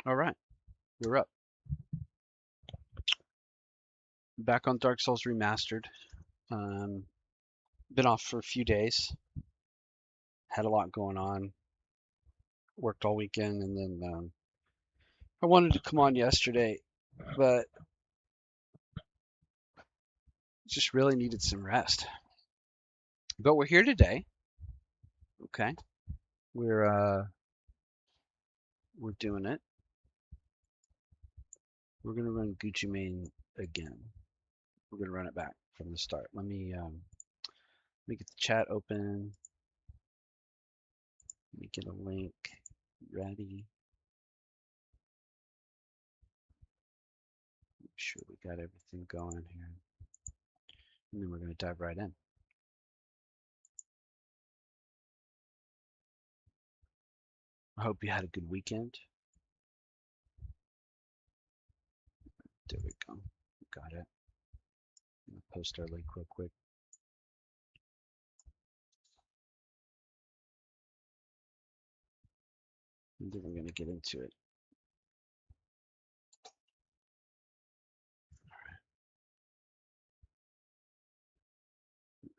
All right, we're up. Back on Dark Souls Remastered. Um, been off for a few days. Had a lot going on. Worked all weekend, and then I wanted to come on yesterday, but just really needed some rest. But we're here today. Okay, we're doing it. We're gonna run Gucci Mane again. We're gonna run it back from the start. Let me get the chat open. Let me get a link ready. Make sure we got everything going here. And then we're going to dive right in. I hope you had a good weekend. There we go. Got it. I'm going to post our link real quick. And then we're going to get into it.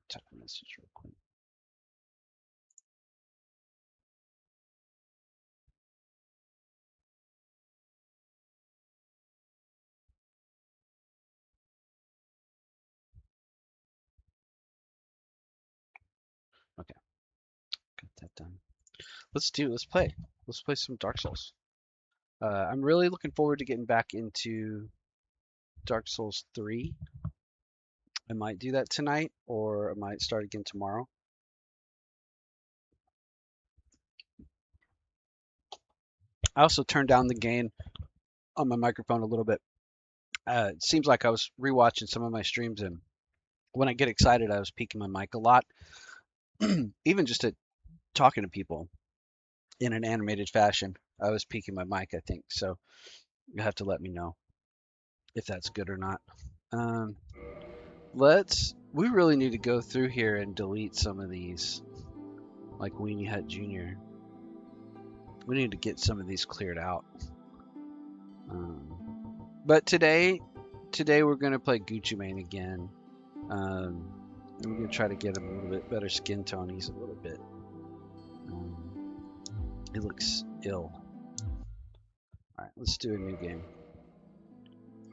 Type a message real quick. Okay, got that done. Let's play. Let's play some Dark Souls. I'm really looking forward to getting back into Dark Souls 3. I might do that tonight, or I might start again tomorrow. I also turned down the gain on my microphone a little bit. It seems like I was rewatching some of my streams, and when I get excited, I was peaking my mic a lot, even just at talking to people in an animated fashion. I was peaking my mic, I think. So you have to let me know if that's good or not. Um, we really need to go through here and delete some of these, like Weenie Hut Jr. We need to get some of these cleared out. But today we're going to play Gucci Mane again. And we're going to try to get him a little bit better skin tone. He's a little bit, he looks ill. All right, let's do a new game.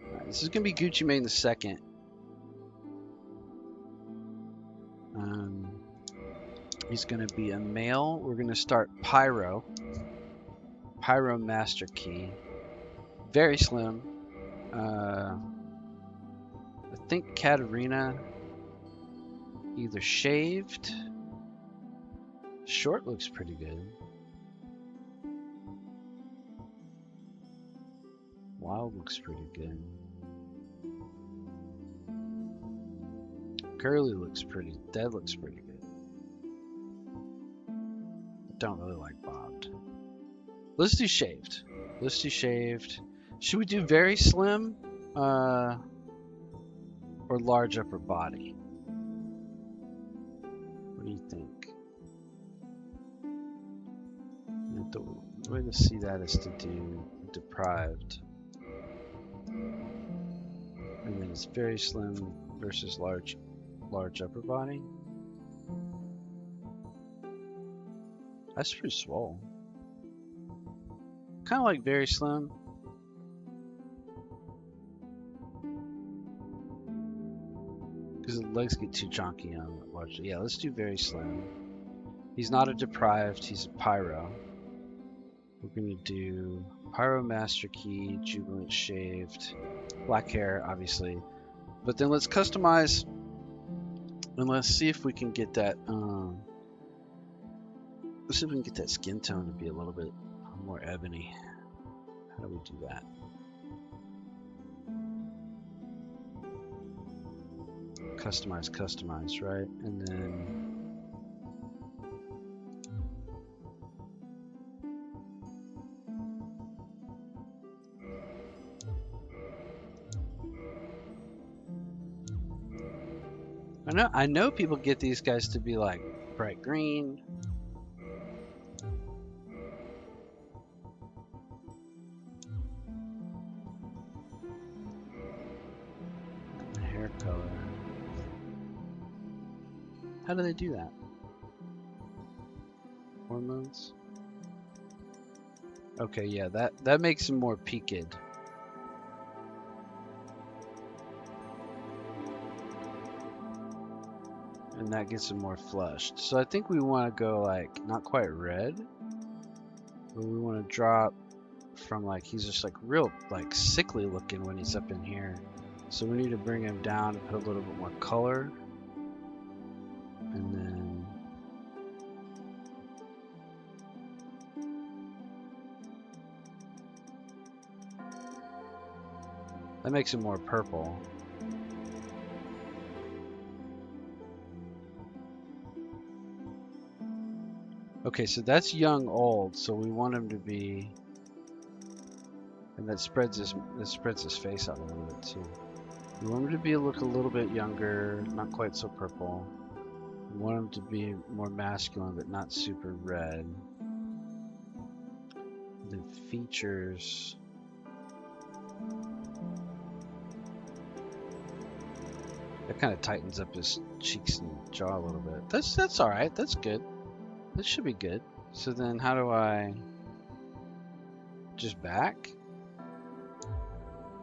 All right, this is going to be Gucci Mane the second. He's going to be a male. We're going to start Pyro Master Key. Very slim. I think Katarina either shaved. Short looks pretty good. Wild looks pretty good. Curly looks pretty. Dead looks pretty good. Don't really like bobbed. Let's do shaved. Let's do shaved. Should we do very slim? Or large upper body? What do you think? The way to see that is to do deprived. And then it's very slim versus large upper body. That's pretty swole. Kind of like very slim. Because the legs get too chunky on large. Yeah, let's do very slim. He's not a deprived, he's a pyro. We're going to do Pyro Master Key, Jubilant Shaved, black hair, obviously. But then let's customize, and let's see if we can get that, let's see if we can get that skin tone to be a little bit more ebony. How do we do that? Customize, right? And then I know people get these guys to be like bright green. How do they do that? Hormones? Okay, yeah, that makes him more peaked. And that gets him more flushed. So I think we want to go like, not quite red, but we want to drop from like, he's just like real like sickly looking when he's up in here. So we need to bring him down and put a little bit more color. And then that makes him more purple. Okay, so that's young old, so we want him to be, and that spreads his face out a little bit too. We want him to be look a little bit younger, not quite so purple. We want him to be more masculine, but not super red. The features. That kind of tightens up his cheeks and jaw a little bit. That's all right. That's good. This should be good. So then how do I just back?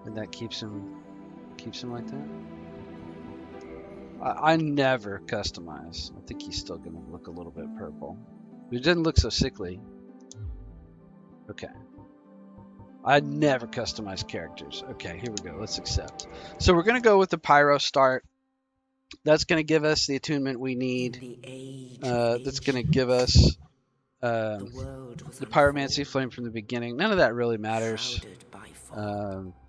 And that keeps him like that? I never customize. I think he's still gonna look a little bit purple. But he doesn't look so sickly. Okay. I never customize characters. Okay, here we go. Let's accept. So we're gonna go with the Pyro start. That's gonna give us the attunement we need. That's gonna give us the pyromancy flame from the beginning. None of that really matters.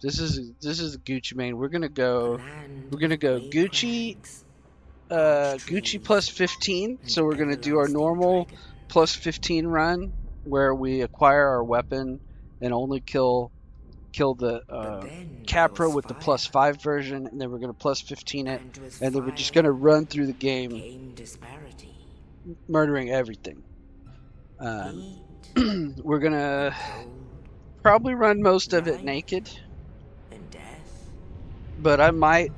This is the Gucci main. We're gonna go Gucci plus 15. So we're gonna do our normal plus 15 run where we acquire our weapon and only kill the Capra with the plus 5 version, and then we're gonna plus 15 it, and then we're just gonna run through the game murdering everything. We're gonna probably run most of it naked, but I might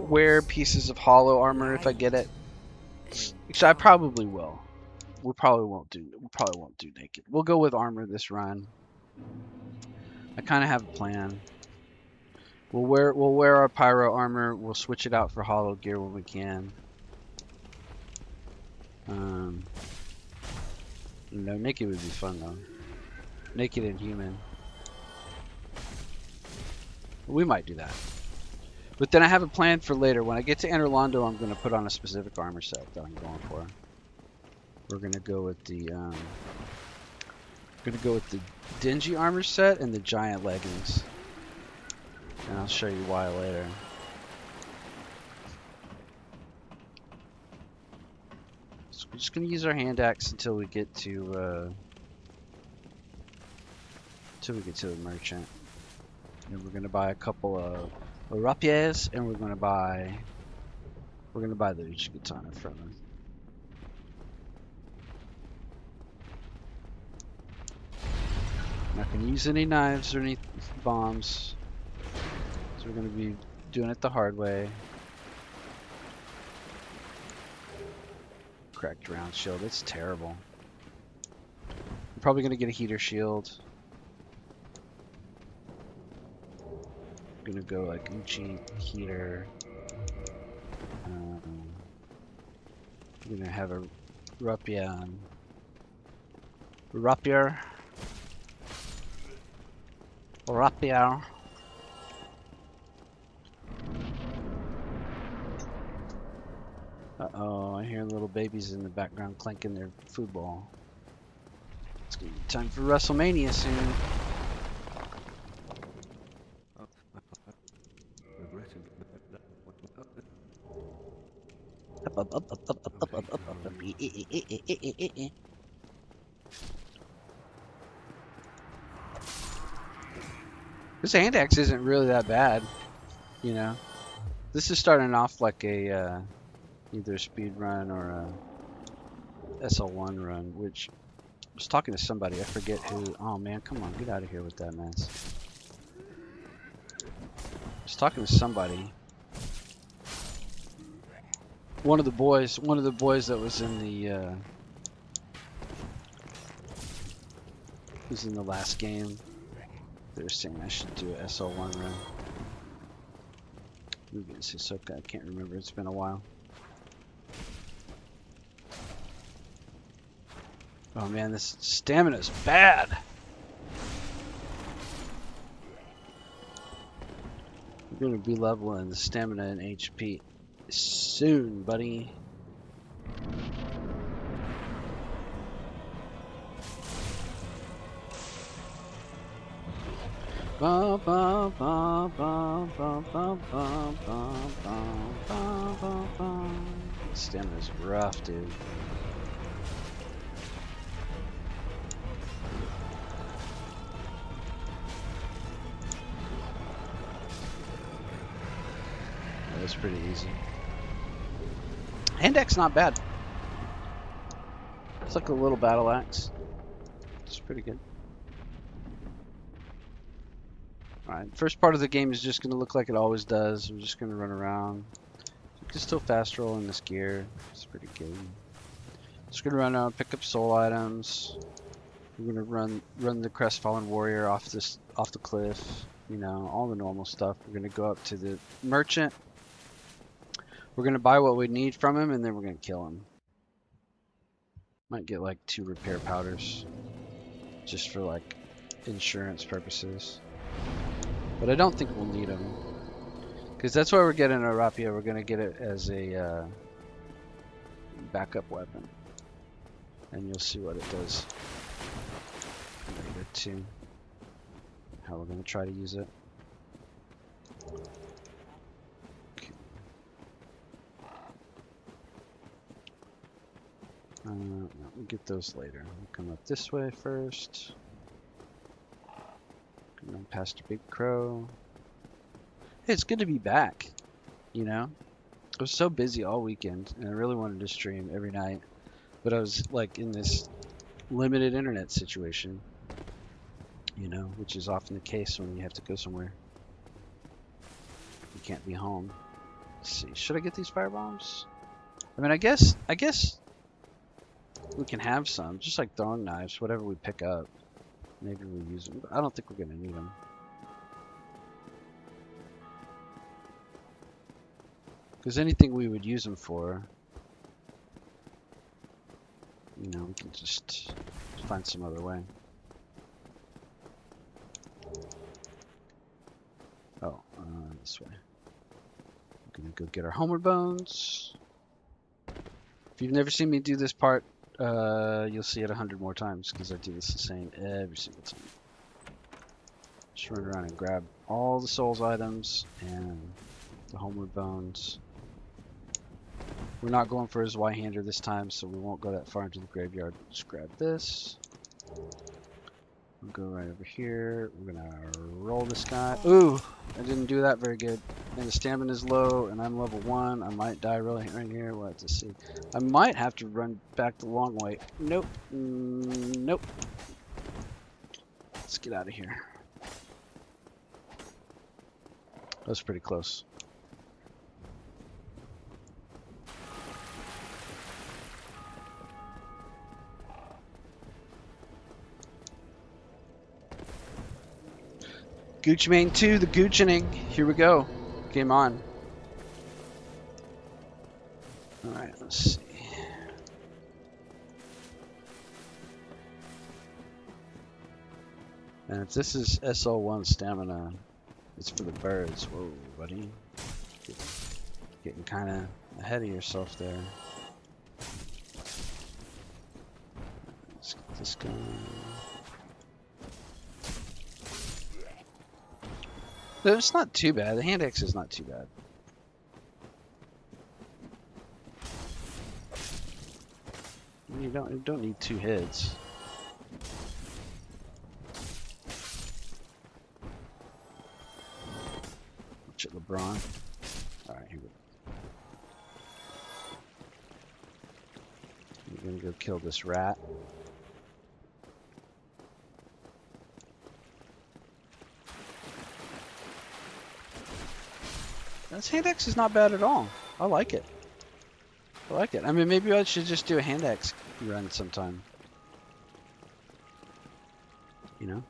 wear pieces of hollow armor if I get it. Actually, I probably will. We probably won't do naked. We'll go with armor this run. I kind of have a plan. We'll wear our pyro armor. We'll switch it out for hollow gear when we can. No, naked would be fun though. Naked and human. We might do that. But then I have a plan for later. When I get to Anterlondo, I'm going to put on a specific armor set that I'm going for. We're going to go with the dingy armor set and the giant leggings. And I'll show you why later. So we're just going to use our hand axe until we get to the merchant. And we're going to buy a couple of rapiers, and we're going to buy the Uchigatana from him. Not going to use any knives or any bombs, so we're going to be doing it the hard way. Cracked round shield, it's terrible. I'm probably going to get a heater shield. Gonna go like Uchi heater. I'm gonna have a rapier. Uh-oh, I hear little babies in the background clanking their food ball. It's gonna be time for WrestleMania soon. This hand axe isn't really that bad, you know. This is starting off like a either a speed run or a SL1 run, which I was talking to somebody, I forget who. Oh man, come on, get out of here with that mess. I was talking to somebody One of the boys that was in the last game. They were saying I should do a SL1 run. Maybe it's Hisoka. I can't remember. It's been a while. Oh man, this stamina is bad. You're gonna be leveling the stamina and HP soon, buddy. Ba, ba, ba, ba, ba, ba, ba, ba, ba, ba, ba. Stamina's rough, dude. That was pretty easy. Hand axe not bad. It's like a little battle axe. It's pretty good. Alright, first part of the game is just going to look like it always does. We're just going to run around. You can still fast roll in this gear. It's pretty good. Just going to run around, pick up soul items. We're going to run the crestfallen warrior off the cliff. You know, all the normal stuff. We're going to go up to the merchant. We're going to buy what we need from him, and then we're going to kill him. Might get like 2 repair powders. Just for like insurance purposes. But I don't think we'll need them. Because that's why we're getting a rapier. We're going to get it as a backup weapon. And you'll see what it does later too. How we're going to try to use it. Okay. No, we'll get those later. We'll come up this way first. Run past a big crow. Hey, it's good to be back. You know, I was so busy all weekend, and I really wanted to stream every night, but I was like in this limited internet situation. You know, which is often the case when you have to go somewhere. You can't be home. Let's see. Should I get these fire bombs? I mean, I guess we can have some, just like throwing knives, whatever we pick up. Maybe we'll use them, but I don't think we're going to need them. Because anything we would use them for, you know, we can just find some other way. Oh, this way. We're going to go get our homeward bones. If you've never seen me do this part, you'll see it 100 more times because I do this the same every single time. Just run around and grab all the souls items and the homeward bones. We're not going for his Y-hander this time, so we won't go that far into the graveyard. Just grab this. We'll go right over here. We're gonna roll this guy. Ooh, I didn't do that very good. And the stamina is low, and I'm level 1. I might die right here. We'll have to see. I might have to run back the long way. Nope. Nope. Let's get out of here. That was pretty close. Goochening 2, the Goochening. Here we go. Game on. Alright, let's see. And if this is SL1 stamina, it's for the birds. Whoa, buddy. Getting kind of ahead of yourself there. Let's get this going. It's not too bad. The hand axe is not too bad. You don't need 2 hits. Watch it, LeBron. Alright, here we go. We're gonna go kill this rat. This hand axe is not bad at all. I like it. I like it. I mean, maybe I should just do a hand axe run sometime. You know?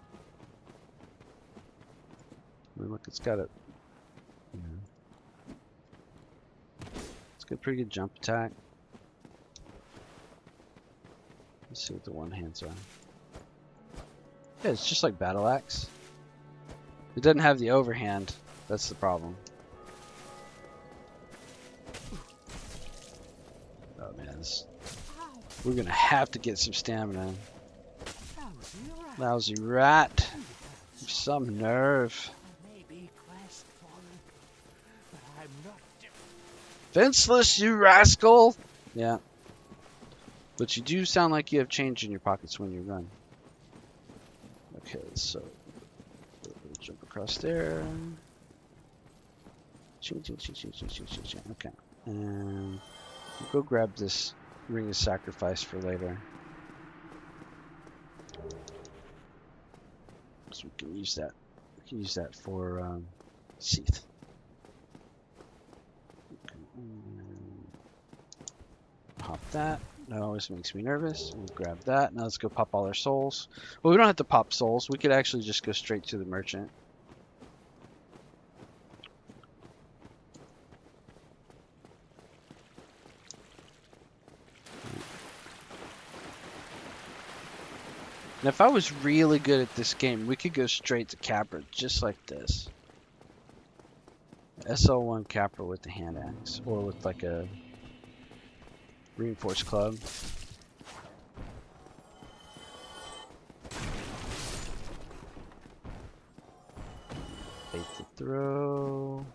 I mean, look, it's got a... You know, it's got a pretty good jump attack. Let's see what the one hands are. Yeah, it's just like Battle Axe. It doesn't have the overhand. That's the problem. Oh man, we're gonna have to get some stamina. Lousy rat. Some nerve. Fenceless, you rascal! Yeah. But you do sound like you have change in your pockets when you run. Okay, so we'll jump across there. Ching, ching, ching, ching, ching, ching, ching, ching. Okay. And we'll go grab this ring of sacrifice for later. So we can use that. We can use that for Seath. Okay. Pop that. That always makes me nervous. We'll grab that. Now let's go pop all our souls. Well, we don't have to pop souls. We could actually just go straight to the merchant. And if I was really good at this game, we could go straight to Capra, just like this. SL1 Capra with the hand axe, or with like a reinforced club. Bait the throw.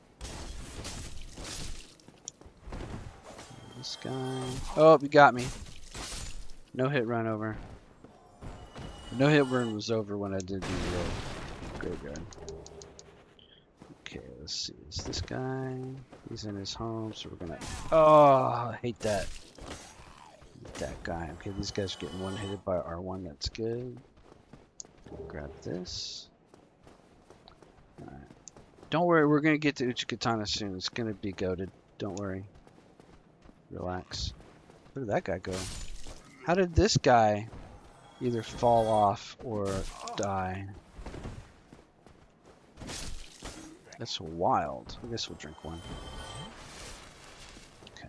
This guy. Oh, you got me. No hit run over. No hit run was over when I did the graveyard. Okay, let's see. Is this guy? He's in his home, so we're gonna. Oh, I hate that. That guy. Okay, these guys are getting one hitted by R1. That's good. Grab this. Alright. Don't worry, we're gonna get to Uchikatana soon. It's gonna be goated. Don't worry. Relax. Where did that guy go? How did this guy either fall off or die? That's wild. I guess we'll drink one. Okay.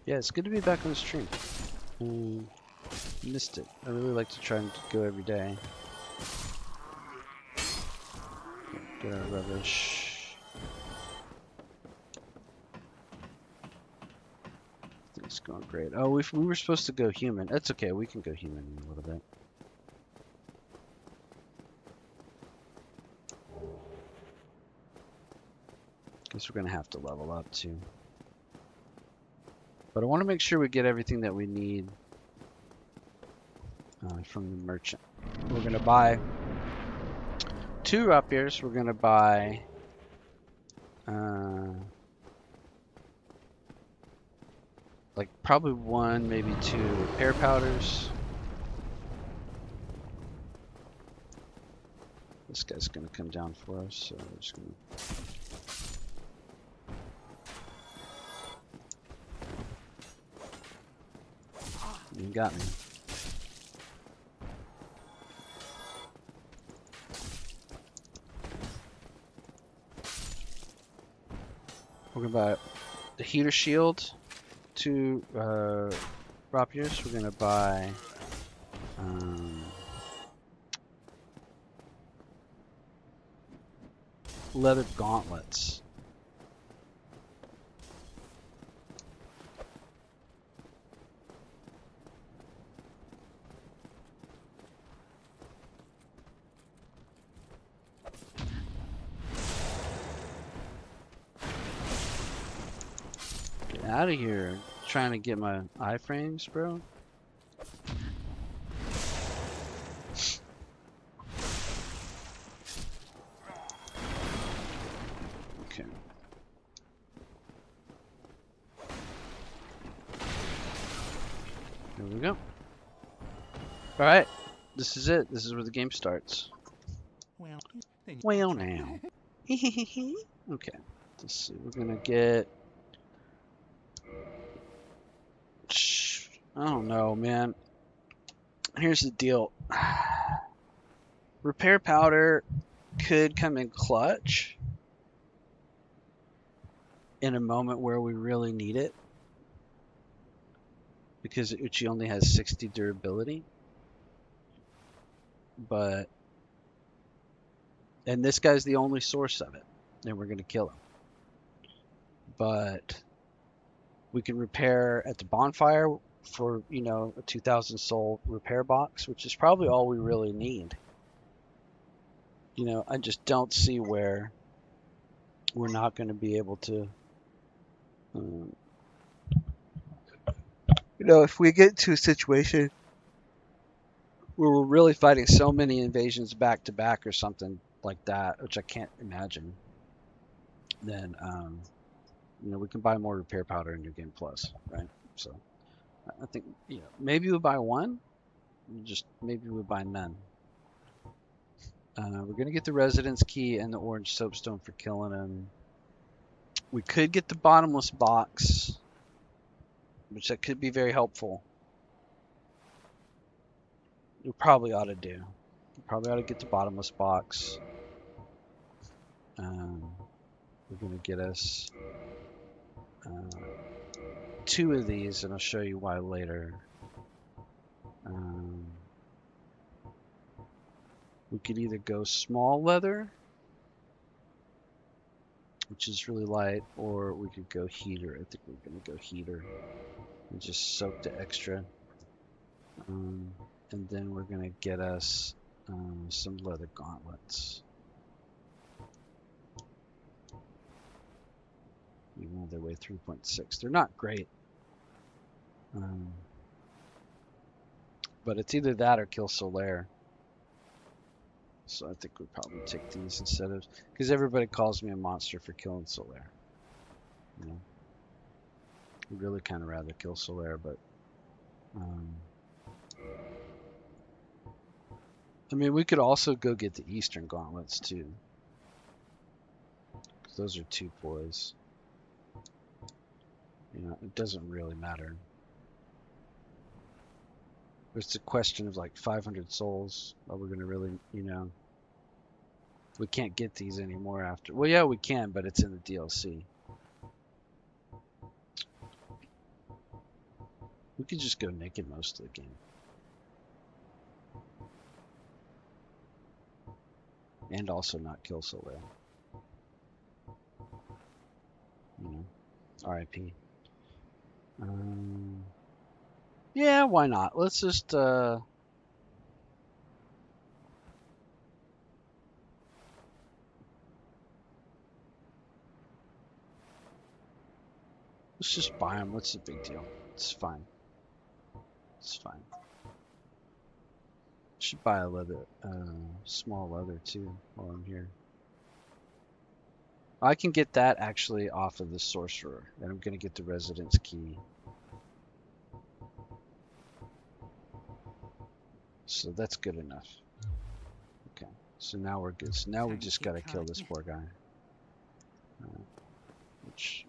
Yeah, it's good to be back on the stream. Missed it. I really like to try and go every day. Get our rubbish. It's going great. Oh, we were supposed to go human. That's okay. We can go human in a little bit. Guess we're gonna have to level up too. But I want to make sure we get everything that we need from the merchant. We're gonna buy 2 rapiers. We're gonna buy like probably 1, maybe 2 repair powders. This guy's gonna come down for us, so we're just gonna. You got me. We're gonna buy the heater shield, 2 rapiers. We're gonna buy leather gauntlets. Get out of here. Trying to get my iframes, bro. Okay. There we go. Alright. This is it. This is where the game starts. Well now. Okay. Let's see. We're gonna get. I don't know, man. Here's the deal. Repair powder could come in clutch in a moment where we really need it, because Uchi only has 60 durability. And this guy's the only source of it, and we're gonna kill him. But we can repair at the bonfire for, you know, a 2,000 soul repair box, which is probably all we really need. You know, I just don't see where we're not going to be able to, you know, if we get to a situation where we're really fighting so many invasions back to back or something like that, which I can't imagine, then, you know, we can buy more repair powder in New Game Plus, right? So I think, you know, maybe we'll buy one, just maybe we'll buy none. We're going to get the residence key and the orange soapstone for killing him. We could get the bottomless box, which that could be very helpful. We probably ought to do. We probably ought to get the bottomless box. We're going to get us 2 of these, and I'll show you why later. We could either go small leather, which is really light, or we could go heater. I think we're going to go heater and just soak the extra. And then we're going to get us some leather gauntlets. Even though they weigh 3.6. They're not great. But it's either that or kill Solaire. So I think we'd probably take these instead of, because everybody calls me a monster for killing Solaire. You know, I'd really kind of rather kill Solaire, but I mean, we could also go get the Eastern Gauntlets too. Those are 2 poise. You know, it doesn't really matter. It's a question of like 500 souls. Are we gonna really, you know? We can't get these anymore after. Well, yeah, we can, but it's in the DLC. We could just go naked most of the game. And also not kill Solaire. You know, RIP. Yeah, why not? Let's just let's just buy them. What's the big deal? It's fine. It's fine. Should buy a leather, small leather too while I'm here. I can get that actually off of the sorcerer, and I'm gonna get the residence key. So that's good enough. Okay, so now we're good. So now we just gotta kill this poor guy. Which,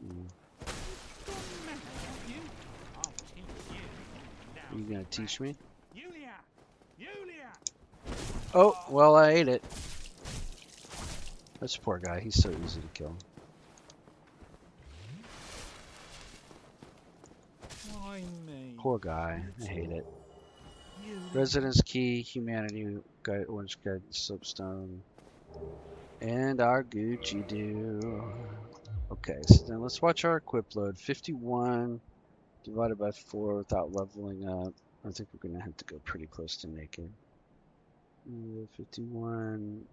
are you gonna teach me? Oh, well, I ate it. That's a poor guy. He's so easy to kill. Poor guy. I hate it. Residence key, humanity, guide, orange guide, soapstone, and our Gucci do. Okay, so then let's watch our equip load. 51 divided by 4 without leveling up. I think we're gonna have to go pretty close to naked. 51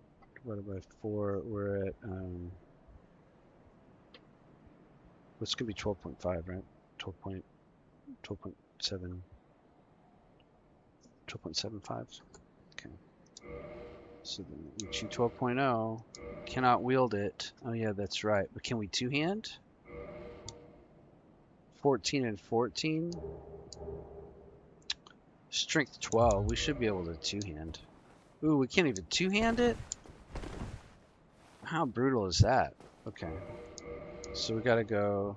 divided by 4. We're at what's gonna be 12.5, right? 12.7. 12.75. Okay. So then Uchi 12.0 cannot wield it. Oh yeah, that's right. But can we two-hand? 14 and 14. Strength 12. We should be able to two-hand. Ooh, we can't even two-hand it? How brutal is that? Okay. So we gotta go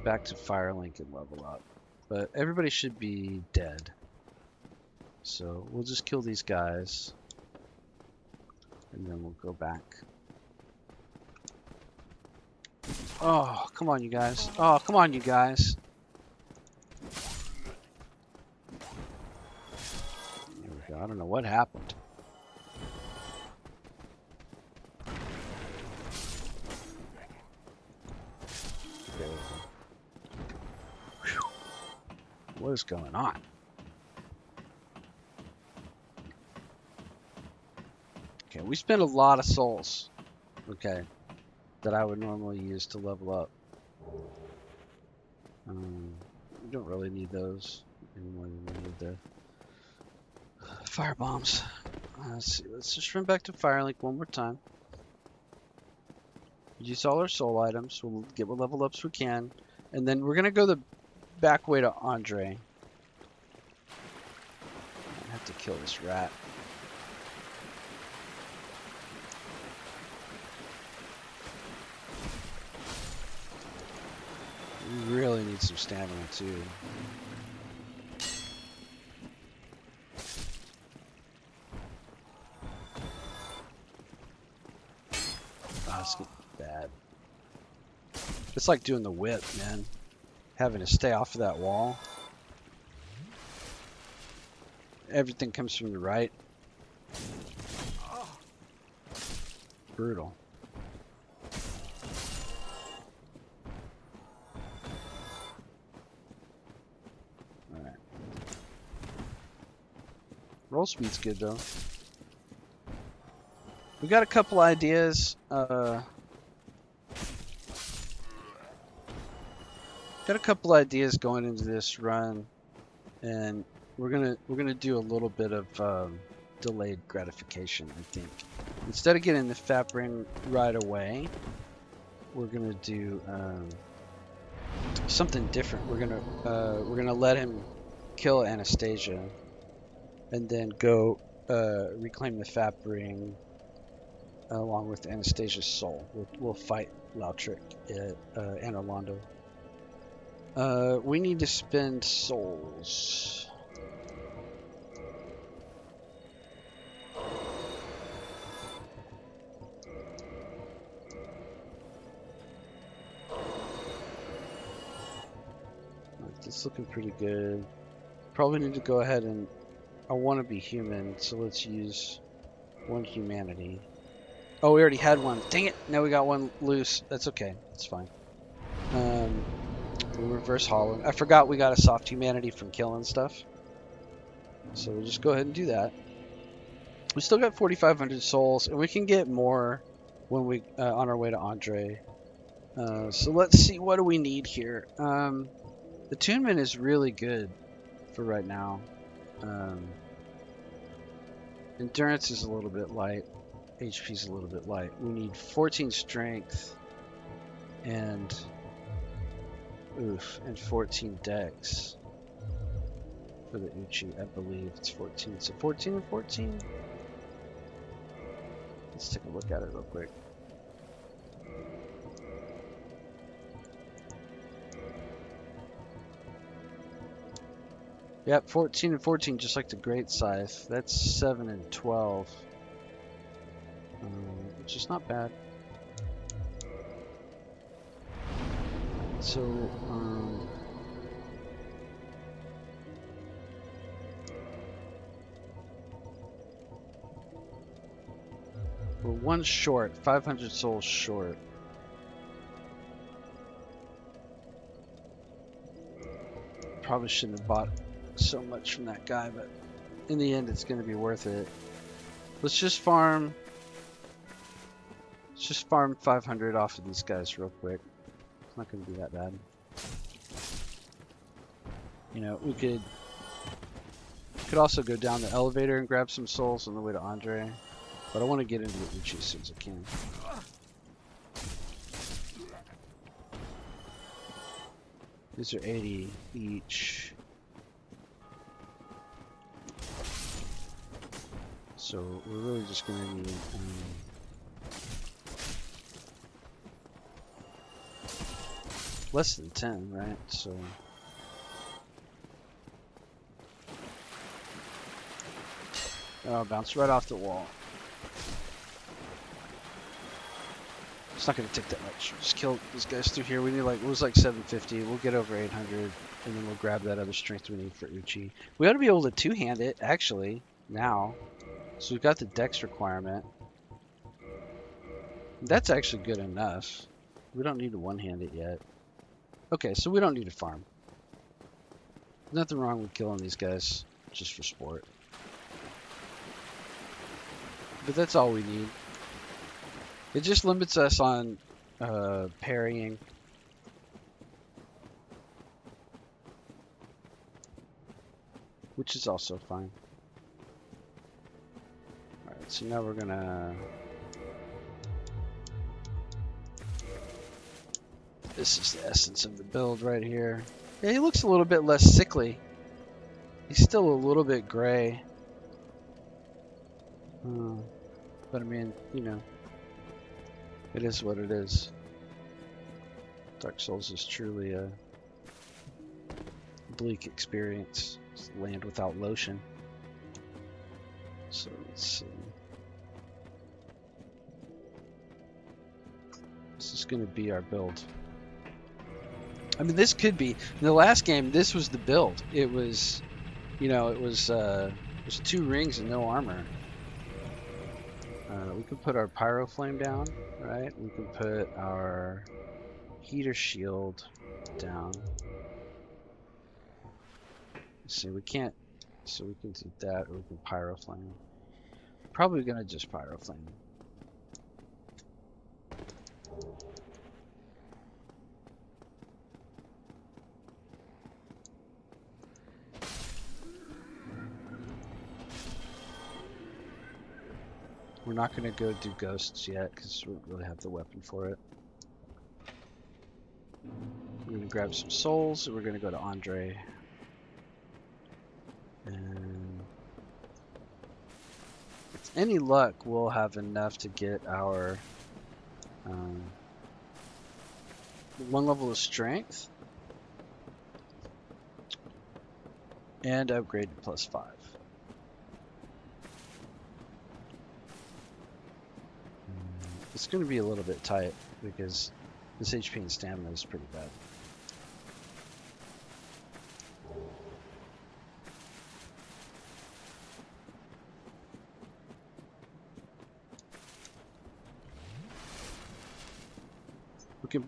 back to Firelink and level up. But everybody should be dead. So we'll just kill these guys. And then we'll go back. Oh, come on, you guys. Oh, come on, you guys. There we go. I don't know what happened. Okay. Whew. What is going on? Okay, we spent a lot of souls. Okay. That I would normally use to level up. We don't really need those anymore than we need the fire bombs. Let's see. Let's just run back to Firelink one more time. Use all our soul items. We'll get what level ups we can, and then we're gonna go the back way to Andre. I have to kill this rat. We really need some stamina too. Oh, it's getting bad. It's like doing the whip, man. Having to stay off of that wall. Everything comes from the right. Brutal. Alright. Roll speed's good though. We got a couple ideas. Got a couple ideas going into this run, and we're gonna do a little bit of delayed gratification. I think instead of getting the FAP ring right away, we're gonna do something different. We're gonna let him kill Anastasia, and then go reclaim the FAP ring along with Anastasia's soul. We'll fight Lautrec and Orlando. We need to spend souls. It's looking pretty good. Probably need to go ahead and... I want to be human, so let's use one humanity. Oh, we already had one. Dang it! Now we got one loose. That's okay. It's fine. We'll reverse hollow. I forgot we got a soft humanity from killing stuff. So we'll just go ahead and do that. We still got 4,500 souls, and we can get more when we on our way to Andre. So let's see, what do we need here? Attunement is really good for right now. Endurance is a little bit light. HP is a little bit light. We need 14 strength and 14 dex for the Uchi. I believe it's 14. So 14 and 14. Let's take a look at it real quick. Yep, 14 and 14, just like the Great Scythe. That's 7 and 12. Which is not bad. So, we're one short, 500 souls short. Probably shouldn't have bought so much from that guy, but in the end it's going to be worth it. Let's just farm 500 off of these guys real quick. It's not going to be that bad. You know, we could also go down the elevator and grab some souls on the way to Andre, but I want to get into the Uchi as soon as I can. These are 80 each. So we're really just going to need less than 10, right? So oh, bounce right off the wall. It's not gonna take that much. Just kill these guys through here. We need like, it was like 750. We'll get over 800, and then we'll grab that other strength we need for Uchi. We ought to be able to two-hand it actually now. So we've got the dex requirement. That's actually good enough. We don't need to one-hand it yet. Okay, so we don't need to farm. Nothing wrong with killing these guys just for sport. But that's all we need. It just limits us on parrying. Which is also fine. Alright, so now we're gonna... This is the essence of the build right here. Yeah, he looks a little bit less sickly. He's still a little bit gray. But I mean, you know, it is what it is. Dark Souls is truly a bleak experience. It's land without lotion. So let's see. This is going to be our build. I mean, this could be, in the last game, this was the build. It was, you know, it was 2 rings and no armor. We can put our pyro flame down, right? We can put our heater shield down. Let's see, we can't, so we can do that, or we can pyro flame. Probably gonna just pyro flame. We're not going to go do ghosts yet because we don't really have the weapon for it. We're going to grab some souls and we're going to go to Andre. And with any luck, we'll have enough to get our 1 level of strength and upgrade to +5. It's going to be a little bit tight because this HP and stamina is pretty bad.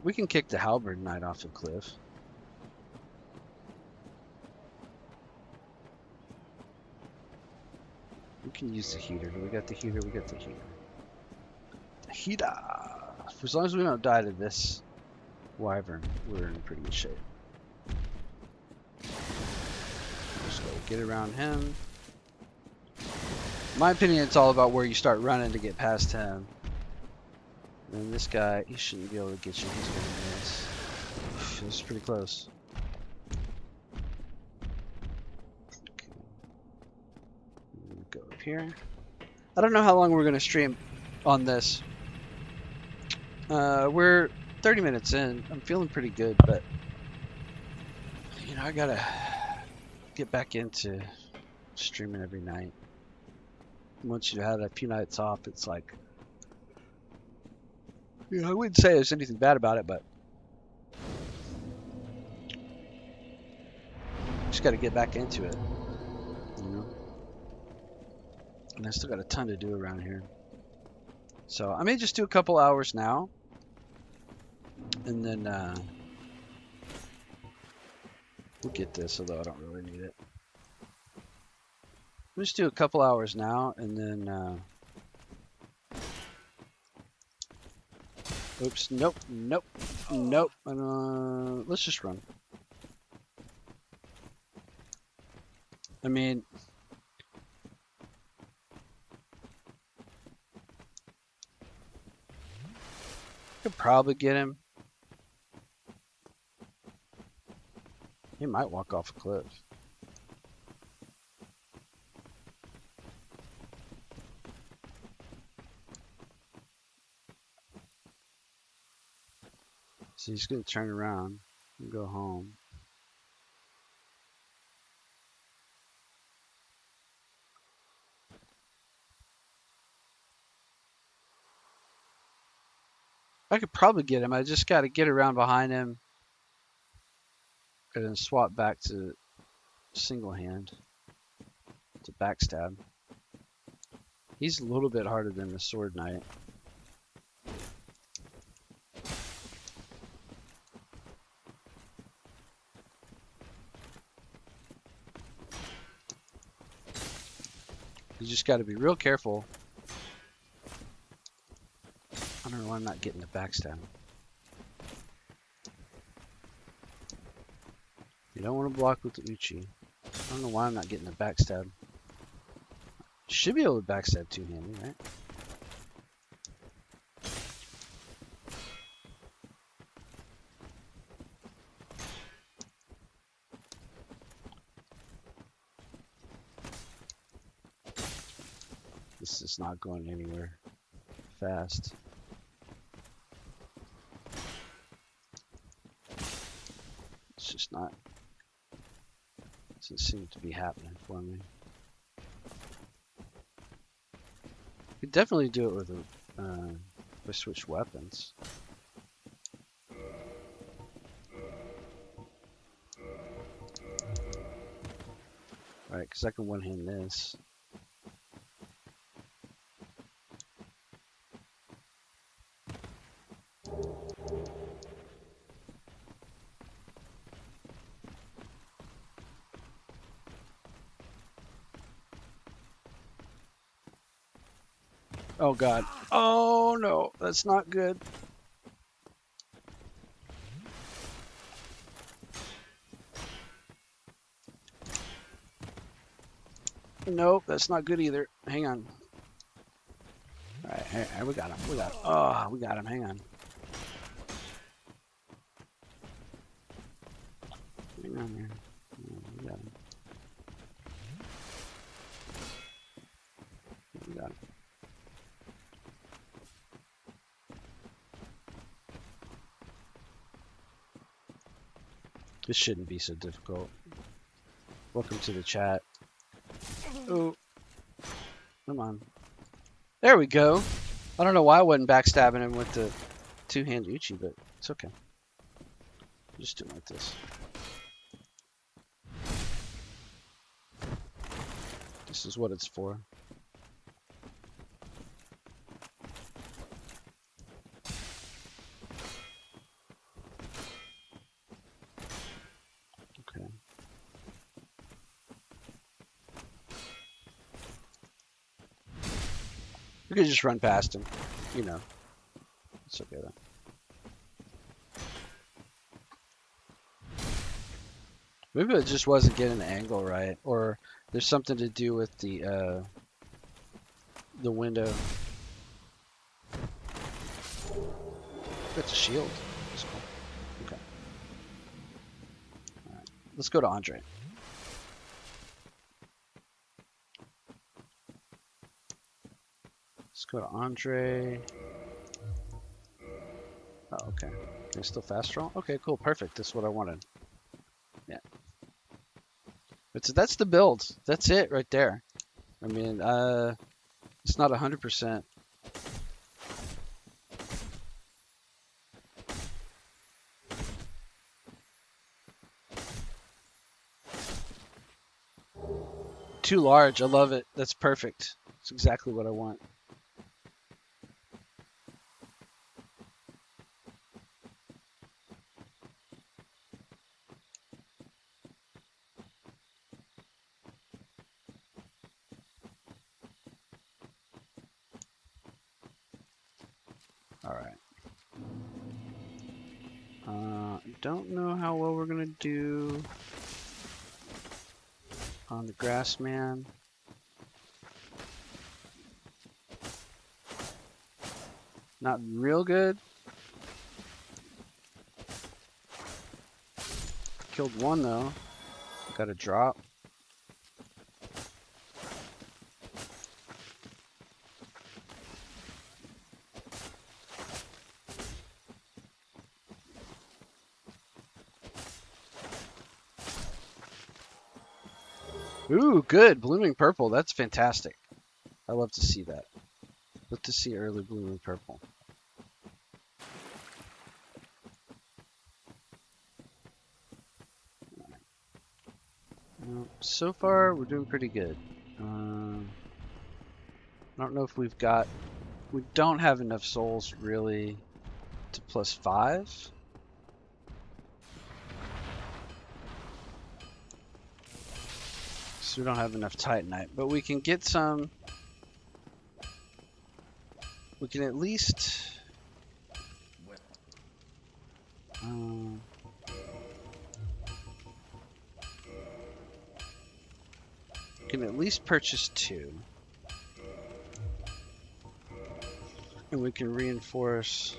We can kick the halberd knight off the cliff. We can use the heater. We got the heater. We got the heater. Heater. For as long as we don't die to this wyvern, we're in pretty good shape. Just go get around him. In my opinion, it's all about where you start running to get past him. And this guy, he shouldn't be able to get you. He's gonna miss. This is pretty close. Okay. Go up here. I don't know how long we're gonna stream on this. We're 30 minutes in. I'm feeling pretty good, but you know, I gotta get back into streaming every night. Once you have a few nights off, it's like, you know, I wouldn't say there's anything bad about it, but just gotta get back into it, you know. And I still got a ton to do around here. So I may just do a couple hours now, and then we'll get this, although I don't really need it. We'll just do a couple hours now, and then oops, nope, nope, nope. Let's just run. I mean, could probably get him. He might walk off a cliff. So he's going to turn around. and go home. I could probably get him. I just got to get around behind him and then swap back to single hand to backstab. He's a little bit harder than the sword knight. You just got to be real careful. I don't know why I'm not getting the backstab. You don't want to block with the Uchi. I don't know why I'm not getting the backstab. Should be able to backstab two-handed, right? This is not going anywhere fast. It's just not. Doesn't seem to be happening for me. Could definitely do it with a. If I switch weapons. Alright, because I can one-hand this. Oh god. Oh no, that's not good. Nope, that's not good either. Hang on. Alright, we got him. We got him. Oh, we got him. Hang on. Hang on here. Oh, we got him. We got him. This shouldn't be so difficult. Welcome to the chat. Oh, come on. There we go. I don't know why I wasn't backstabbing him with the two-hand Uchi, but it's okay. Just do it like this. This is what it's for. Okay. We could just run past him, you know. It's okay though. Maybe it just wasn't getting the angle right, or there's something to do with the window. It's a shield. That's cool. Okay. All right. Let's go to Andre. Let's go to Andre. Oh, okay. Can I still fast roll? Okay, cool. Perfect. That's what I wanted. Yeah. That's the build. That's it right there. I mean, it's not 100%. Too large. I love it. That's perfect. That's exactly what I want. All right. Don't know how well we're gonna do on the grass man. Not real good. Killed one though. Got a drop. Ooh, good. Blooming purple. That's fantastic. I love to see that. Love to see early blooming purple. So far, we're doing pretty good. I don't know if we've got... We don't have enough souls, really, to +5. So we don't have enough Titanite. But we can get some... We can at least... can at least purchase 2. And we can reinforce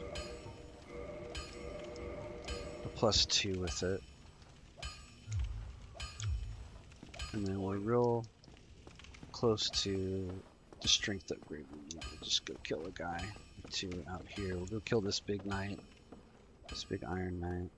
a +2 with it. And then we're real close to the strength upgrade we need. We'll just go kill a guy or 2 out here. We'll go kill this big knight. This big iron knight.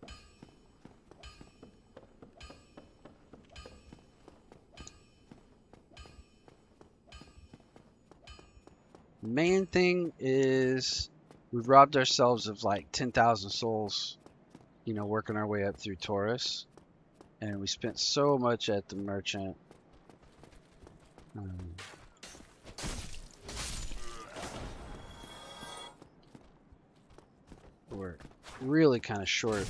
Main thing is we've robbed ourselves of like 10,000 souls, you know, working our way up through Taurus. And we spent so much at the merchant. We're really kind of short.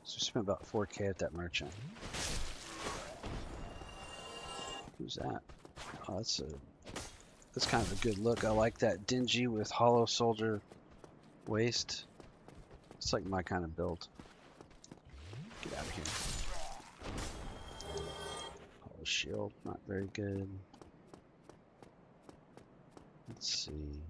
So we spent about 4K at that merchant. Who's that? Oh, that's kind of a good look. I like that dingy with hollow soldier waist. It's like my kind of build. Get out of here. Hollow shield, not very good. Let's see.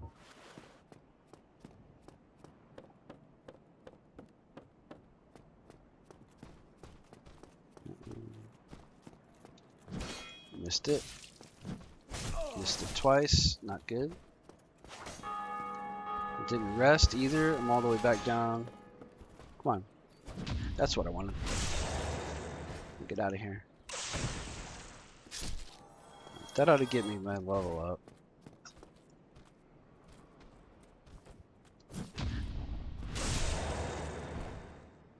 Missed it. Missed it twice. Not good. It didn't rest either. I'm all the way back down. Come on. That's what I wanted. Get out of here. That ought to get me my level up.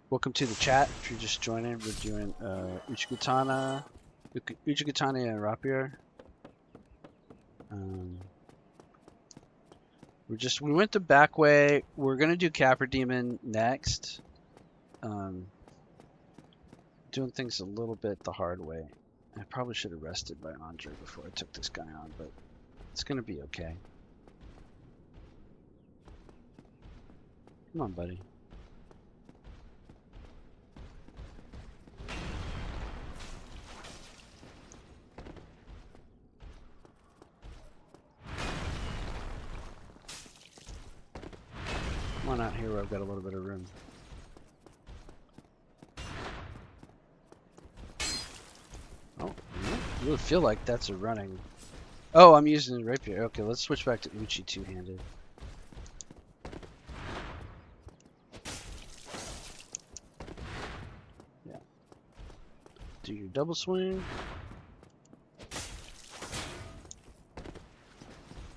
Welcome to the chat. If you're just joining, we're doing Uchigatana and Rapier. We went the back way. We're gonna do Capra Demon next. Doing things a little bit the hard way. I probably should have rested by Andre before I took this guy on, but it's gonna be okay. Come on, buddy. Come on out here where I've got a little bit of room. Oh, I really feel like that's a running. Oh, I'm using the rapier. Okay, let's switch back to Uchi two-handed. Yeah. Do your double swing.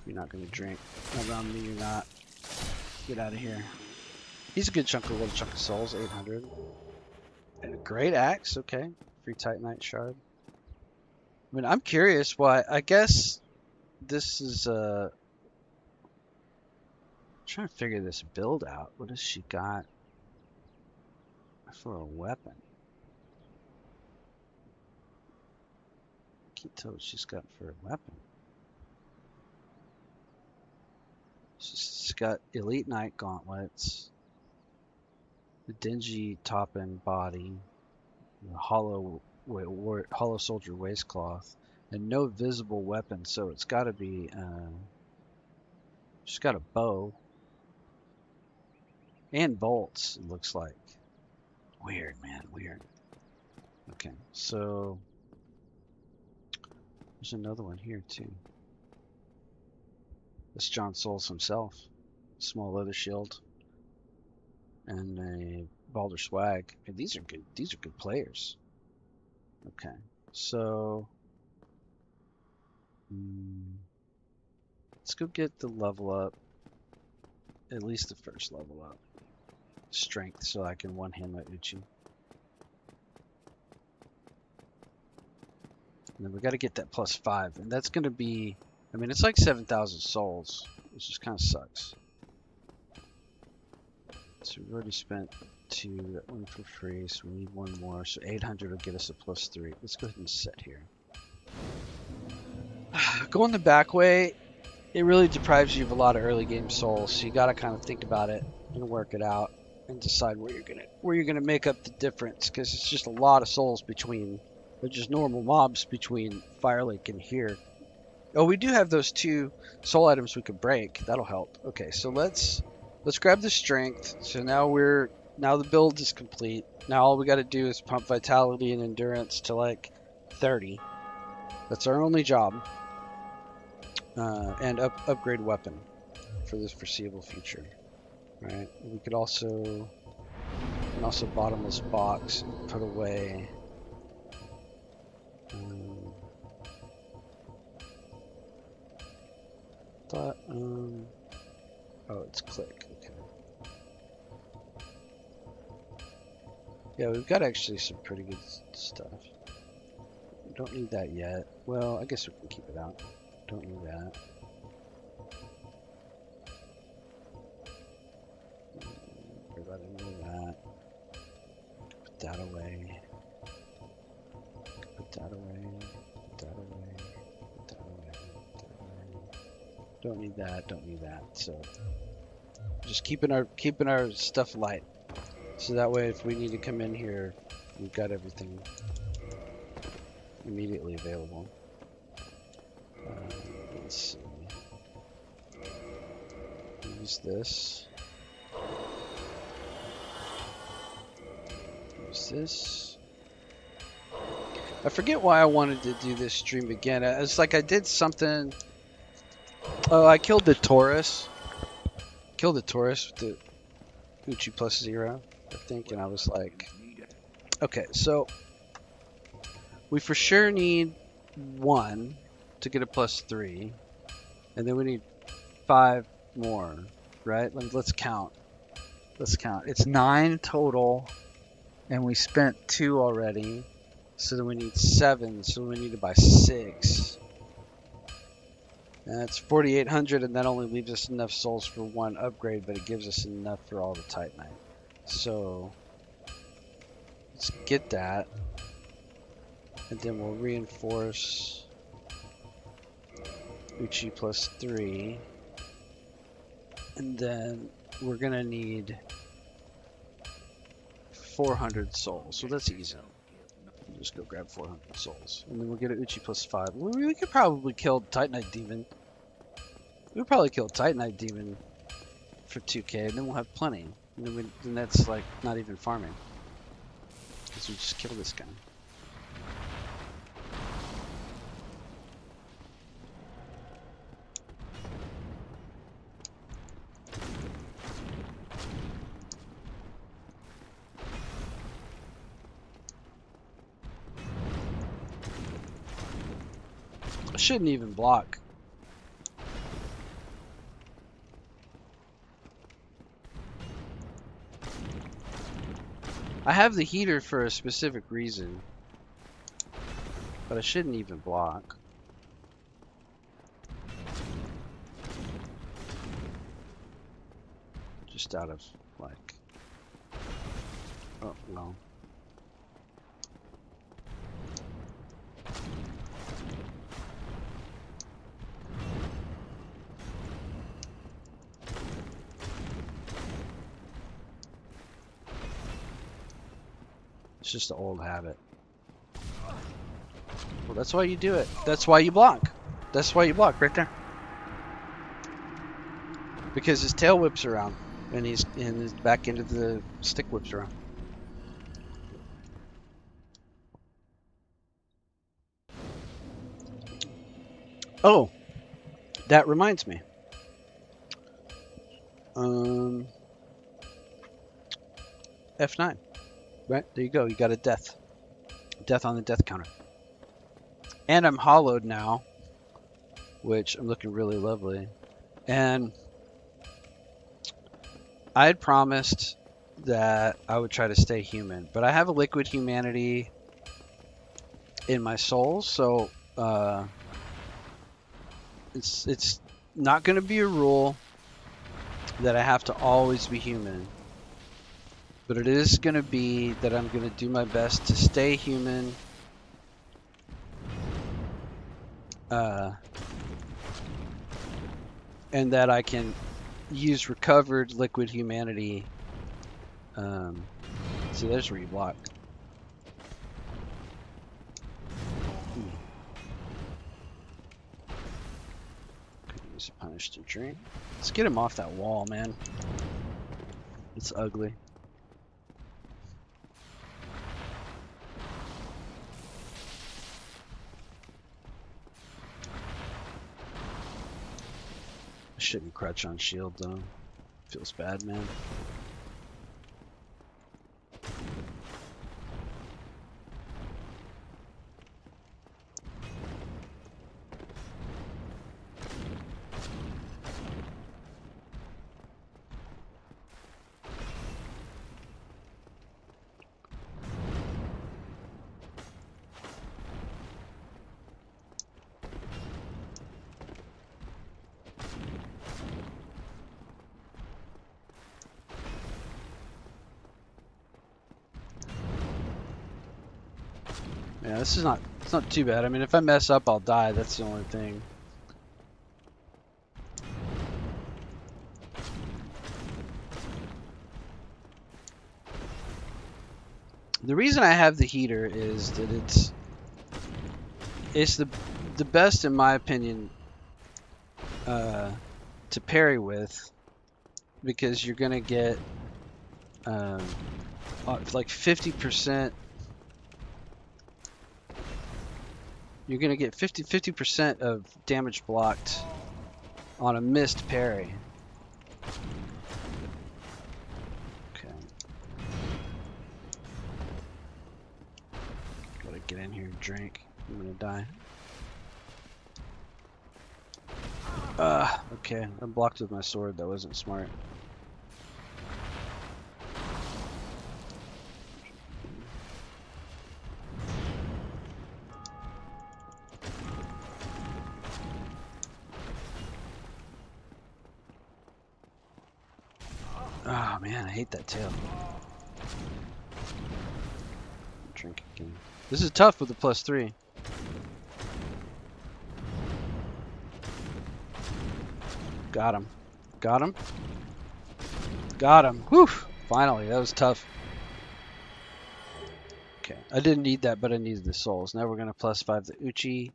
You're not gonna drink. Around me, you're not. Get out of here. He's a good chunk of little chunk of souls, 800. And a great axe, okay. Free Titanite shard. I mean, I'm curious why. I guess this is trying to figure this build out. What has she got for a weapon? I can't tell what she's got for a weapon. She's got Elite Knight gauntlets, the dingy top and body, the hollow soldier waistcloth, and no visible weapon. So it's got to be. She's got a bow and bolts. It looks like. Weird, man. Weird. Okay, so there's another one here too. That's John Souls himself. Small leather shield and a Balder swag. And these are good. These are good players. Okay, so Let's go get the level up. At least the first level up. Strength, so I can one-hand my Uchi. And then we got to get that +5, and that's going to be, I mean, it's like 7,000 souls, which just kind of sucks. So we've already spent 2, that one for free, so we need 1 more, so 800 will get us a +3. Let's go ahead and set here. Going the back way, it really deprives you of a lot of early game souls, so you got to kind of think about it and work it out and decide where you're gonna make up the difference, because it's just a lot of souls between, or just normal mobs between Firelink and here. Oh, we do have those 2 soul items we could break. That'll help. Okay, so let's grab the strength. So now the build is complete. Now all we got to do is pump vitality and endurance to like 30. That's our only job. And upgrade weapon for this foreseeable future. Right. We could also bottomless box and put away. Oh, it's click. Okay. Yeah, we've got actually some pretty good stuff. We don't need that yet. Well, I guess we can keep it out. Don't need that. Worry about any of that. Put that away. Put that away. Put that away. Put that away. Put that away. Don't need that. Don't need that. So just keeping our stuff light. So that way, if we need to come in here, we've got everything immediately available. Let's see. Use this. Use this. I forget why I wanted to do this stream again. It's like I did something. Oh, I killed the Taurus. Killed the Taurus with the Uchi +0, I think, and I was like, okay, so we for sure need 1 to get a +3, and then we need 5 more, right? Let's count. Let's count. It's 9 total, and we spent 2 already, so then we need 7, so we need to buy 6. And that's 4,800, and that only leaves us enough souls for 1 upgrade, but it gives us enough for all the Titanite. So let's get that, and then we'll reinforce Uchi +3, and then we're gonna need 400 souls. So that's easy. We'll just go grab 400 souls, and then we'll get an Uchi +5. We could probably kill Titanite Demon. We would probably kill Titanite Demon for 2k, and then we'll have plenty. And then that's like not even farming, because we just kill this guy. I shouldn't even block. I have the heater for a specific reason, but I shouldn't even block. Just out of like, oh no. It's just an old habit. Well, that's why you do it. That's why you block. That's why you block right there. Because his tail whips around, and his back end of the stick whips around. Oh, that reminds me. F9. Right, there you go. You got a death. Death on the death counter. And I'm hollowed now. which I'm looking really lovely. And I had promised that I would try to stay human, but I have a liquid humanity in my soul, so it's not going to be a rule that I have to always be human, but it is going to be that I'm going to do my best to stay human, and that I can use recovered liquid humanity. See, there's where you block. Could use a punish to drink. Let's get him off that wall, man. It's ugly. I shouldn't crutch on shield though. Feels bad, man. Yeah, this is not, it's not too bad. I mean, if I mess up, I'll die. That's the only thing. The reason I have the heater is that it's the best, in my opinion, to parry with, because you're gonna get like 50%. You're gonna get 50% of damage blocked on a missed parry. Okay. Gotta get in here and drink. I'm gonna die. Okay. I blocked with my sword. That wasn't smart. Oh man, I hate that tail. Drink again. This is tough with the +3. Got him. Got him. Got him. Whew! Finally, that was tough. Okay, I didn't need that, but I needed the souls. Now we're gonna +5 the Uchi.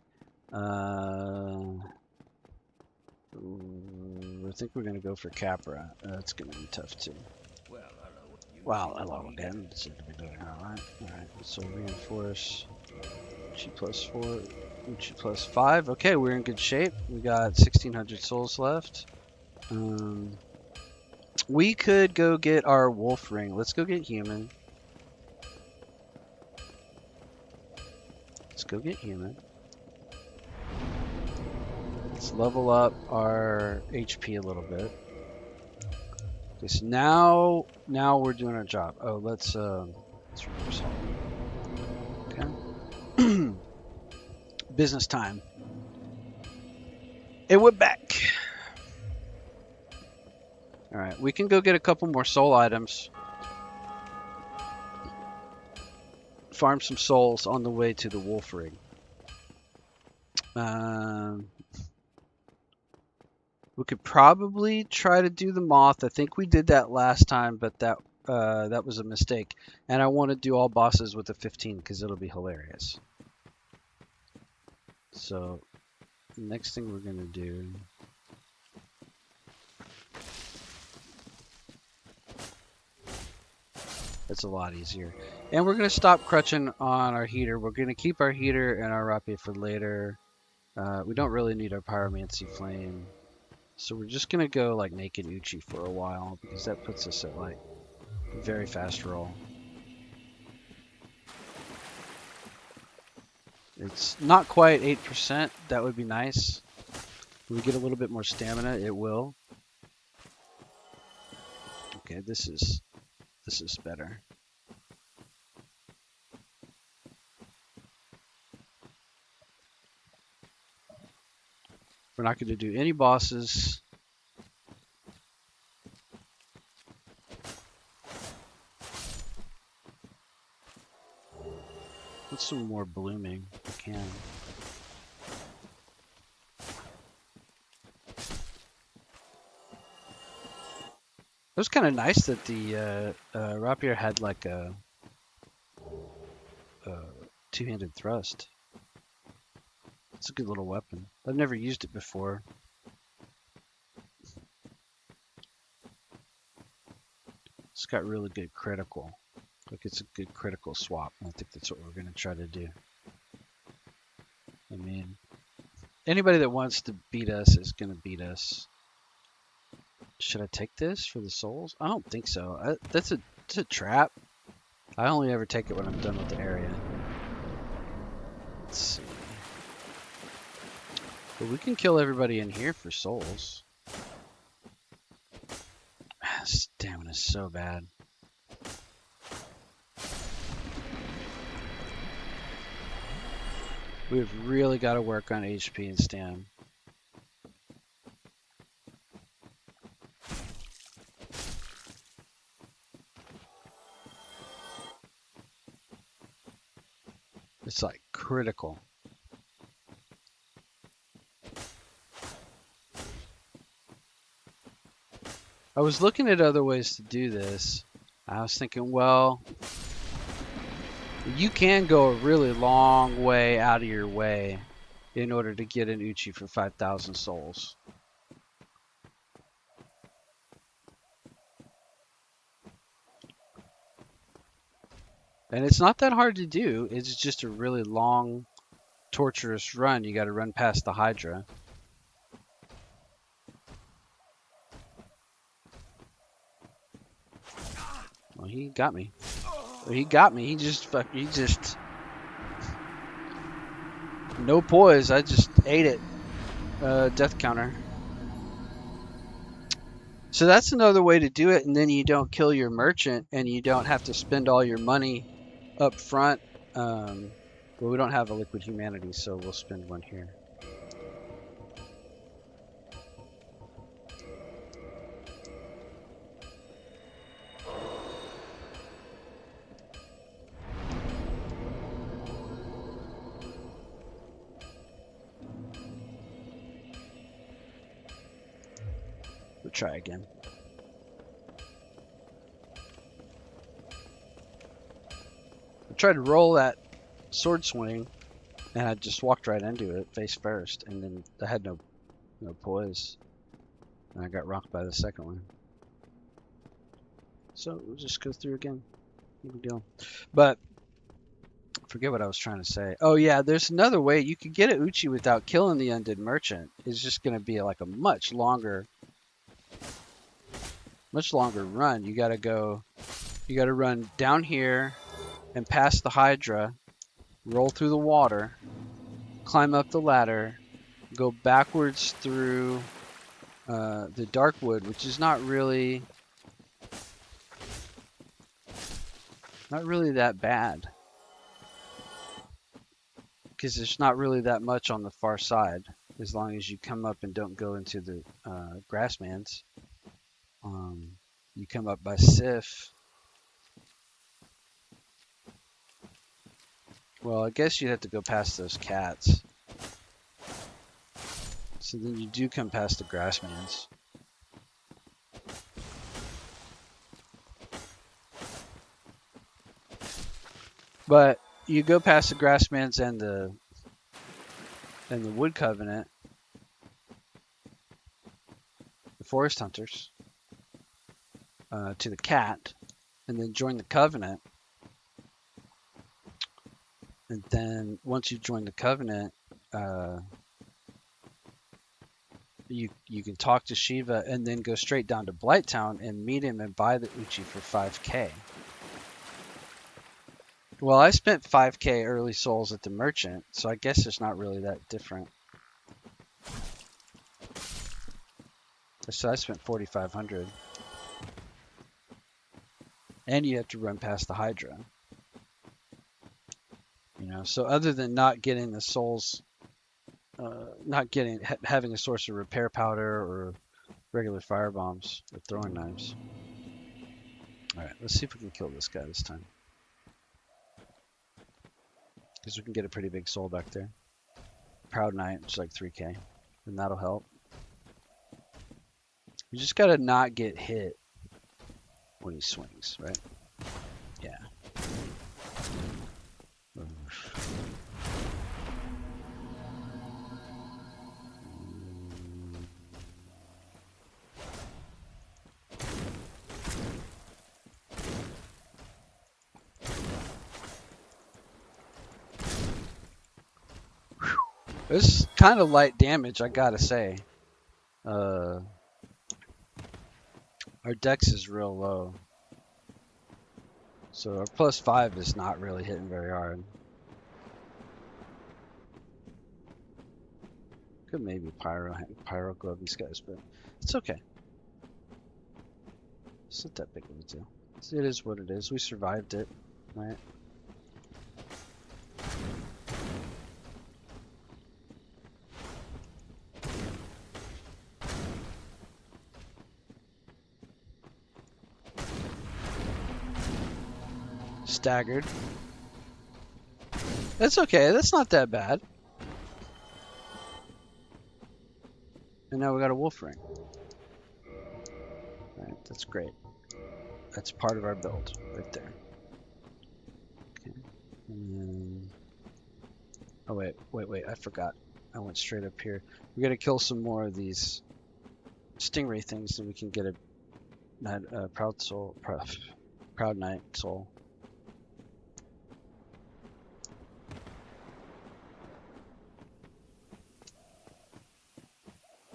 I think we're gonna go for Capra. That's gonna be tough too. Wow, hello again. It seems to be doing alright. Alright, so reinforce. Uchi +4. Uchi +5. Okay, we're in good shape. We got 1,600 souls left. We could go get our wolf ring. Let's go get human. Let's go get human. Let's level up our HP a little bit. Okay, so now we're doing our job. Oh, let's reverse all. Okay. Business time. And we're back. All right, we can go get a couple more soul items. Farm some souls on the way to the wolf ring. We could probably try to do the moth. I think we did that last time, but that was a mistake. And I want to do all bosses with a 15 because it'll be hilarious. So, next thing we're gonna do. That's a lot easier. And we're gonna stop crutching on our heater. We're gonna keep our heater and our rapier for later. We don't really need our pyromancy flame. So we're just gonna go like naked Uchi for a while because that puts us at like very fast roll. It's not quite 8%. That would be nice. Will we get a little bit more stamina? It will. Okay, this is better. We're not going to do any bosses. What's some more blooming? I can. It was kind of nice that the rapier had like a two-handed thrust. It's a good little weapon. I've never used it before. It's got really good critical. Like it's a good critical swap. I think that's what we're going to try to do. I mean, anybody that wants to beat us is going to beat us. Should I take this for the souls? I don't think so. That's a trap. I only ever take it when I'm done with the area. Let's see. But we can kill everybody in here for souls. Stamina is so bad. We've really got to work on HP and stam. It's like critical. I was looking at other ways to do this. I was thinking, well, you can go a really long way out of your way in order to get an Uchi for 5,000 souls. And it's not that hard to do. It's just a really long, torturous run. You got to run past the Hydra. Well, he got me. He got me. He just no poise. I just ate it. Death counter. So that's another way to do it, and then you don't kill your merchant, and you don't have to spend all your money up front. Well, we don't have a liquid humanity, so we'll spend one here. We'll try again. I tried to roll that sword swing, and I just walked right into it face first, and then I had no poise, and I got rocked by the second one. So we'll just go through again. No big deal. But I forget what I was trying to say. Oh yeah, there's another way you could get an Uchi without killing the undead merchant. It's just going to be like a much longer run. You got to run down here and past the Hydra, roll through the water, climb up the ladder, go backwards through the Darkwood, which is not really that bad, because there's not really that much on the far side, as long as you come up and don't go into the grasslands. You come up by Sif. Well, I guess you'd have to go past those cats. So then you do come past the grasslands. But you go past the grasslands and the wood covenant, the forest hunters, to the cat, and then join the covenant. And then once you join the covenant, you can talk to Shiva and then go straight down to Blighttown and meet him and buy the Uchi for 5k. Well, I spent 5k early souls at the merchant, so I guess it's not really that different. So I spent 4,500. And you have to run past the Hydra. You know, so other than not getting the souls, not getting having a source of repair powder or regular fire bombs or throwing knives. All right, let's see if we can kill this guy this time, because we can get a pretty big soul back there. Proud Knight, which is like 3k, and that'll help. You just gotta not get hit when he swings, right? Yeah. It's kind of light damage, I gotta say. Our dex is real low, so our +5 is not really hitting very hard. Could maybe pyro glove these guys, but it's okay. It's not that big of a deal. It is what it is. We survived it, right? Staggered. That's okay. That's not that bad. And now we got a wolf ring. Right, that's great. That's part of our build right there. Okay. And then... Oh wait, I forgot. I went straight up here. We're gonna kill some more of these stingray things so we can get a proud knight soul.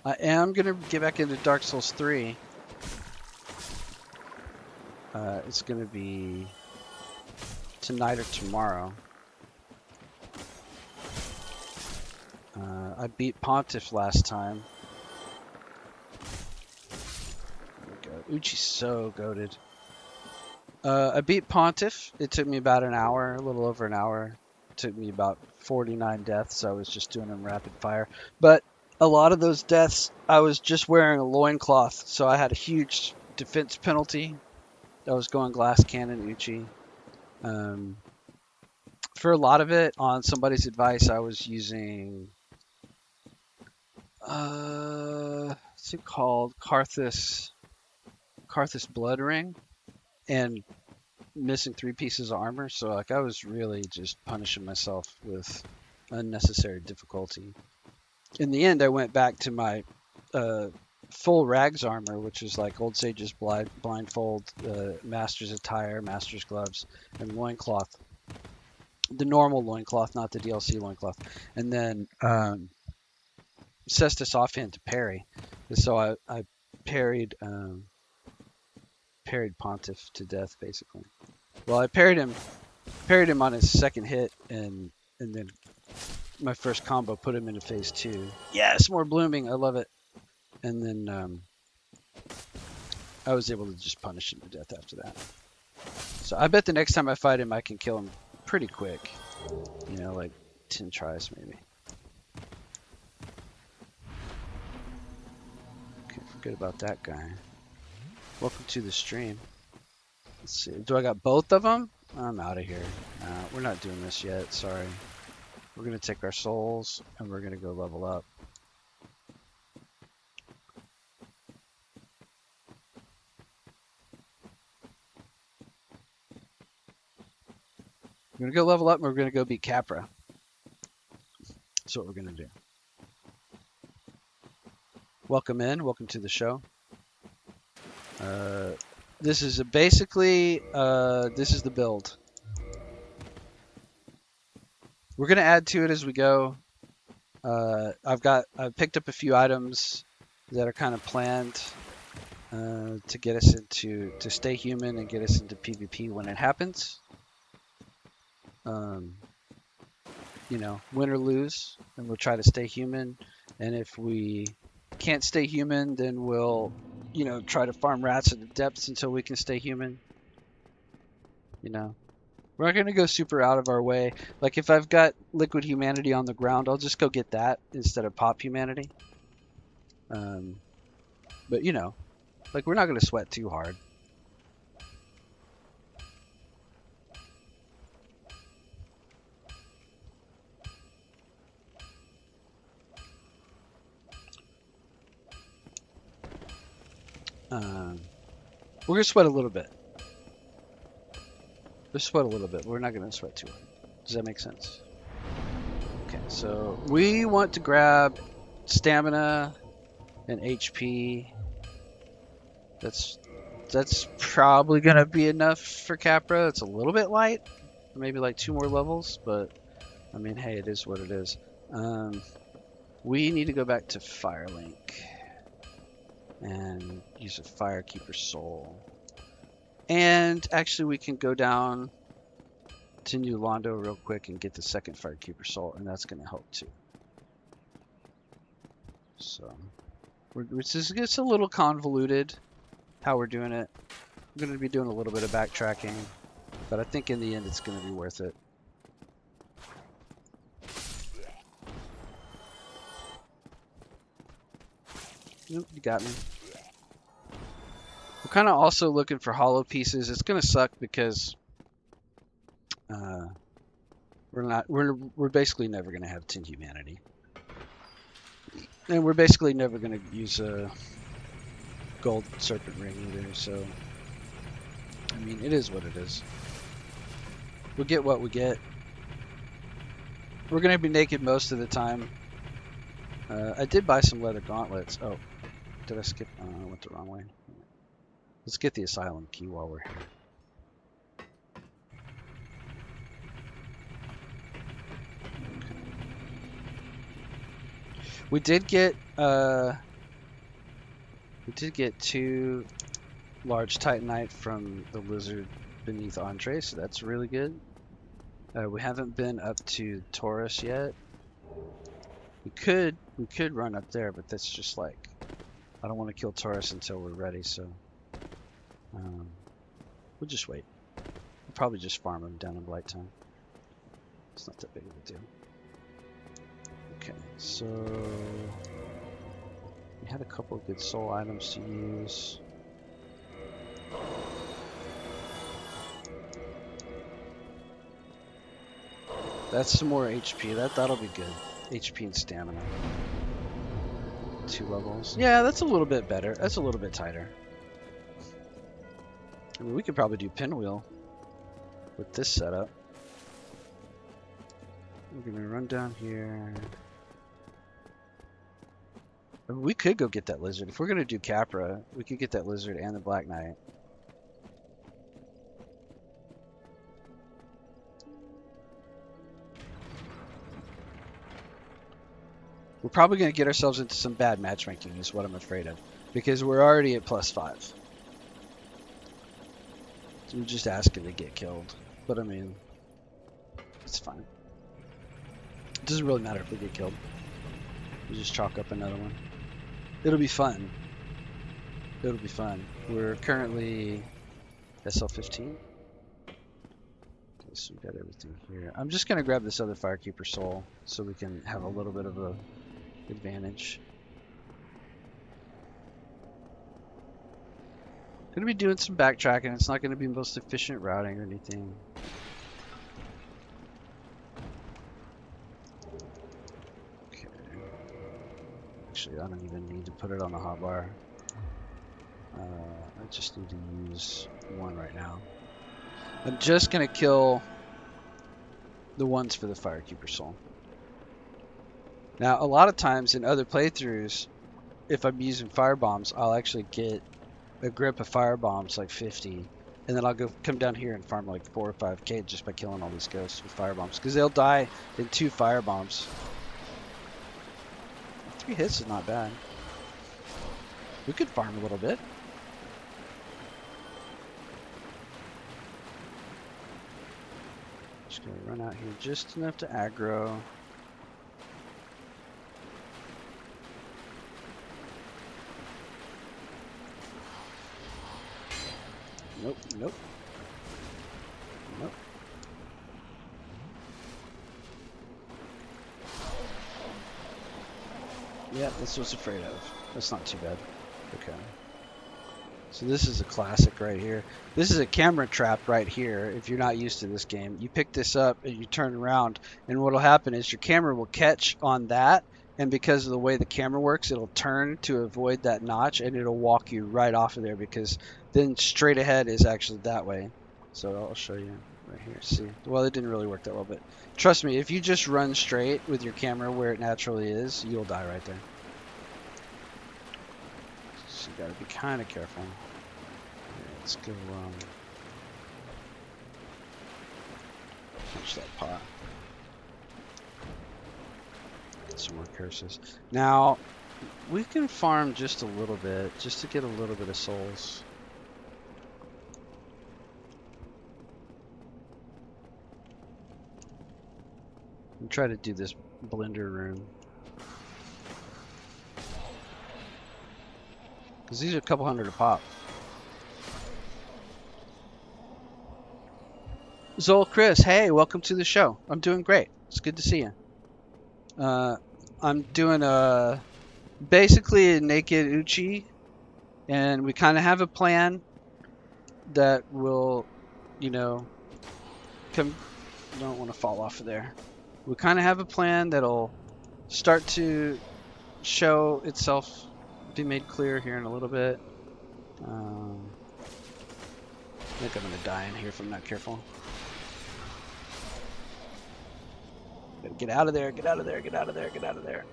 I am gonna get back into Dark Souls 3. It's gonna be tonight or tomorrow. I beat Pontiff last time. Uchi's so goated. I beat Pontiff. It took me about an hour, a little over an hour. It took me about 49 deaths. I was just doing them rapid fire. But a lot of those deaths, I was just wearing a loincloth, so I had a huge defense penalty. I was going glass cannon Uchi. For a lot of it, on somebody's advice, I was using... what's it called? Karthus Blood Ring, and missing 3 pieces of armor. So like I was really just punishing myself with unnecessary difficulty. In the end, I went back to my full rags armor, which is like Old Sage's blindfold, Master's attire, Master's gloves, and loincloth. The normal loincloth, not the DLC loincloth. And then Cestus offhand to parry. So I parried Pontiff to death, basically. Well, I parried him on his second hit, and then my first combo put him into phase 2. Yes, more blooming. I love it. And then I was able to just punish him to death after that. So I bet the next time I fight him, I can kill him pretty quick. You know, like 10 tries maybe. Okay, forget about that guy. Welcome to the stream. Let's see. Do I got both of them? I'm out of here. We're not doing this yet. Sorry. We're going to take our souls and we're going to go level up. We're going to go level up and we're going to go beat Capra. That's what we're going to do. Welcome in. Welcome to the show. This is basically, this is the build. We're going to add to it as we go. I've picked up a few items that are kind of planned to get us to stay human and get us into PvP when it happens. You know, win or lose, and we'll try to stay human. And if we can't stay human, then we'll, try to farm rats at the depths until we can stay human. We're not going to go super out of our way. Like if I've got liquid humanity on the ground, I'll just go get that instead of pop humanity. But like we're not going to sweat too hard. We're going to sweat a little bit. Let's sweat a little bit. We're not going to sweat too hard. Does that make sense? Okay, so we want to grab stamina and HP. That's probably going to be enough for Capra. It's a little bit light. Maybe like 2 more levels, but I mean, hey, it is what it is. We need to go back to Firelink and use a Firekeeper Soul. And actually we can go down to New Londo real quick and get the second Firekeeper Soul, and that's going to help too. So, it's a little convoluted how we're doing it. I'm going to be doing a little bit of backtracking, but I think in the end it's going to be worth it. Nope, you got me. We're kind of also looking for hollow pieces. It's going to suck because we're basically never going to have 10 humanity. And we're basically never going to use a gold serpent ring either, so I mean, it is what it is. We'll get what we get. We're going to be naked most of the time. I did buy some leather gauntlets. Oh, did I skip? I went the wrong way. Let's get the asylum key while we're here. Okay. We did get 2 large titanite from the lizard beneath Entree, so that's really good. We haven't been up to Taurus yet. We could run up there, but that's just like, I don't want to kill Taurus until we're ready, so we'll just wait. We'll probably just farm him down in Blight Time. It's not that big of a deal. Okay, so we had a couple of good soul items to use. That's some more HP. That'll be good. HP and stamina. 2 levels. Yeah, that's a little bit better. That's a little bit tighter. I mean, we could probably do pinwheel with this setup. We're gonna run down here. I mean, we could go get that lizard. If we're gonna do Capra, we could get that lizard and the Black Knight. We're probably going to get ourselves into some bad matchmaking is what I'm afraid of. Because we're already at +5. So we're just asking to get killed. But I mean, it's fine. It doesn't really matter if we get killed. We just chalk up another one. It'll be fun. It'll be fun. We're currently SL15. Okay, so we got everything here. I'm just going to grab this other Firekeeper Soul so we can have a little bit of a advantage. Gonna be doing some backtracking. It's not gonna be most efficient routing or anything. Okay. Actually, I don't even need to put it on the hotbar. I just need to use 1 right now. I'm just gonna kill the ones for the Firekeeper Soul. Now, a lot of times in other playthroughs, if I'm using firebombs, I'll actually get a grip of firebombs like 50, and then I'll come down here and farm like 4 or 5k just by killing all these ghosts with firebombs, because they'll die in 2 firebombs. 3 hits is not bad. We could farm a little bit. Just gonna run out here just enough to aggro. Nope, nope, nope. Yeah, that's what I was afraid of. That's not too bad. Okay. So this is a classic right here. This is a camera trap right here. If you're not used to this game, you pick this up and you turn around, and what'll happen is your camera will catch on that, and because of the way the camera works, it'll turn to avoid that notch, and it'll walk you right off of there, because then straight ahead is actually that way. So I'll show you right here. See, well, it didn't really work that well, but trust me, if you just run straight with your camera where it naturally is, you'll die right there. So you gotta be kind of careful. Let's go punch that pot. Get some more curses. Now, we can farm just a little bit, just to get a little bit of souls. And try to do this blender room. Because these are a couple hundred a pop. Zol Chris, hey, welcome to the show. I'm doing great. It's good to see you. I'm doing basically a naked Uchi, and we kind of have a plan that will, you know, come. Don't want to fall off of there. We kind of have a plan that'll start to show itself, be made clear here in a little bit. I think I'm gonna die in here if I'm not careful. Get out of there, get out of there, get out of there, get out of there.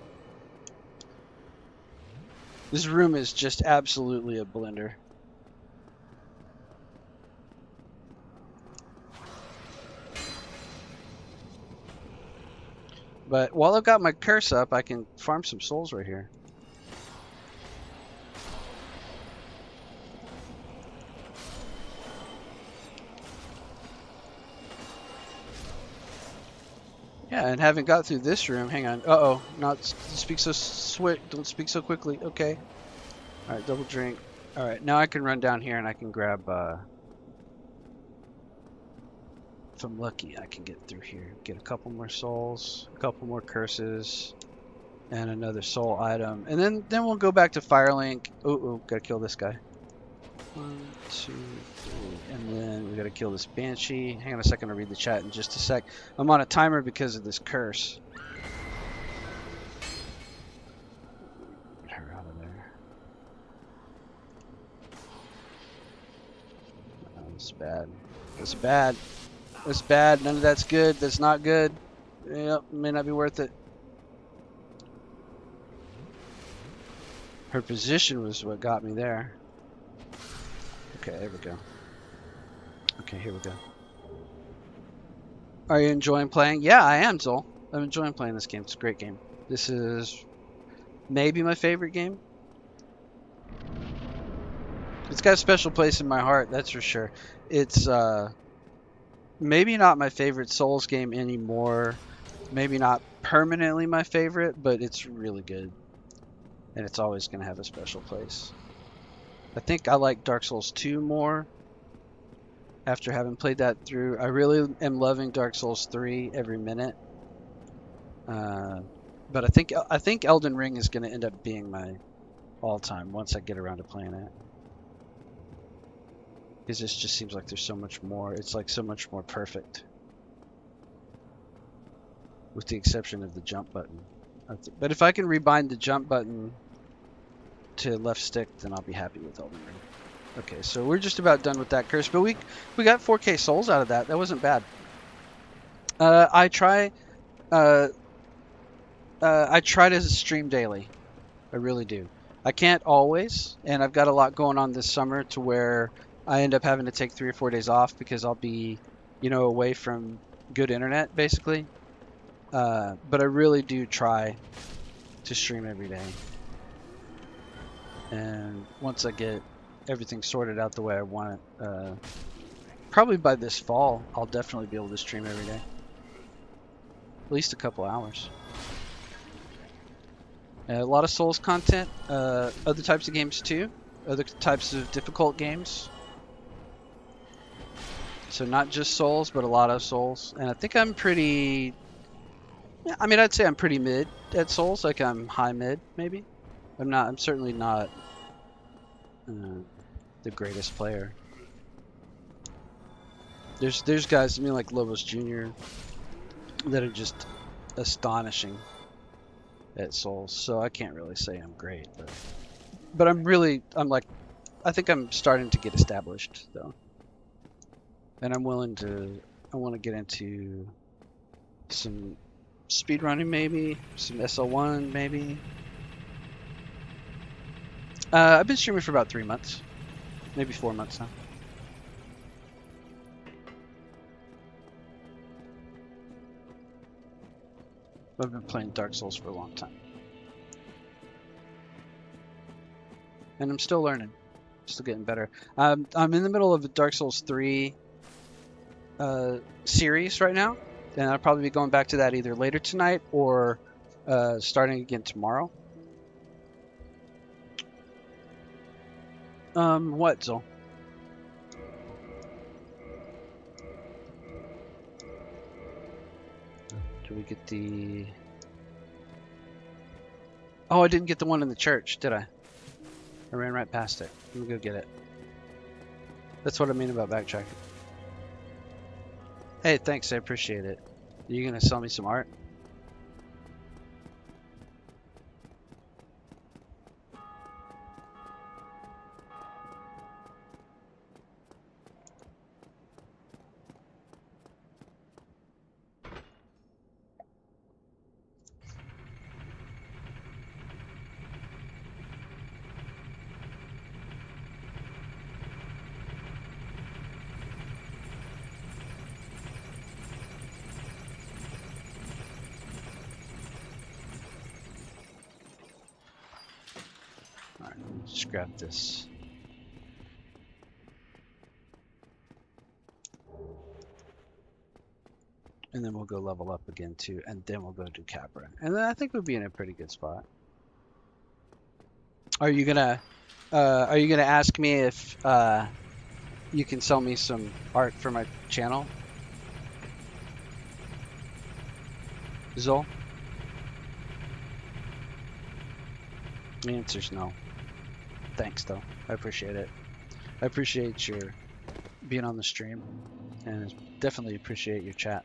This room is just absolutely a blender. But while I've got my curse up, I can farm some souls right here. Yeah, and having got through this room, hang on. Uh-oh, not speak so swift. Don't speak so quickly. Okay. All right, double drink. All right, now I can run down here and I can grab. If I'm lucky, I can get through here. Get a couple more souls, a couple more curses, and another soul item, and then we'll go back to Firelink. Oh, gotta kill this guy. 1, 2, 3, and then we gotta kill this Banshee. Hang on a second, I'll read the chat in just a sec. I'm on a timer because of this curse. Get her out of there. Oh, that's bad. That's bad. That's bad. None of that's good. That's not good. Yep, may not be worth it. Her position was what got me there. Okay, there we go. Okay, here we go. Are you enjoying playing? Yeah, I am, Zol. I'm enjoying playing this game. It's a great game. This is maybe my favorite game. It's got a special place in my heart, that's for sure. It's maybe not my favorite Souls game anymore. Maybe not permanently my favorite, but it's really good. And it's always going to have a special place. I think I like Dark Souls 2 more after having played that through. I really am loving Dark Souls 3 every minute. But I think Elden Ring is going to end up being my all-time once I get around to playing it. Because this just seems like there's so much more. It's like so much more perfect. With the exception of the jump button. But if I can rebind the jump button to left stick, then I'll be happy with Elden Ring. Okay, so we're just about done with that curse, but we got 4K souls out of that. That wasn't bad. I try to stream daily. I really do. I can't always, and I've got a lot going on this summer to where I end up having to take 3 or 4 days off because I'll be, away from good internet, basically. But I really do try to stream every day. And once I get everything sorted out the way I want it, probably by this fall, I'll definitely be able to stream every day. At least a couple hours. A lot of Souls content, other types of games too, other types of difficult games. So not just souls, but a lot of souls. And I think I'm pretty... Yeah, I mean, I'd say I'm pretty mid at souls. Like I'm high mid, maybe. I'm certainly not the greatest player. There's guys, I mean, like Lobos Jr. that are just astonishing at souls. So I can't really say I'm great, but I'm like, I think I'm starting to get established though. And I want to get into some speedrunning maybe, some SL1 maybe. I've been streaming for about 3 months, maybe 4 months now. I've been playing Dark Souls for a long time. And I'm still learning, still getting better. I'm in the middle of a Dark Souls 3 series right now, and I'll probably be going back to that either later tonight or starting again tomorrow. What, Zol? Do we get the... Oh, I didn't get the one in the church, did I? I ran right past it. Let me go get it. That's what I mean about backtracking. Hey, thanks, I appreciate it. Are you gonna sell me some art? Alright, let's grab this. And then we'll go level up again too, and then we'll go do Capra. And then I think we'll be in a pretty good spot. Are you gonna ask me if you can sell me some art for my channel, Zol? The answer's no. Thanks though, I appreciate it. I appreciate your being on the stream, and definitely appreciate your chat.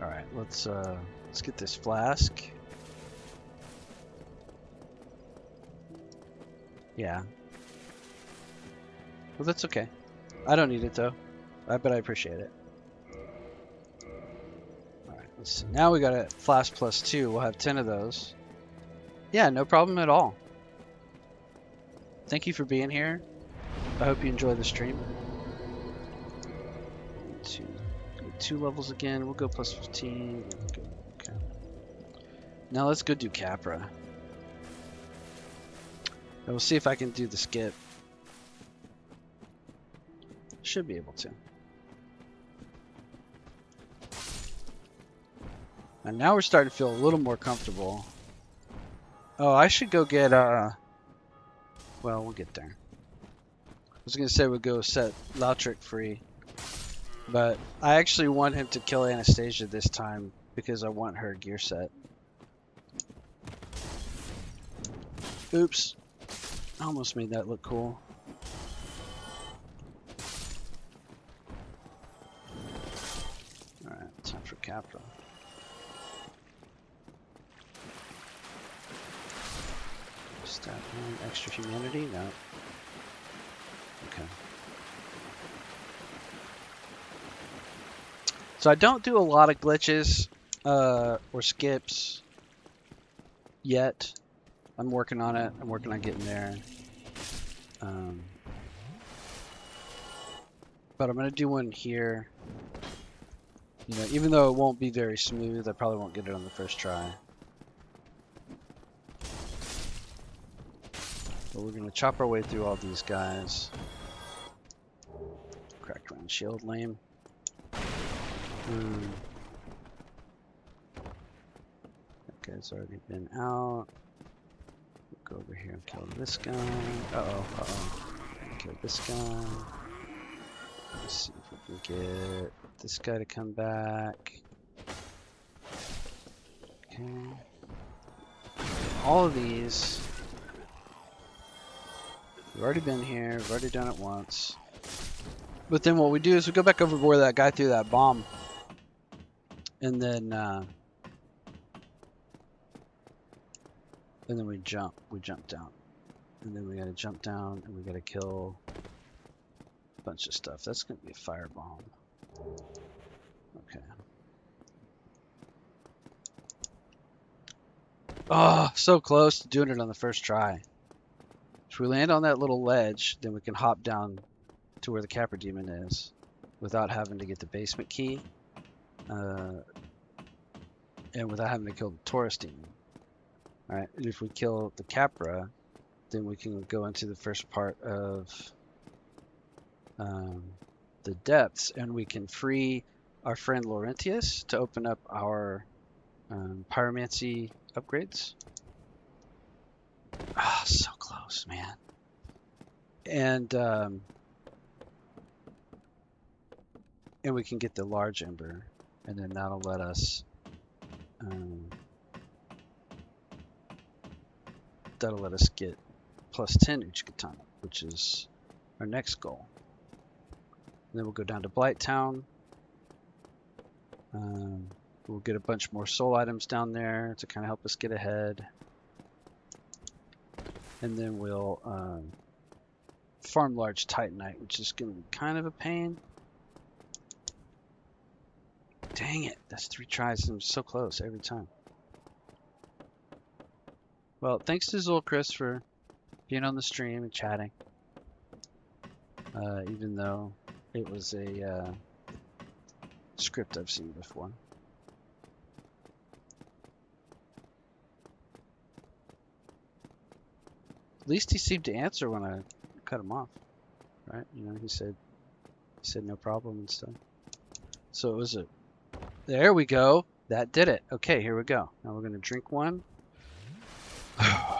All right, let's get this flask. Yeah. Well, that's okay. I don't need it though, but I appreciate it. All right, let's see. Now we got a flask +2. We'll have 10 of those. Yeah, no problem at all. Thank you for being here. I hope you enjoy the stream. 2 levels again. We'll go +15. Okay. Now let's go do Capra. And we'll see if I can do the skip. Should be able to. And now we're starting to feel a little more comfortable. Oh, I should go get well, we'll get there. I was gonna say we'll go set Lautric free, but I actually want him to kill Anastasia this time because I want her gear set. Oops. I almost made that look cool. Alright, time for Capra. Stat 1, extra humanity? No. Okay. So I don't do a lot of glitches or skips yet. I'm working on it. I'm working on getting there. But I'm gonna do one here. You know, even though it won't be very smooth, I probably won't get it on the first try. But we're gonna chop our way through all these guys. Cracked round shield, lame. guy's already been out. We'll go over here and kill this guy. Uh-oh. Kill this guy. Let's see if we can get this guy to come back. Okay. All of these. We've already been here. We've already done it once. But then what we do is we go back over where that guy threw that bomb. And then we jump. We jump down. And then we gotta jump down and we gotta kill a bunch of stuff. That's gonna be a firebomb. Okay. Oh, so close to doing it on the first try. If we land on that little ledge, then we can hop down to where the Capra Demon is without having to get the basement key. And without having to kill the Taurus Demon. Alright, and if we kill the Capra, then we can go into the first part of the depths, and we can free our friend Laurentius to open up our pyromancy upgrades. Ah, so close, man. And we can get the large ember, and then that'll let us get plus 10 Uchikatana, which is our next goal. And then we'll go down to Blight Town. We'll get a bunch more soul items down there to kind of help us get ahead. And then we'll farm large Titanite, which is going to be kind of a pain. Dang it, that's 3 tries. I'm so close every time. Well, thanks to Zulchris for being on the stream and chatting. Even though it was a script I've seen before. At least he seemed to answer when I cut him off, right? You know, he said no problem and stuff. So it was there we go. That did it. Okay, here we go. Now we're gonna drink one.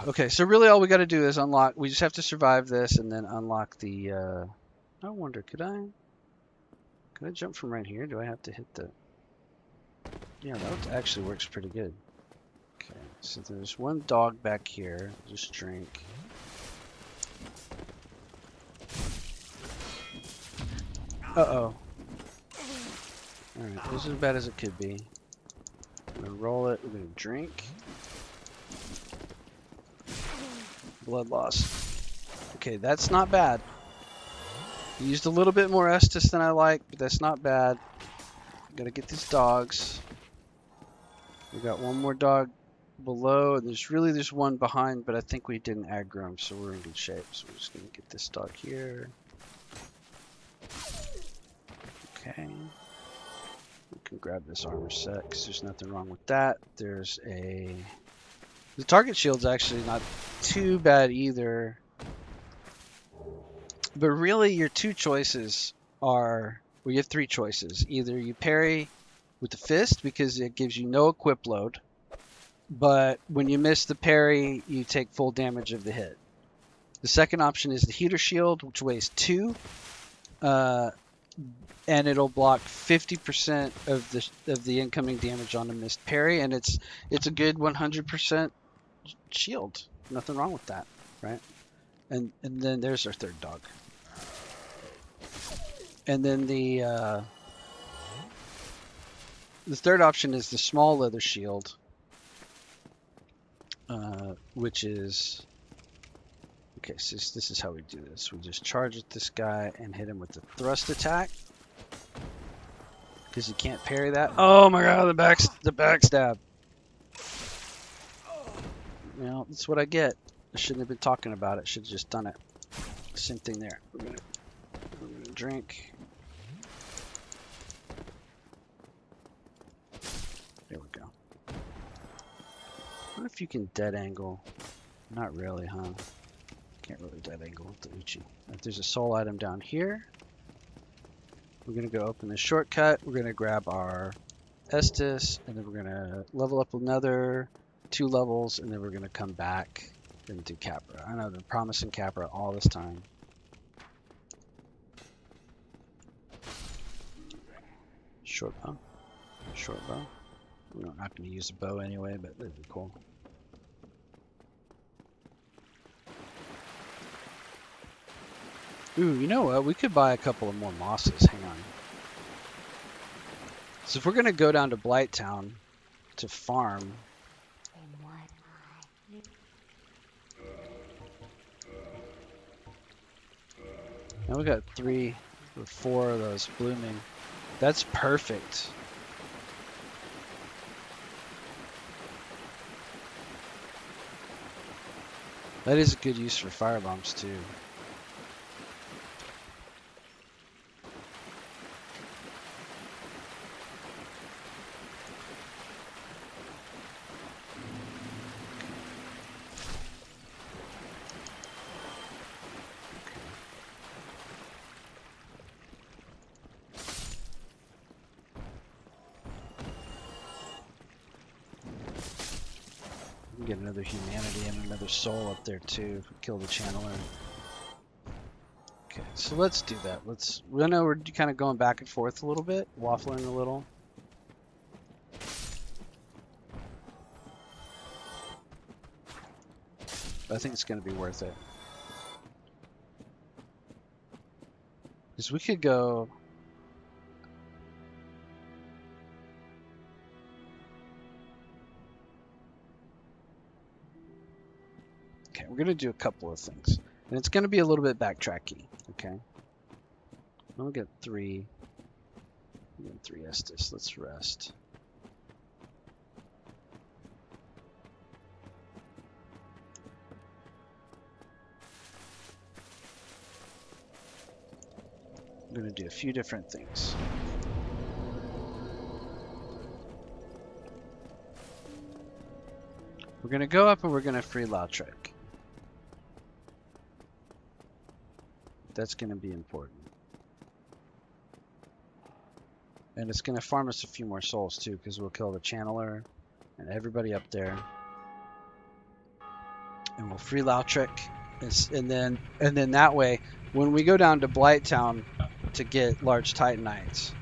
Okay, so really all we got to do is unlock. We just have to survive this and then unlock the. I wonder, could I jump from right here? Do I have to hit the? Yeah, that actually works pretty good. Okay, so there's one dog back here. Just drink. Uh-oh. Alright, this is as bad as it could be. I'm gonna roll it. We're gonna drink. Blood loss. Okay, that's not bad. Used a little bit more Estus than I like, but that's not bad. Gotta get these dogs. We got one more dog below, and there's one behind, but I think we didn't aggro him, so we're in good shape. So we're just gonna get this dog here. Okay. We can grab this armor set because there's nothing wrong with that. The target shield's actually not too bad either. But really your 2 choices are, well, you have 3 choices. Either you parry with the fist because it gives you no equip load, but when you miss the parry, you take full damage of the hit. The second option is the heater shield, which weighs 2, and it'll block 50% of the incoming damage on a missed parry, and it's a good 100% shield. Nothing wrong with that, right? And then there's our third dog. And then the third option is the small leather shield, which is okay. So this is how we do this. We just charge at this guy and hit him with the thrust attack because you can't parry that. Oh my god, the backstab. Well, that's what I get. I shouldn't have been talking about it. Should have just done it. Same thing there. We're gonna drink. There we go. I wonder if you can dead angle. Not really, huh? Can't really dead angle with the Uchi. If there's a soul item down here, we're gonna go open the shortcut. We're gonna grab our Estus, and then we're gonna level up another 2 levels, and then we're gonna come back and do Capra. I know they're promising Capra all this time. Short bow. Short bow. We're not gonna use a bow anyway, but that'd be cool. Ooh, you know what? We could buy a couple of more mosses. Hang on. So if we're gonna go down to Blighttown to farm. Now we got 3 or 4 of those blooming. That's perfect. That is a good use for firebombs too. Get another humanity and another soul up there too. Kill the channeler. Okay, so let's do that. I know we're kind of going back and forth a little bit, waffling a little. But I think it's going to be worth it. Because we could go. Okay, we're going to do a couple of things. And it's going to be a little bit backtracky, okay? We'll get 3. We'll get 3 Estus. Let's rest. I'm going to do a few different things. We're going to go up and we're going to free Lautrec. That's going to be important. And it's going to farm us a few more souls too, because we'll kill the channeler and everybody up there. And we'll free Lautrec. And then that way, when we go down to Blighttown to get large Titanites,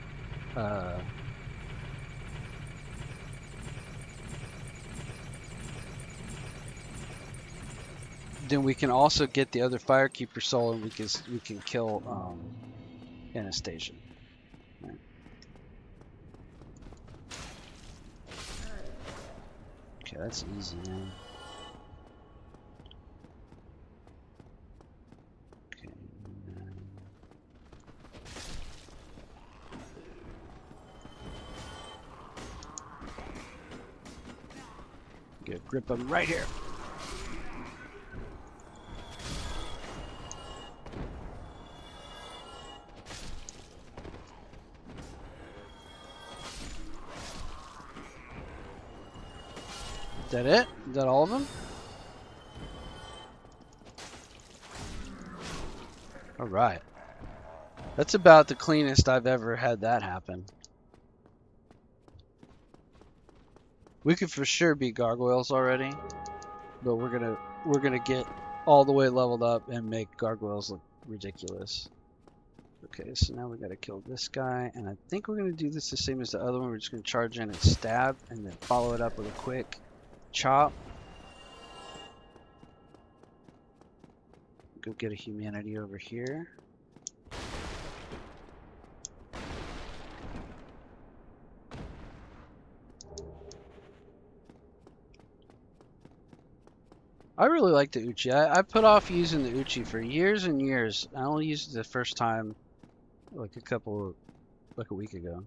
then we can also get the other Firekeeper soul, and we can kill Anastasia. Right. Okay, that's easy, man. Okay. Get grip them right here. Is that it? Is that all of them? All right. That's about the cleanest I've ever had that happen. We could for sure beat gargoyles already, but we're gonna get all the way leveled up and make gargoyles look ridiculous. Okay, so now we gotta kill this guy, and I think we're gonna do this the same as the other one. We're just gonna charge in and stab, and then follow it up with a quick chop. Go get a humanity over here. I really like the Uchi. I put off using the Uchi for years and years. I only used it the first time like a week ago.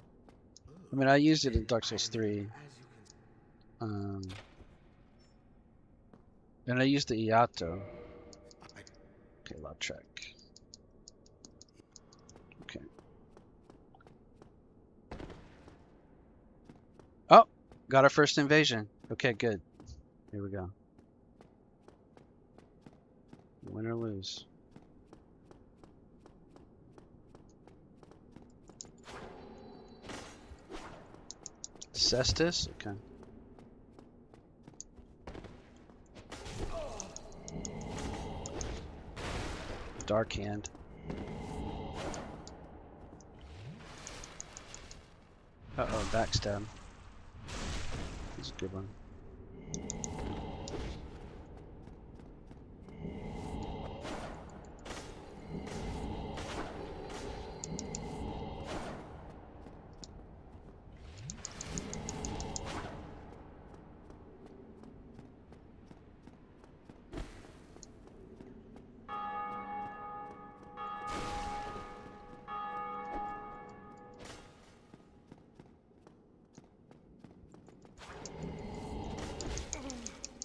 I mean, I used it in Dark Souls 3. And I used the Iato. Okay, Lautrec. Okay. Oh, got our first invasion. Okay, good. Here we go. Win or lose. Cestus? Okay. Dark Hand. Uh-oh, backstab. That's a good one.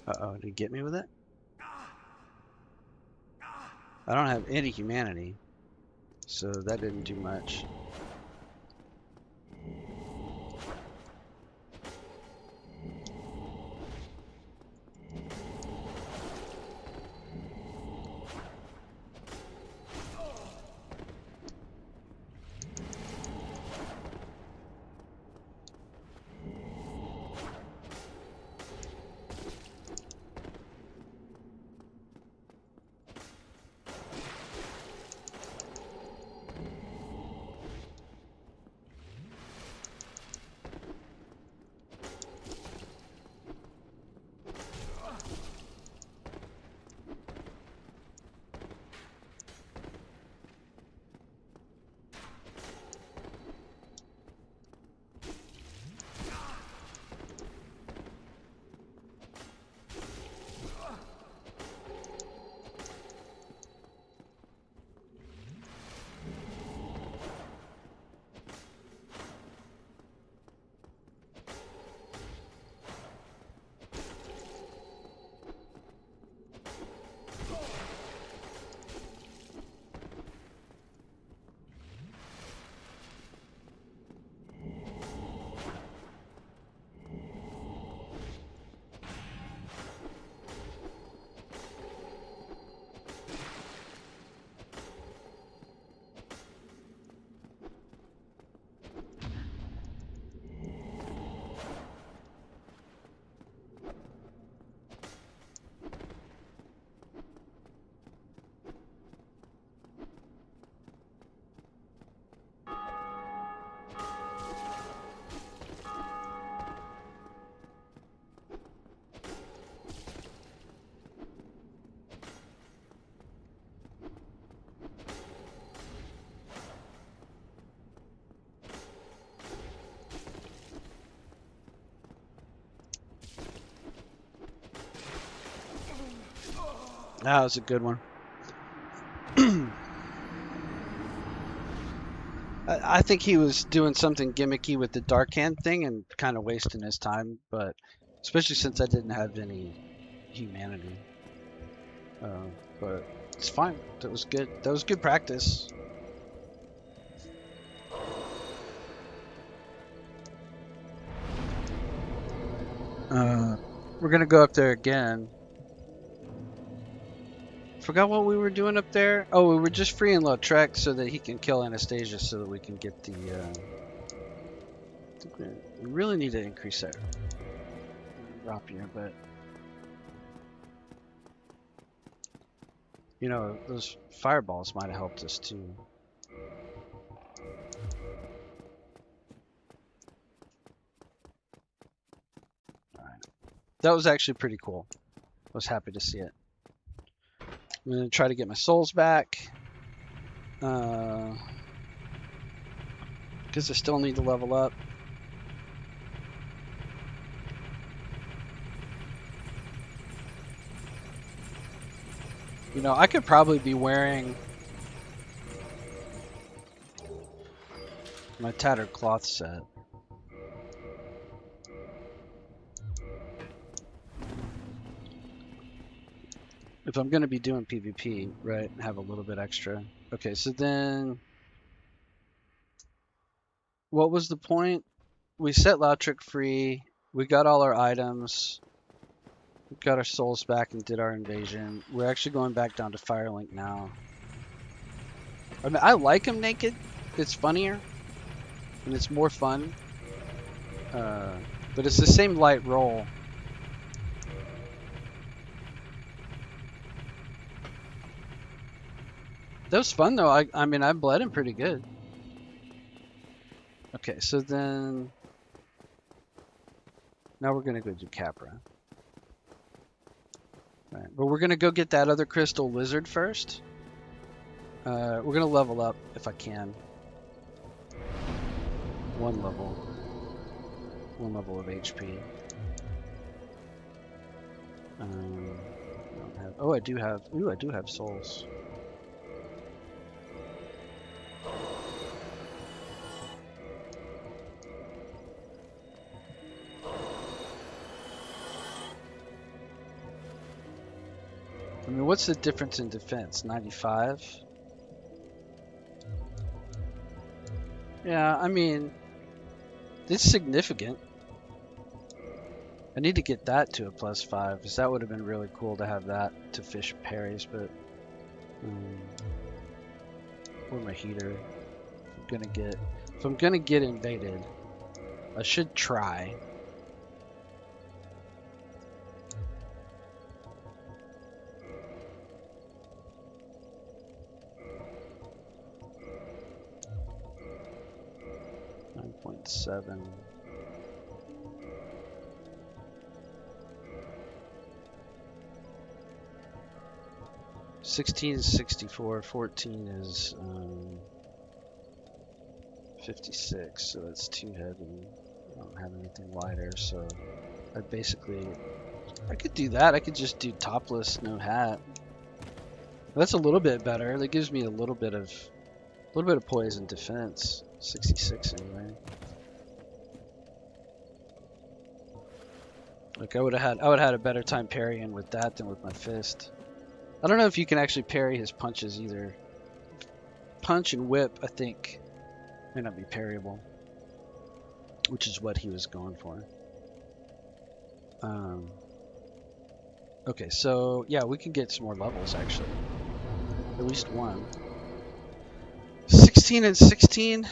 Uh-oh, did he get me with it? I don't have any humanity, so that didn't do much. That was a good one. I think he was doing something gimmicky with the Dark Hand thing and kind of wasting his time, but especially since I didn't have any humanity. But it's fine. That was good. That was good practice. We're gonna go up there again. Forgot what we were doing up there. Oh, we were just freeing Lautrec so that he can kill Anastasia, so that we can get the. I think we really need to increase that rapier, but you know those fireballs might have helped us too. All right, that was actually pretty cool. I was happy to see it. I'm gonna try to get my souls back. Because I still need to level up. You know, I could probably be wearing my tattered cloth set. If I'm going to be doing PvP, right, have a little bit extra. Okay, so then what was the point? We set Lautrec free. We got all our items. We got our souls back and did our invasion. We're actually going back down to Firelink now. I mean, I like him naked. It's funnier. And it's more fun. But it's the same light roll. That was fun though. I mean, I bled him pretty good. Okay, so then now we're gonna go do Capra. Right, but we're gonna go get that other crystal lizard first. We're gonna level up if I can. One level of HP. I don't have. Oh, I do have. Ooh, I do have souls. I mean, what's the difference in defense? 95? Yeah, I mean, it's significant. I need to get that to a +5, because that would have been really cool to have that to fish parries, but... or my heater. If I'm gonna get invaded, I should try. .7. $16 is 64, 14 is 56, so that's too heavy. I don't have anything lighter, so I could do that. I could just do topless, no hat. That's a little bit better. That gives me a little bit of poise and defense. 66 anyway. Like I would have had a better time parrying with that than with my fist. I don't know if you can actually parry his punches either. Punch and whip, I think, may not be parryable, which is what he was going for. Okay, so yeah, we can get some more levels actually. At least one. 16 and 16,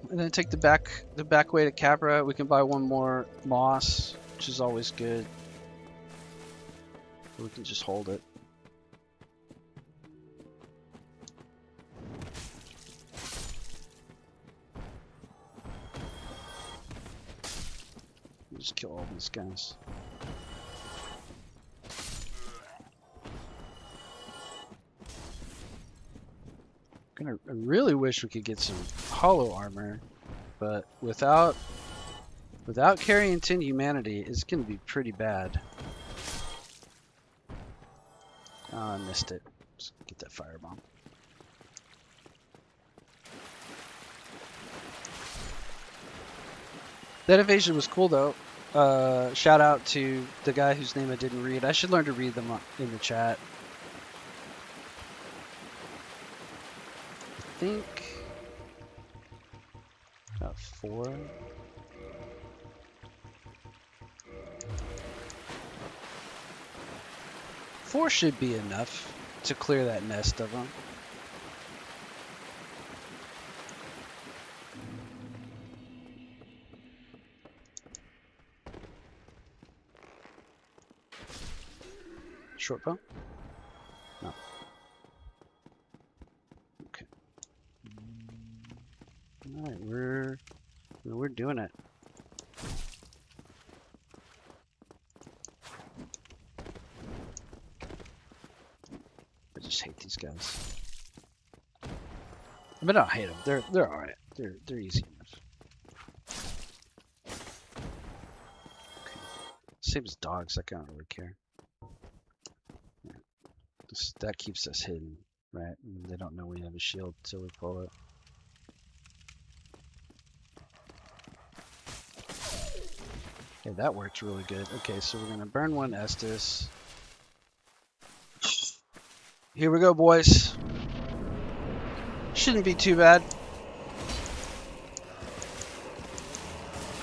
and then take the back way to Capra. We can buy one more moss, which is always good. We can just hold it. Just kill all these guys. I really wish we could get some hollow armor, but without carrying 10 humanity, it's gonna be pretty bad. Oh, I missed it. Let's get that firebomb. That evasion was cool though. Shout out to the guy whose name I didn't read. I should learn to read them in the chat. I think about 4. Four should be enough to clear that nest of them. Short bow? No. Okay. All right, we're doing it. I just hate these guys. I mean, I don't hate them. They're all right. They're easy enough. Okay. Same as dogs. I don't really care. That keeps us hidden, right? And they don't know we have a shield until we pull it. Okay, that worked really good. Okay, so we're gonna burn one Estus. Here we go, boys. Shouldn't be too bad.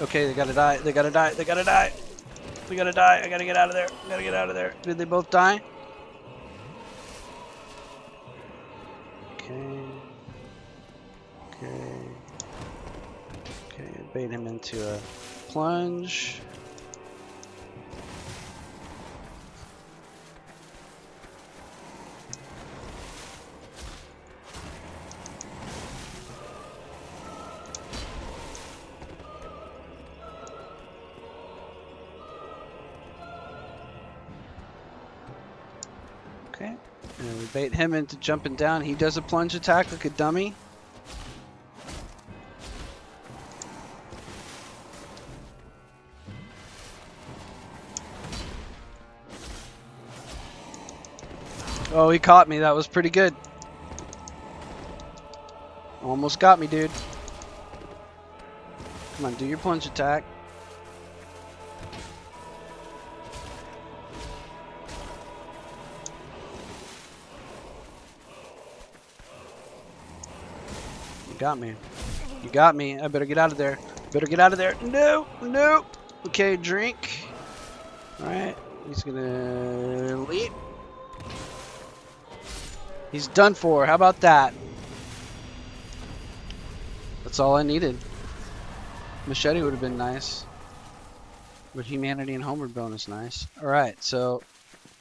Okay, they gotta die. They gotta die. They gotta die. We gotta die. I gotta get out of there. I gotta get out of there. Did they both die? Okay, bait him into a plunge. Okay. And we bait him into jumping down. He does a plunge attack like a dummy. Oh, he caught me. That was pretty good. Almost got me, dude. Come on, do your plunge attack. You got me. You got me. I better get out of there. Better get out of there. No, no. Okay, drink. All right. He's gonna leap. He's done for. How about that? That's all I needed. Machete would have been nice. But humanity and homeward bone is nice. All right, so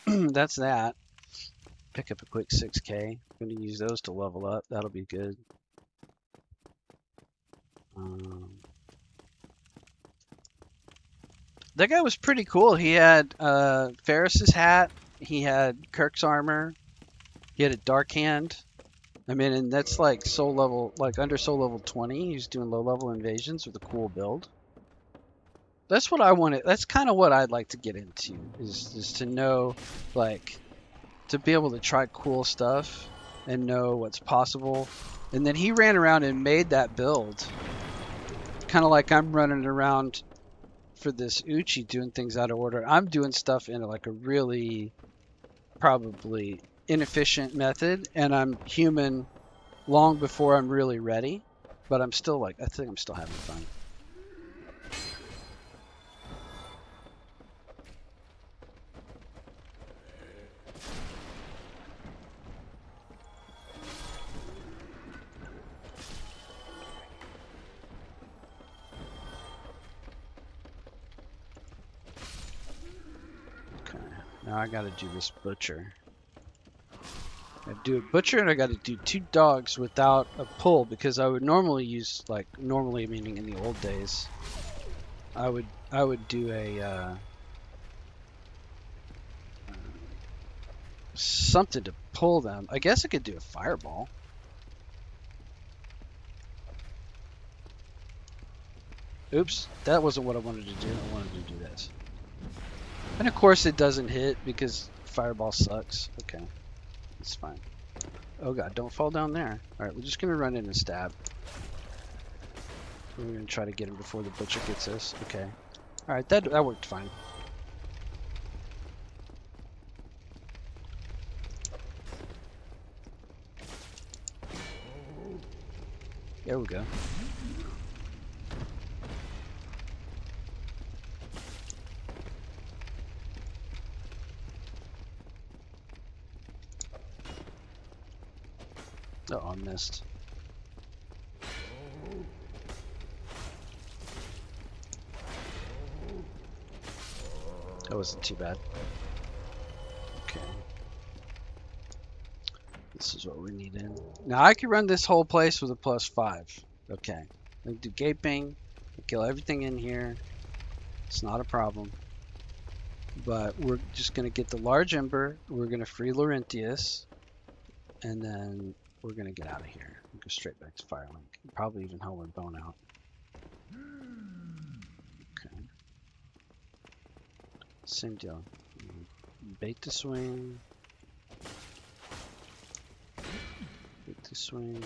that's that. Pick up a quick 6K. I'm going to use those to level up. That'll be good. That guy was pretty cool. He had Ferris's hat. He had Kirk's armor. He had a dark hand. I mean, and that's like soul level, like under soul level 20. He's doing low level invasions with a cool build. That's what I wanted. That's kind of what I'd like to get into is to know, like, to be able to try cool stuff and know what's possible. And then he ran around and made that build. Kind of like I'm running around for this Uchi doing things out of order. I'm doing stuff in like a really probably inefficient method, and I'm human long before I'm really ready. But I'm still like, I think I'm still having fun. Now I gotta do this butcher. I do a butcher and I gotta do 2 dogs without a pull, because I would normally use, like, normally meaning in the old days, I would do a something to pull them. I guess I could do a fireball. Oops, that wasn't what I wanted to do. I wanted to do this. And of course it doesn't hit because fireball sucks. Okay, it's fine. Oh god, don't fall down there. Alright, we're just gonna run in and stab. We're gonna try to get him before the butcher gets us. Okay. Alright, that worked fine. There we go. Oh, I missed. That wasn't too bad. Okay. This is what we need in. Now I can run this whole place with a +5. Okay. I can do gaping. Kill everything in here. It's not a problem. But we're just going to get the large ember. We're going to free Laurentius. And then we're going to get out of here. We'll go straight back to Firelink. Probably even Homeward Bone out. Okay. Same deal. Bait the swing. Bait the swing.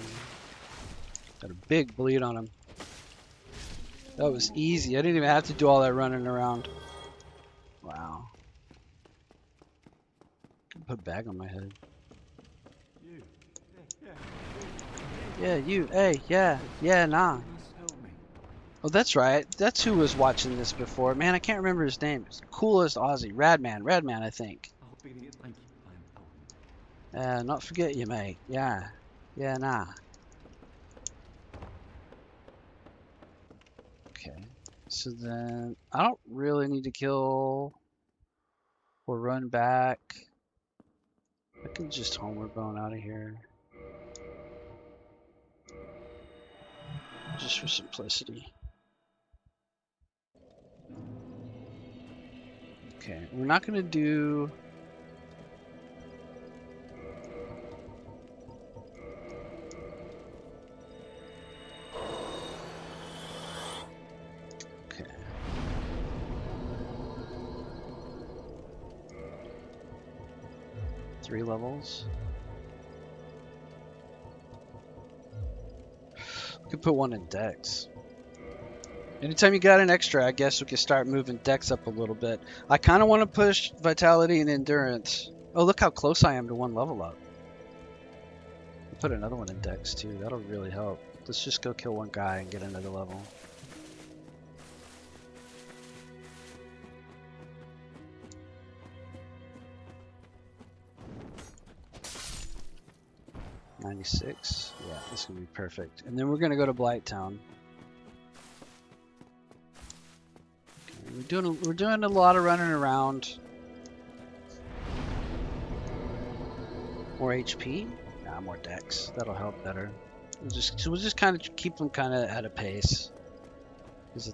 Got a big bleed on him. That was easy. I didn't even have to do all that running around. Wow. Put a bag on my head. Yeah, you. Hey, yeah, nah. Oh, that's right. That's who was watching this before. Man, I can't remember his name. It's the coolest Aussie. Radman, I think. Not forget you, mate. Yeah, nah. Okay. So then, I don't really need to kill or run back. I can just Homeward Bone out of here. Just for simplicity. Okay, we're not going to do 3 levels. We could put one in Dex. Anytime you got an extra, I guess we could start moving Dex up a little bit. I kind of want to push Vitality and Endurance. Oh, look how close I am to 1 level up. I'll put another one in Dex too. That'll really help. Let's just go kill one guy and get another level. $96. Yeah, this is gonna be perfect. And then we're gonna go to Blighttown. We're doing a lot of running around. More HP? Nah, more Dex. That'll help better. We'll just kind of keep them kind of at a pace. Because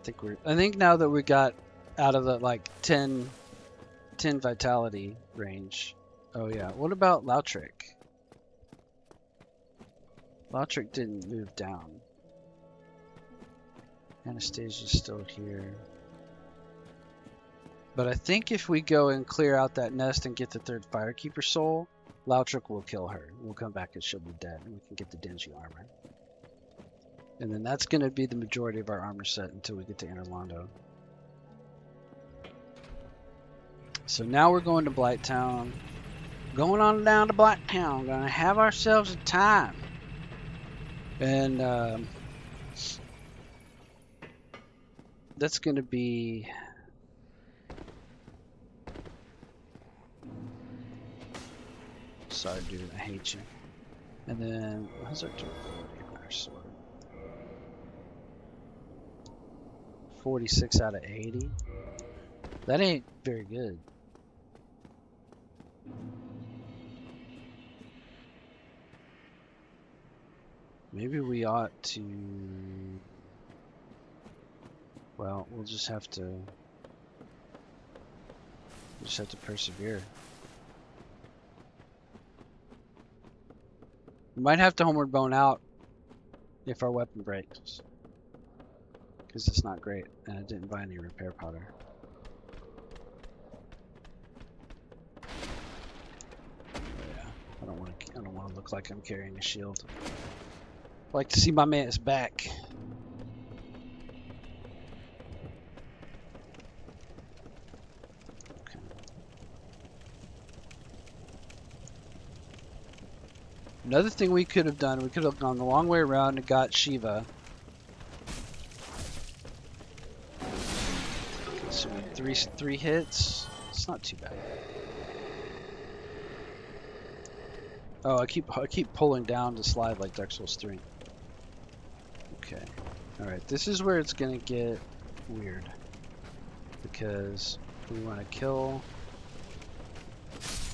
I think now that we got out of the like 10 vitality range. Oh yeah. What about Lautric? Lautric didn't move down. Anastasia's still here. But I think if we go and clear out that nest and get the 3rd Firekeeper soul, Lautric will kill her. We'll come back and she'll be dead, and we can get the dingy armor. And then that's going to be the majority of our armor set until we get to Inner Londo. So now we're going to Blighttown. Going on down to Blighttown. Gonna have ourselves a time. And that's going to be... Sorry, dude, I hate you. And then, how's our durability on our sword? 46 out of 80. That ain't very good. Maybe we ought to... Well, we'll just have to persevere. We might have to homeward bone out if our weapon breaks. Because it's not great, and I didn't buy any repair powder. Oh, yeah, I don't want to look like I'm carrying a shield. I like to see my man's back. Okay. Another thing we could have done, we could have gone the long way around and got Shiva. Okay, so we had three hits. It's not too bad. Oh, I keep pulling down to slide like Dark Souls 3. Okay. Alright, this is where it's gonna get weird. Because we want to kill...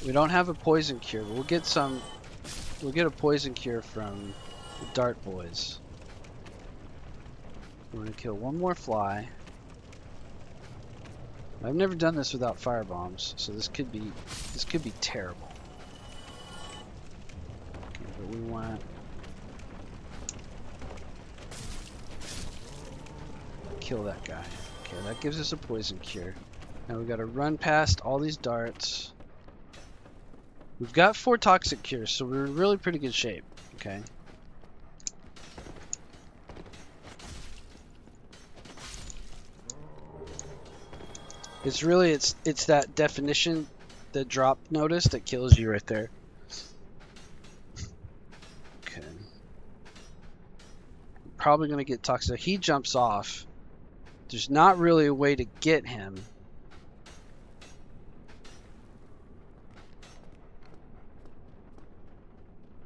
We don't have a poison cure, but we'll get a poison cure from the Dart Boys. We're gonna kill one more fly. I've never done this without fire bombs, so this could be terrible. Okay, but we want kill that guy. Okay, that gives us a poison cure. Now we gotta run past all these darts. We've got 4 toxic cures, so we're in really pretty good shape. Okay. It's really it's that definition, the drop notice that kills you right there. Okay. Probably gonna get toxic. He jumps off. There's not really a way to get him.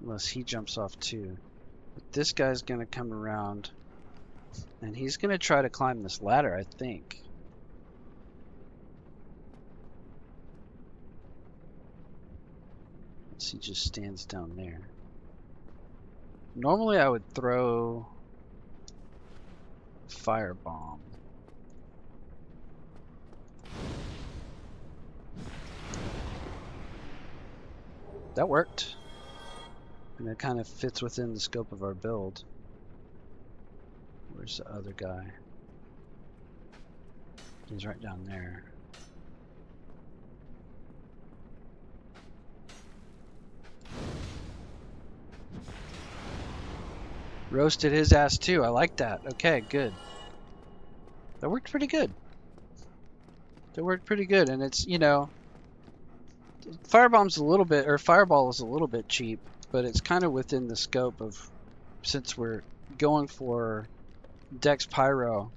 Unless he jumps off too. But this guy's gonna come around and he's gonna try to climb this ladder, I think. Unless he just stands down there. Normally I would throw firebomb. That worked. And it kind of fits within the scope of our build. Where's the other guy? He's right down there. Roasted his ass too. I like that. Okay, good. That worked pretty good. That worked pretty good. And it's, you know, Firebomb's a little bit, or Fireball is a little bit cheap, but it's kind of within the scope of, since we're going for Dex Pyro,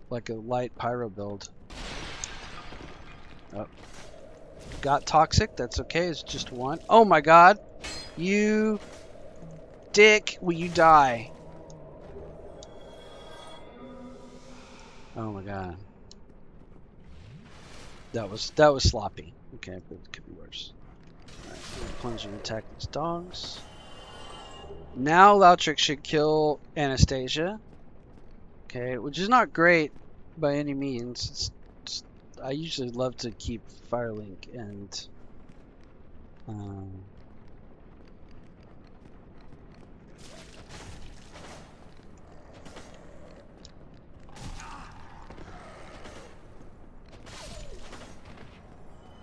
like a light Pyro build. Oh. Got Toxic, that's okay, it's just one. Oh my god! You dick, will you die? Oh my god. That was sloppy. Okay, but it could be worse. Alright, plunge and attack these dogs. Now Lautrix should kill Anastasia. Okay, which is not great by any means. I usually love to keep Firelink and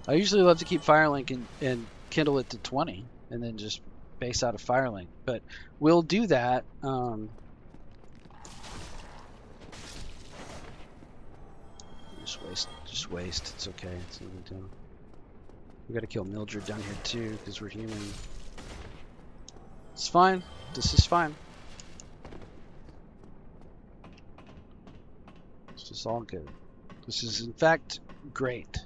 I usually love to keep Firelink and kindle it to 20 and then just base out a Firelink. But we'll do that. Just waste. It's okay. It's nothing to do. We gotta kill Mildred down here too because we're human. It's fine. This is fine. It's just all good. This is in fact great.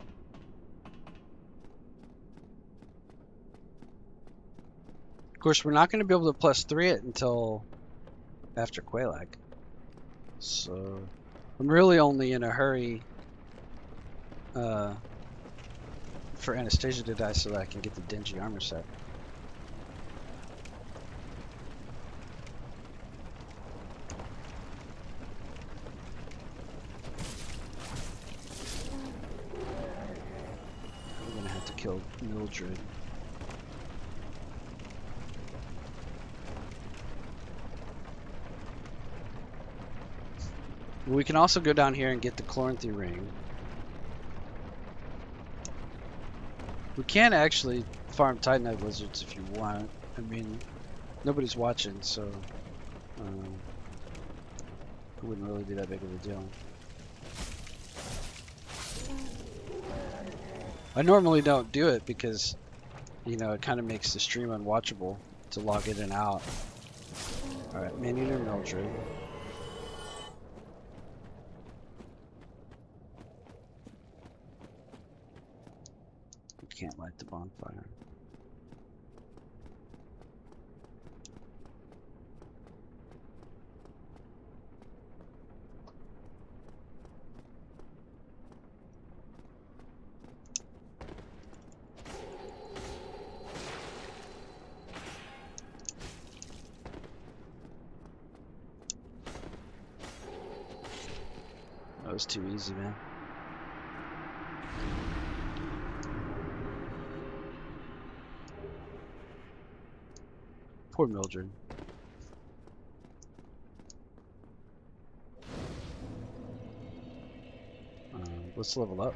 Of course, we're not going to be able to +3 it until after Quelaag. So I'm really only in a hurry for Anastasia to die so that I can get the dingy armor set. I'm going to have to kill Mildred. We can also go down here and get the Chloranthy ring. We can actually farm Titanite lizards if you want. I mean, nobody's watching, so it wouldn't really be that big of a deal. I normally don't do it because, you know, it kind of makes the stream unwatchable to log in and out. Alright, Man-Eater Mildred. Can't light the bonfire. That was too easy, man. Poor Mildred. Let's level up.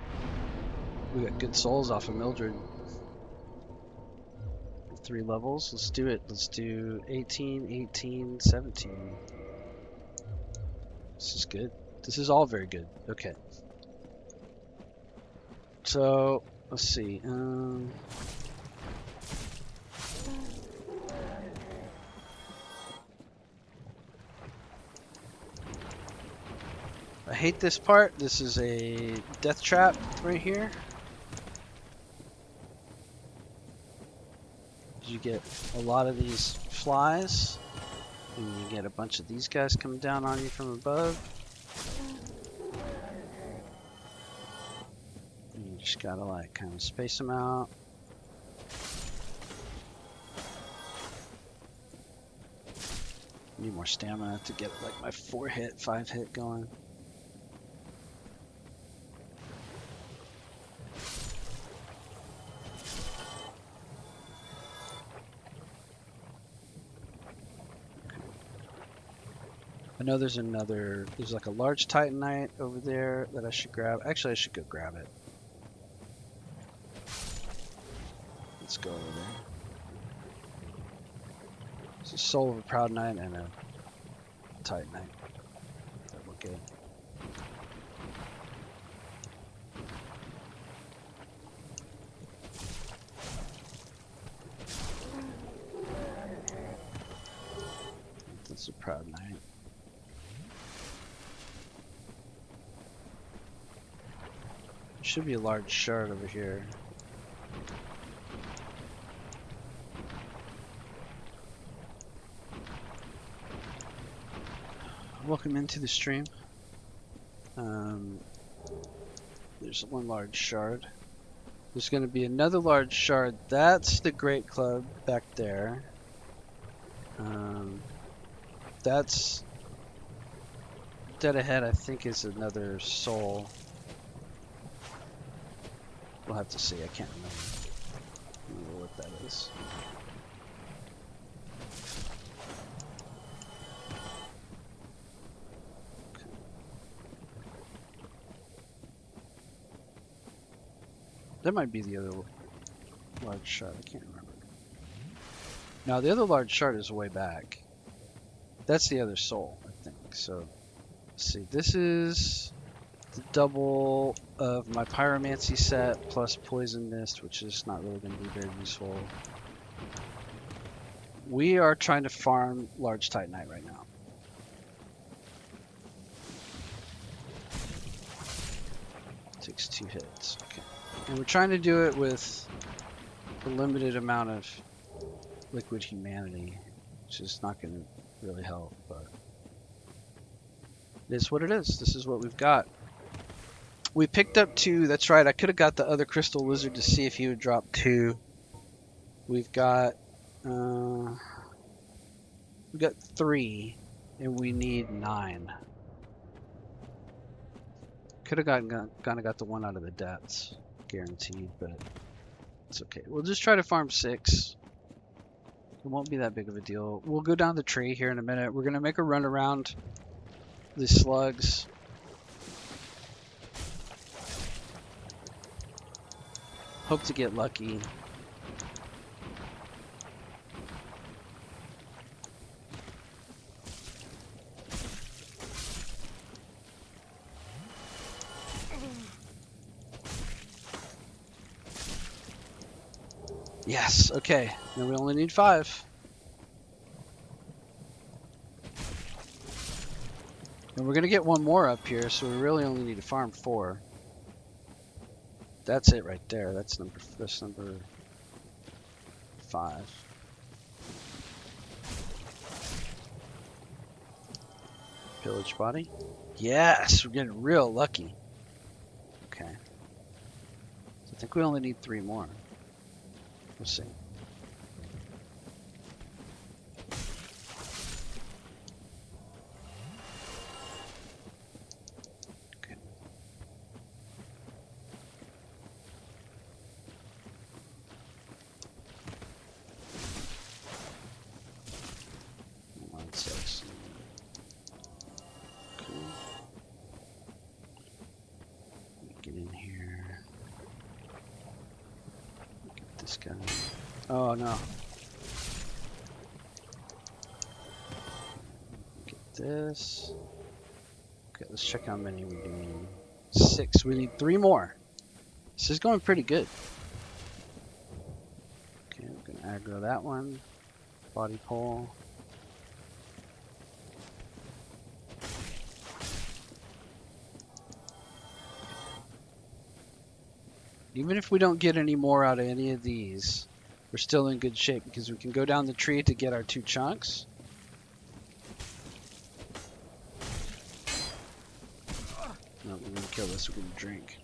We got good souls off of Mildred. 3 levels. Let's do it. Let's do 18, 18, 17. This is good. This is all very good. Okay. So, let's see. I hate this part. This is a death trap right here. You get a lot of these flies, and you get a bunch of these guys coming down on you from above. And you just gotta like kind of space them out. Need more stamina to get like my 4-hit, 5-hit going. I know there's like a large Titanite over there that I should grab. Actually, I should go grab it. Let's go over there. It's a Soul of a Proud Knight and a Titanite. That look good. That's a proud night. There should be a large shard over here. Welcome into the stream. There's one large shard. There's going to be another large shard. That's the Great Club back there. That's dead ahead, I think, is another soul. We'll have to see. I can't remember what that is. Okay. That might be the other large shard. I can't remember. Now, the other large shard is way back. That's the other soul, I think. So, let's see. This is the double of my pyromancy set plus poison mist, which is not really going to be very useful. We are trying to farm large titanite right now. Takes 2 hits. Okay. And we're trying to do it with a limited amount of liquid humanity, which is not going to really help, but it is what it is. This is what we've got. We picked up 2. That's right. I could have got the other crystal lizard to see if he would drop 2. We've got 3, and we need 9. Could have got the one out of the depths, guaranteed, but it's okay. We'll just try to farm 6. It won't be that big of a deal. We'll go down the tree here in a minute. We're gonna make a run around the slugs. Hope to get lucky. Yes, okay. Now we only need 5. And we're gonna get one more up here, so we really only need to farm 4. That's it right there. That's number 5. Pillage body. Yes, we're getting real lucky. Okay. So I think we only need 3 more. We'll see. Okay. Line 6. Okay. Get in here. Get this guy. Oh no. Get this. Okay, let's check how many we need. 6. We need 3 more. This is going pretty good. Okay, I'm gonna aggro that one. Body pole. Even if we don't get any more out of any of these, we're still in good shape because we can go down the tree to get our 2 chunks. No, we're gonna kill this. We're gonna drink.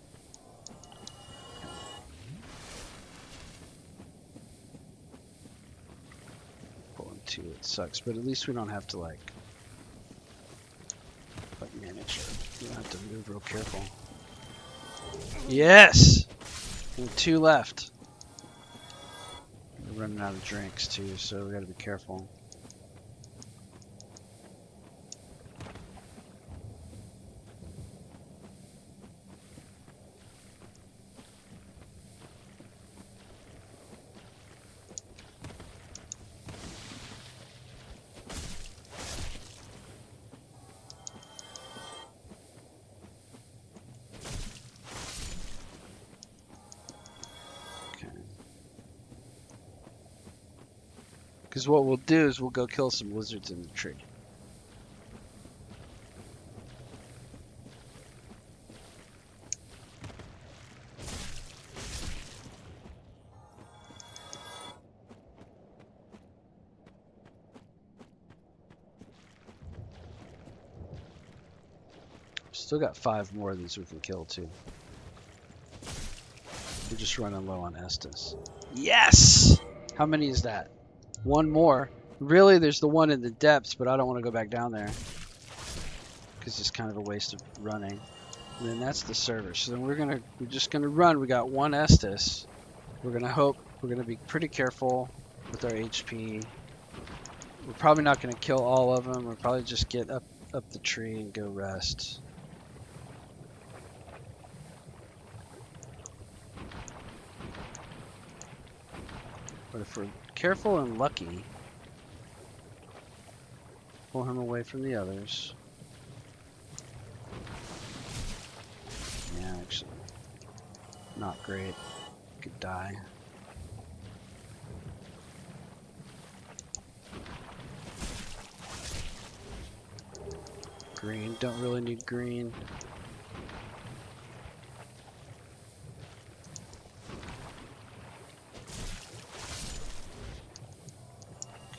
Pulling 2, it sucks, but at least we don't have to like manage it. We don't have to move real careful. Yes! And 2 left. We're running out of drinks too, so we gotta be careful. Because what we'll do is we'll go kill some lizards in the tree. Still got 5 more of these we can kill too. We're just running low on Estus. Yes! How many is that? 1 more. Really, there's the one in the depths, but I don't want to go back down there. Because it's kind of a waste of running. And then that's the server. So then we're just gonna run. We got 1 Estus. We're gonna hope. We're gonna be pretty careful with our HP. We're probably not gonna kill all of them. We'll probably just get up the tree and go rest. But if we're careful and lucky, pull him away from the others. Yeah, actually, not great. Could die. Green, don't really need green.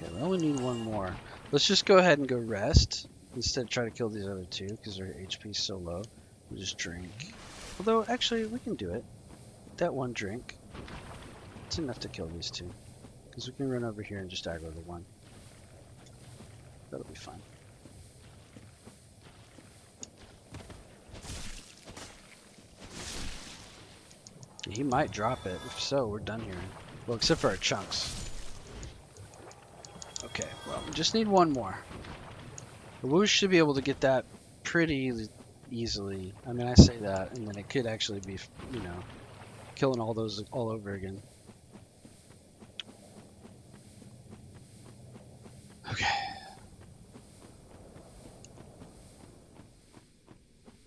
Okay, we only need 1 more. Let's just go ahead and go rest. Instead try to kill these other 2 because their HP is so low. We'll just drink. Although, actually, we can do it. That 1 drink. It's enough to kill these 2. Because we can run over here and just aggro the 1. That'll be fine. He might drop it. If so, we're done here. Well, except for our chunks. Okay, well, we just need 1 more. We should be able to get that pretty easily. I mean, I say that, and then it could actually be, you know, killing all those all over again. Okay.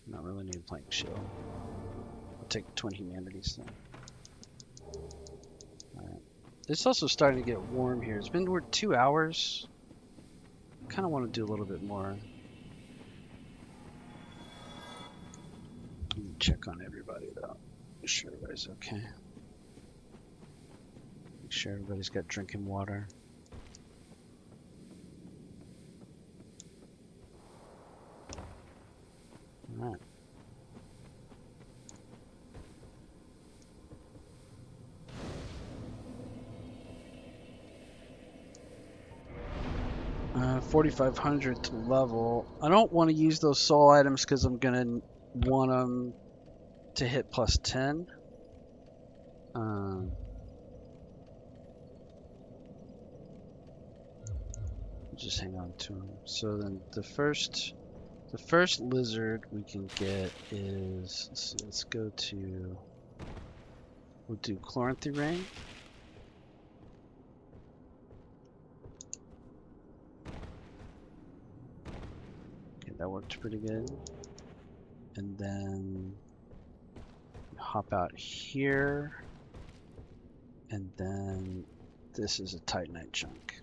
Not really need a plank shield. I'll take 20 humanities then. Alright. It's also starting to get warm here. It's been 2 hours. I kind of want to do a little bit more. Let me check on everybody though. Make sure everybody's okay. Make sure everybody's got drinking water. Alright. Uh, 4,500th level. I don't want to use those soul items because I'm gonna want them to hit plus 10. Just hang on to them. So then the first lizard we can get is, let's go to, we'll do Chloranthy Ring. Okay, that worked pretty good. And then hop out here, and then this is a Titanite chunk.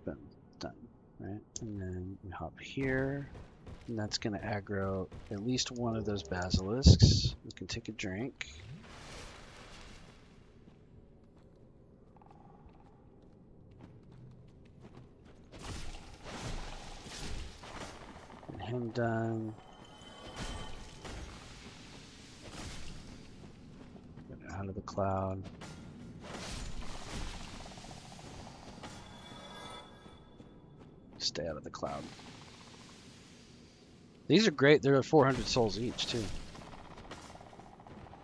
Boom, done, right? And then we hop here, and that's gonna aggro at least 1 of those basilisks. We can take a drink. And him done. Get out of the cloud. Stay out of the cloud. These are great. They're 400 souls each too.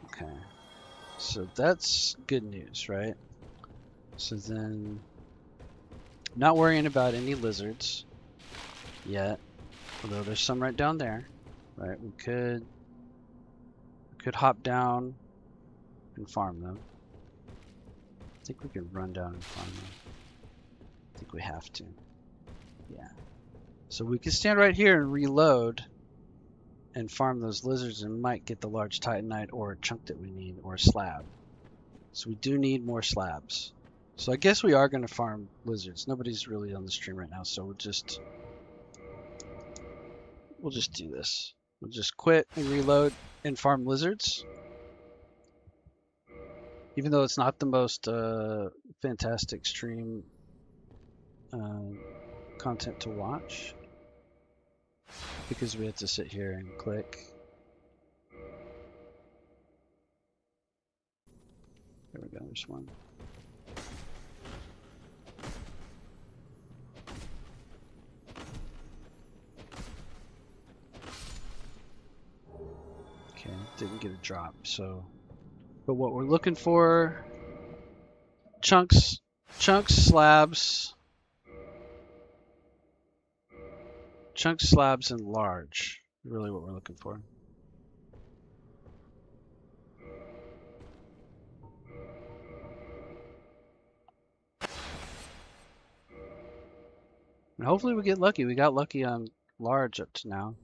Okay. So that's good news, right? So then, not worrying about any lizards yet. Although there's some right down there. Right, we could hop down and farm them. I think we can run down and farm them. I think we have to. Yeah. So we can stand right here and reload and farm those lizards and might get the large titanite or a chunk that we need or a slab. So we do need more slabs. So I guess we are going to farm lizards. Nobody's really on the stream right now, so we'll just do this. We'll just quit and reload and farm lizards. Even though it's not the most fantastic stream content to watch, because we have to sit here and click. There we go, there's one. Okay, didn't get a drop, so. But what we're looking for, chunks, slabs, and large, really what we're looking for. And hopefully we get lucky. We got lucky on large up to now.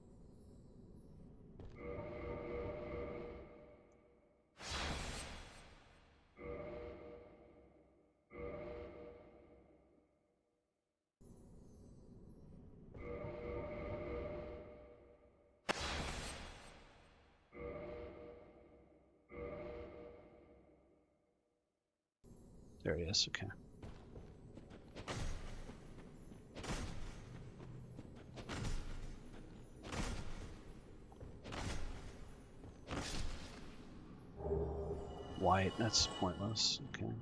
There he is, okay. White, that's pointless. Okay.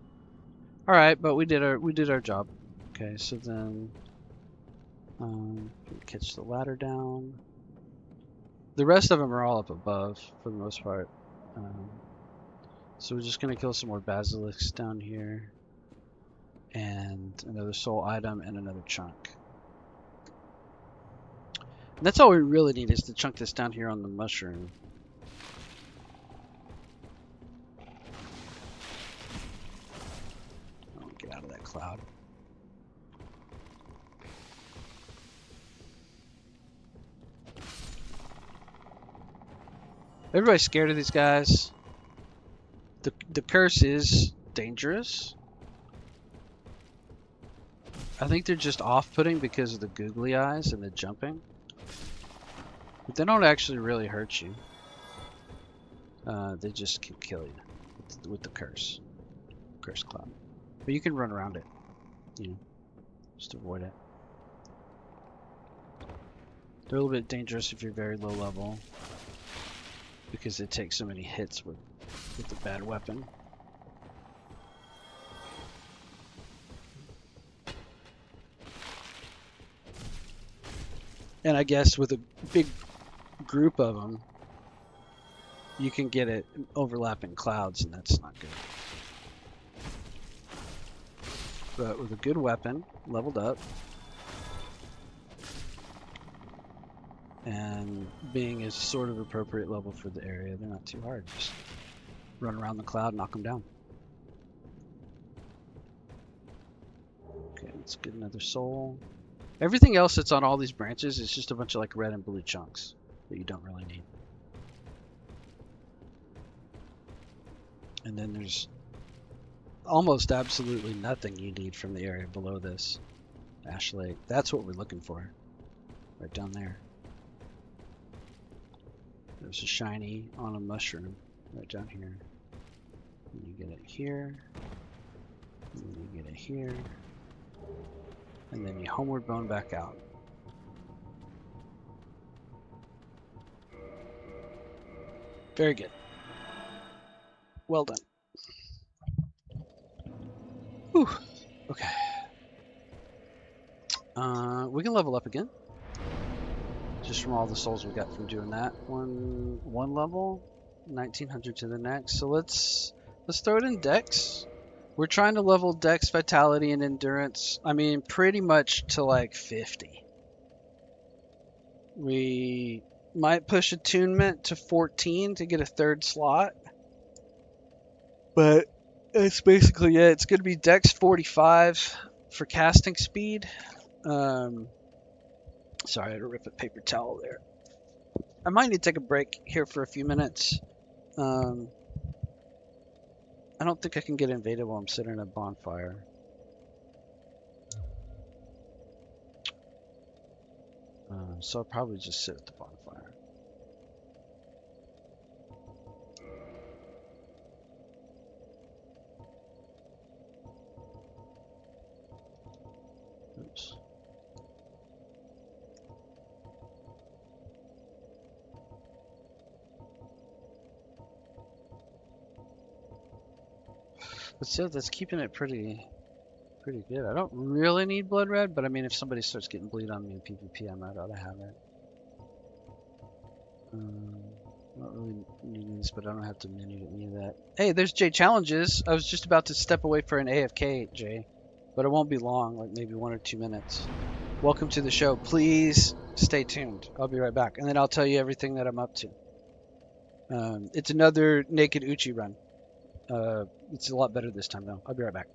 All right, but we did our job. Okay, so then catch the ladder down. The rest of them are all up above for the most part. So we're just gonna kill some more basilisks down here, and another soul item and another chunk. And that's all we really need is to chunk this down here on the mushroom. Get out of that cloud. Everybody's scared of these guys. The curse is dangerous. I think they're just off-putting because of the googly eyes and the jumping. But they don't actually really hurt you. They just can kill you with the curse cloud. But you can run around it, you know, just avoid it. They're a little bit dangerous if you're very low level, because they take so many hits with the bad weapon. And I guess with a big group of them, you can get it overlapping clouds, and that's not good. But with a good weapon, leveled up, and being a sort of appropriate level for the area, they're not too hard. Just run around the cloud, knock them down. Okay, let's get another soul. Everything else that's on all these branches is just a bunch of like red and blue chunks that you don't really need. And then there's almost absolutely nothing you need from the area below this ash lake. That's what we're looking for, right down there. There's a shiny on a mushroom right down here. And you get it here, and then you get it here, and then you homeward bone back out. Very good. Well done. Whew. Okay. We can level up again. Just from all the souls we got from doing that. One level, 1900 to the next. So let's throw it in Dex. We're trying to level Dex, Vitality, and Endurance. I mean, pretty much to like 50. We might push Attunement to 14 to get a third slot. But that's basically it. It's going to be Dex 45 for casting speed. Sorry, I had to rip a paper towel there. I might need to take a break here for a few minutes. I don't think I can get invaded while I'm sitting at a bonfire. So I'll probably just sit at the bonfire. Oops. But still, that's keeping it pretty good. I don't really need blood red, but I mean, if somebody starts getting bleed on me in PvP, I might ought to have it. I don't really need this, but I don't have to menu any of that. Hey, there's Jay Challenges. I was just about to step away for an AFK, Jay, but it won't be long, like maybe 1 or 2 minutes. Welcome to the show. Please stay tuned. I'll be right back, and then I'll tell you everything that I'm up to. It's another naked Uchi run. It's a lot better this time, though. I'll be right back.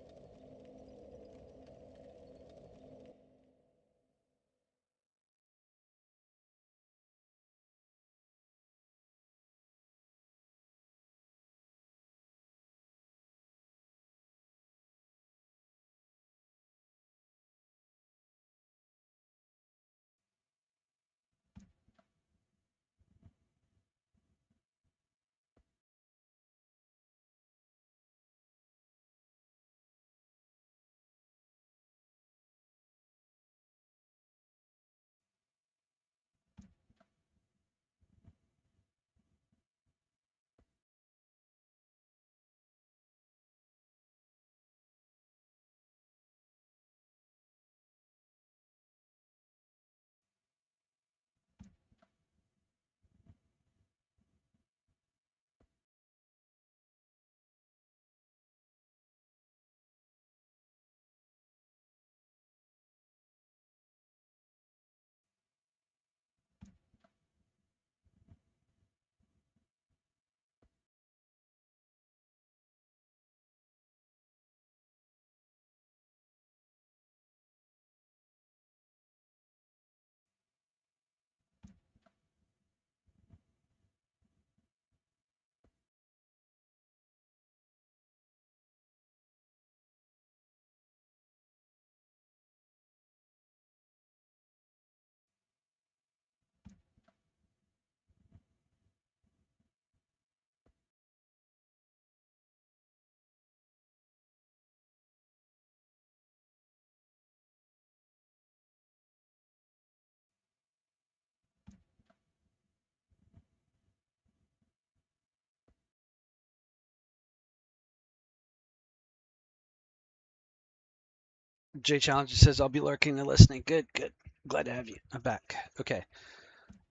Jay Challenger says, I'll be lurking and listening. Good, good. Glad to have you. I'm back. Okay.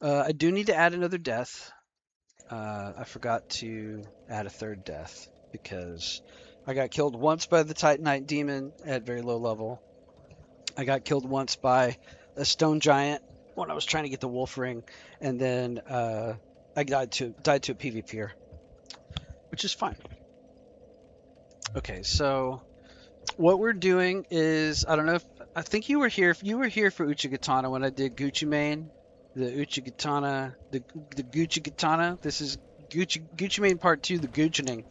I do need to add another death. I forgot to add a third death because I got killed once by the Titanite demon at very low level. I got killed once by a stone giant when I was trying to get the wolf ring, and then I died to a PvPer, which is fine. Okay, so what we're doing is I don't know if I think you were here. If you were here for Uchigatana when I did Gucci Main, the Uchigatana, the Gucci Katana. This is Gucci Main Part 2, the Goochening,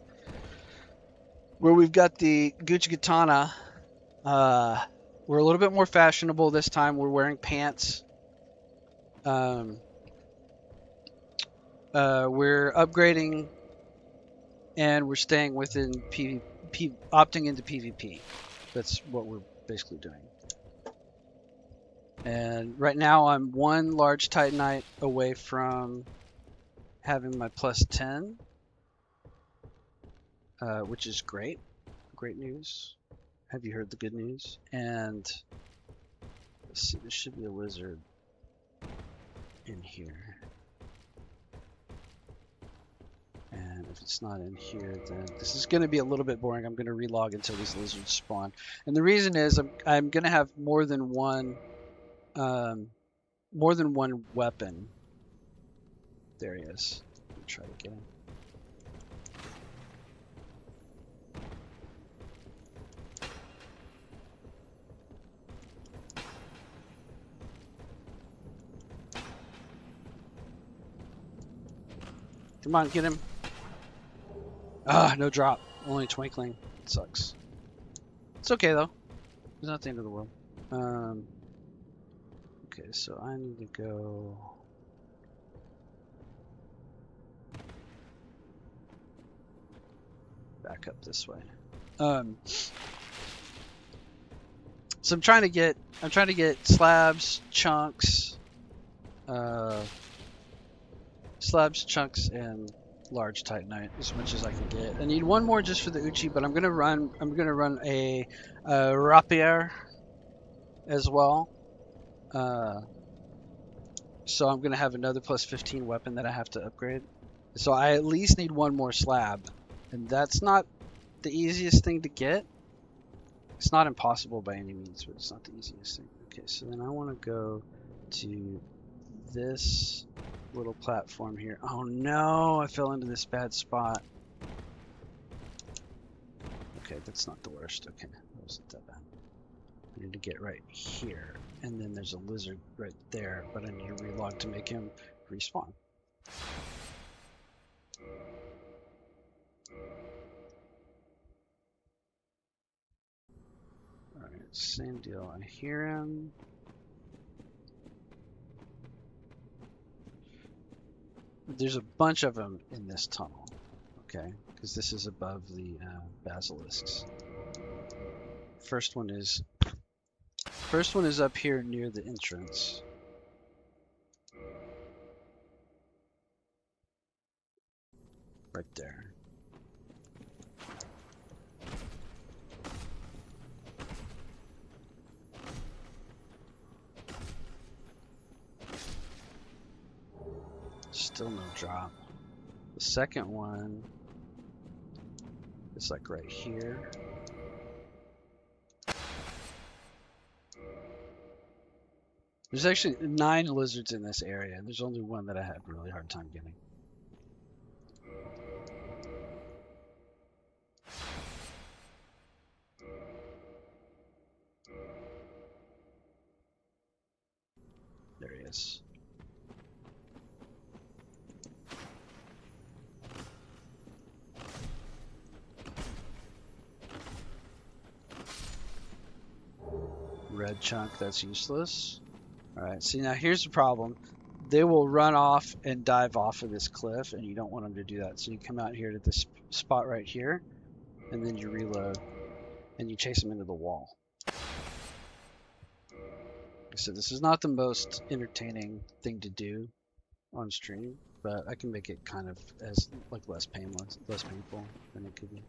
where we've got the Gucci Katana. We're a little bit more fashionable this time. We're wearing pants. We're upgrading, and we're staying within PvP, opting into PvP. That's what we're basically doing. And right now I'm one large Titanite away from having my plus 10, which is great. Great news. Have you heard the good news? And let's see, there should be a wizard in here. And if it's not in here, then this is going to be a little bit boring. I'm going to relog until these lizards spawn. And the reason is I'm going to have more than one weapon. There he is. Let me try to get him. Come on, get him. Ah, no drop. Only twinkling. It sucks. It's okay though. It's not the end of the world. Okay, so I need to go back up this way. So I'm trying to get slabs, chunks, and large titanite as much as I can get. I need one more just for the Uchi, but I'm gonna run a rapier as well. So I'm gonna have another plus 15 weapon that I have to upgrade. So I at least need one more slab, and that's not the easiest thing to get. It's not impossible by any means, but it's not the easiest thing. Okay, so then I want to go to this little platform here. Oh no, I fell into this bad spot. Okay, that's not the worst. Okay, that wasn't that bad. I need to get right here, and then there's a lizard right there, but I need to relog to make him respawn. Alright, same deal. I hear him. There's a bunch of them in this tunnel, okay? Because this is above the basilisks. First one is up here near the entrance. Right there. Still no drop. The second one is like right here. There's actually 9 lizards in this area. There's only one that I had a really hard time getting. There he is. Red chunk, that's useless. Alright, see now here's the problem. They will run off and dive off of this cliff, and you don't want them to do that. So you come out here to this spot right here, and then you reload, and you chase them into the wall. So this is not the most entertaining thing to do on stream, but I can make it kind of as like less painful than it could be.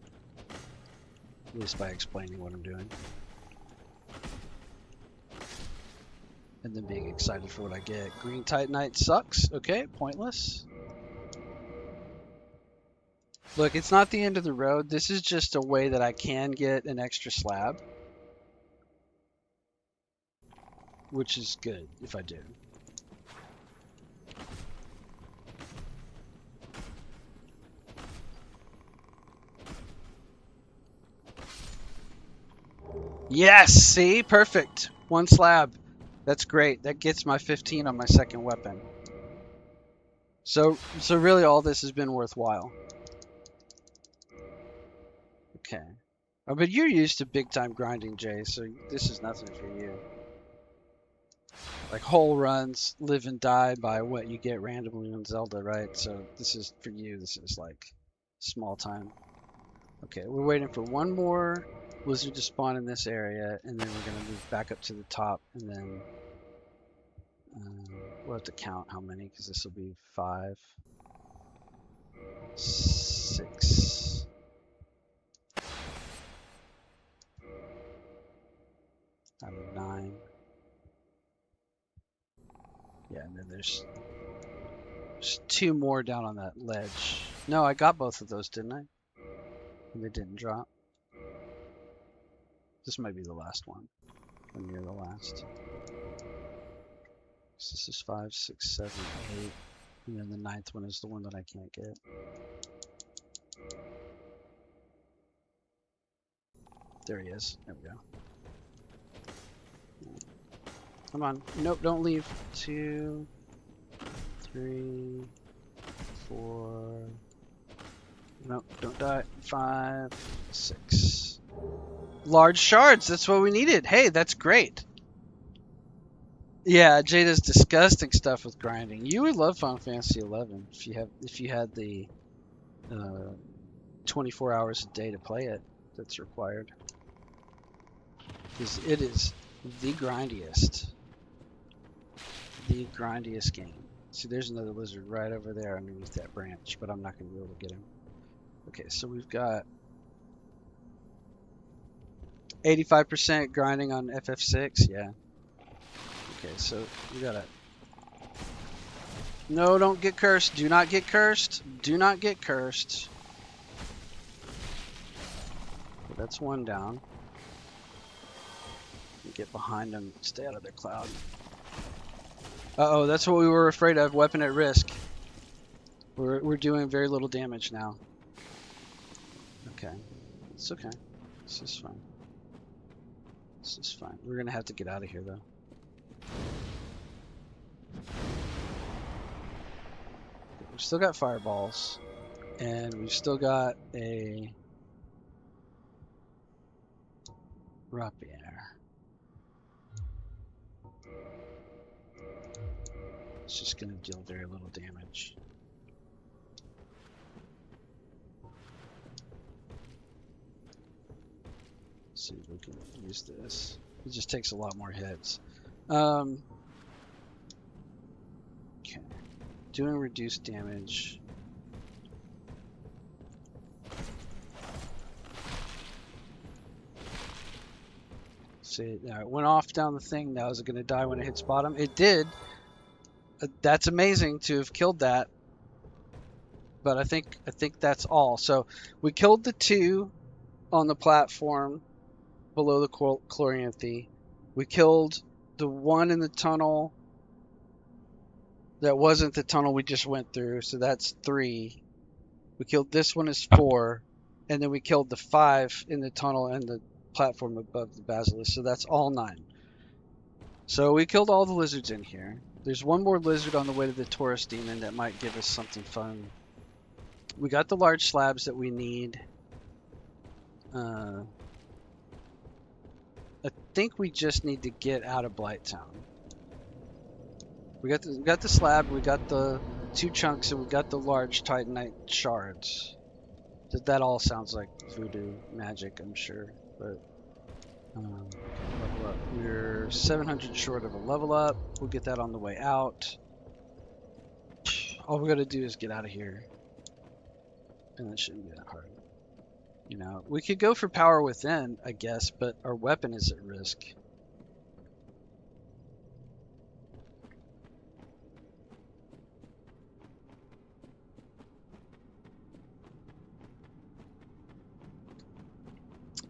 At least by explaining what I'm doing. And then being excited for what I get. Green Titanite sucks. Okay, pointless. Look, it's not the end of the road. This is just a way that I can get an extra slab. Which is good if I do. Yes, see? Perfect. One slab. That's great. That gets my 15 on my second weapon. So really all this has been worthwhile. Okay. Oh, but you're used to big time grinding, Jay, so this is nothing for you. Like whole runs, live and die by what you get randomly on Zelda, right? So this is for you, this is like small time. Okay, we're waiting for one more lizard to spawn in this area, and then we're gonna move back up to the top, and then we'll have to count how many, because this will be 5, 6. Out of 9. Yeah, and then there's 2 more down on that ledge. No, I got both of those, didn't I? And they didn't drop. This might be the last one. Or near the last. So this is 5, 6, 7, 8. And then the 9th one is the one that I can't get. There he is. There we go. Come on. Nope, don't leave. 2, 3, 4. No, don't die. 5, 6. Large shards. That's what we needed. Hey, that's great. Yeah, Jada's disgusting stuff with grinding. You would love Final Fantasy 11 if you had the 24 hours a day to play it. That's required. Because it is the grindiest game. See, there's another lizard right over there underneath that branch, but I'm not going to be able to get him. Okay, so we've got 85% grinding on FF6. Yeah. Okay, so we gotta. No, don't get cursed. Do not get cursed. Do not get cursed. Okay, that's one down. Get behind them. Stay out of their cloud. Uh-oh, that's what we were afraid of. Weapon at risk. We're doing very little damage now. Okay. It's okay. This is fine. This is fine. We're gonna have to get out of here though. We've still got fireballs. And we've still got a rapier. It's just going to deal very little damage. Let's see if we can use this. It just takes a lot more hits. Okay. Doing reduced damage. See, it went off down the thing. Now is it going to die when it hits bottom? It did. That's amazing to have killed that. But I think that's all. So we killed the 2 on the platform below the Chloranthe. We killed the 1 in the tunnel that wasn't the tunnel we just went through. So that's 3. We killed this one is 4. And then we killed the 5 in the tunnel and the platform above the basilisk. So that's all 9. So we killed all the lizards in here. There's one more lizard on the way to the Taurus demon that might give us something fun. We got the large slabs that we need. I think we just need to get out of Blighttown. We got the slab, we got the 2 chunks, and we got the large Titanite shards. That all sounds like voodoo magic, I'm sure. But level up. We're 700 short of a level up. We'll get that on the way out. All we gotta do is get out of here. And that shouldn't be that hard. You know, we could go for power within, I guess, but our weapon is at risk.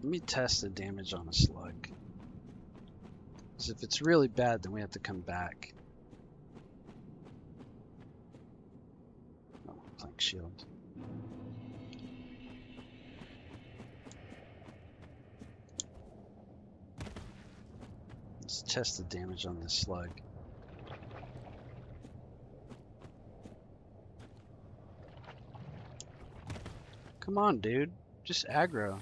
Let me test the damage on a slug. Because if it's really bad, then we have to come back. Oh, plank shield. Let's test the damage on this slug. Come on, dude. Just aggro.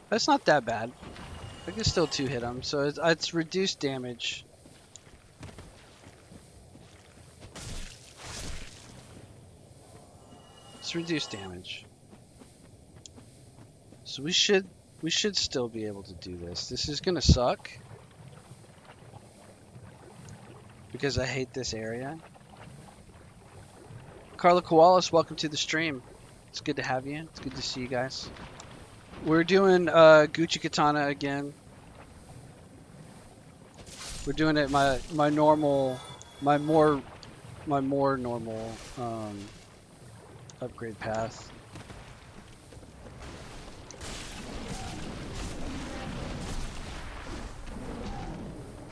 That's not that bad. I can still 2-hit him, so it's reduced damage. It's reduced damage. So we should still be able to do this. This is gonna suck because I hate this area. Carla Koalas, welcome to the stream. It's good to have you. It's good to see you guys. We're doing Gucci Katana again. We're doing it my more normal upgrade path.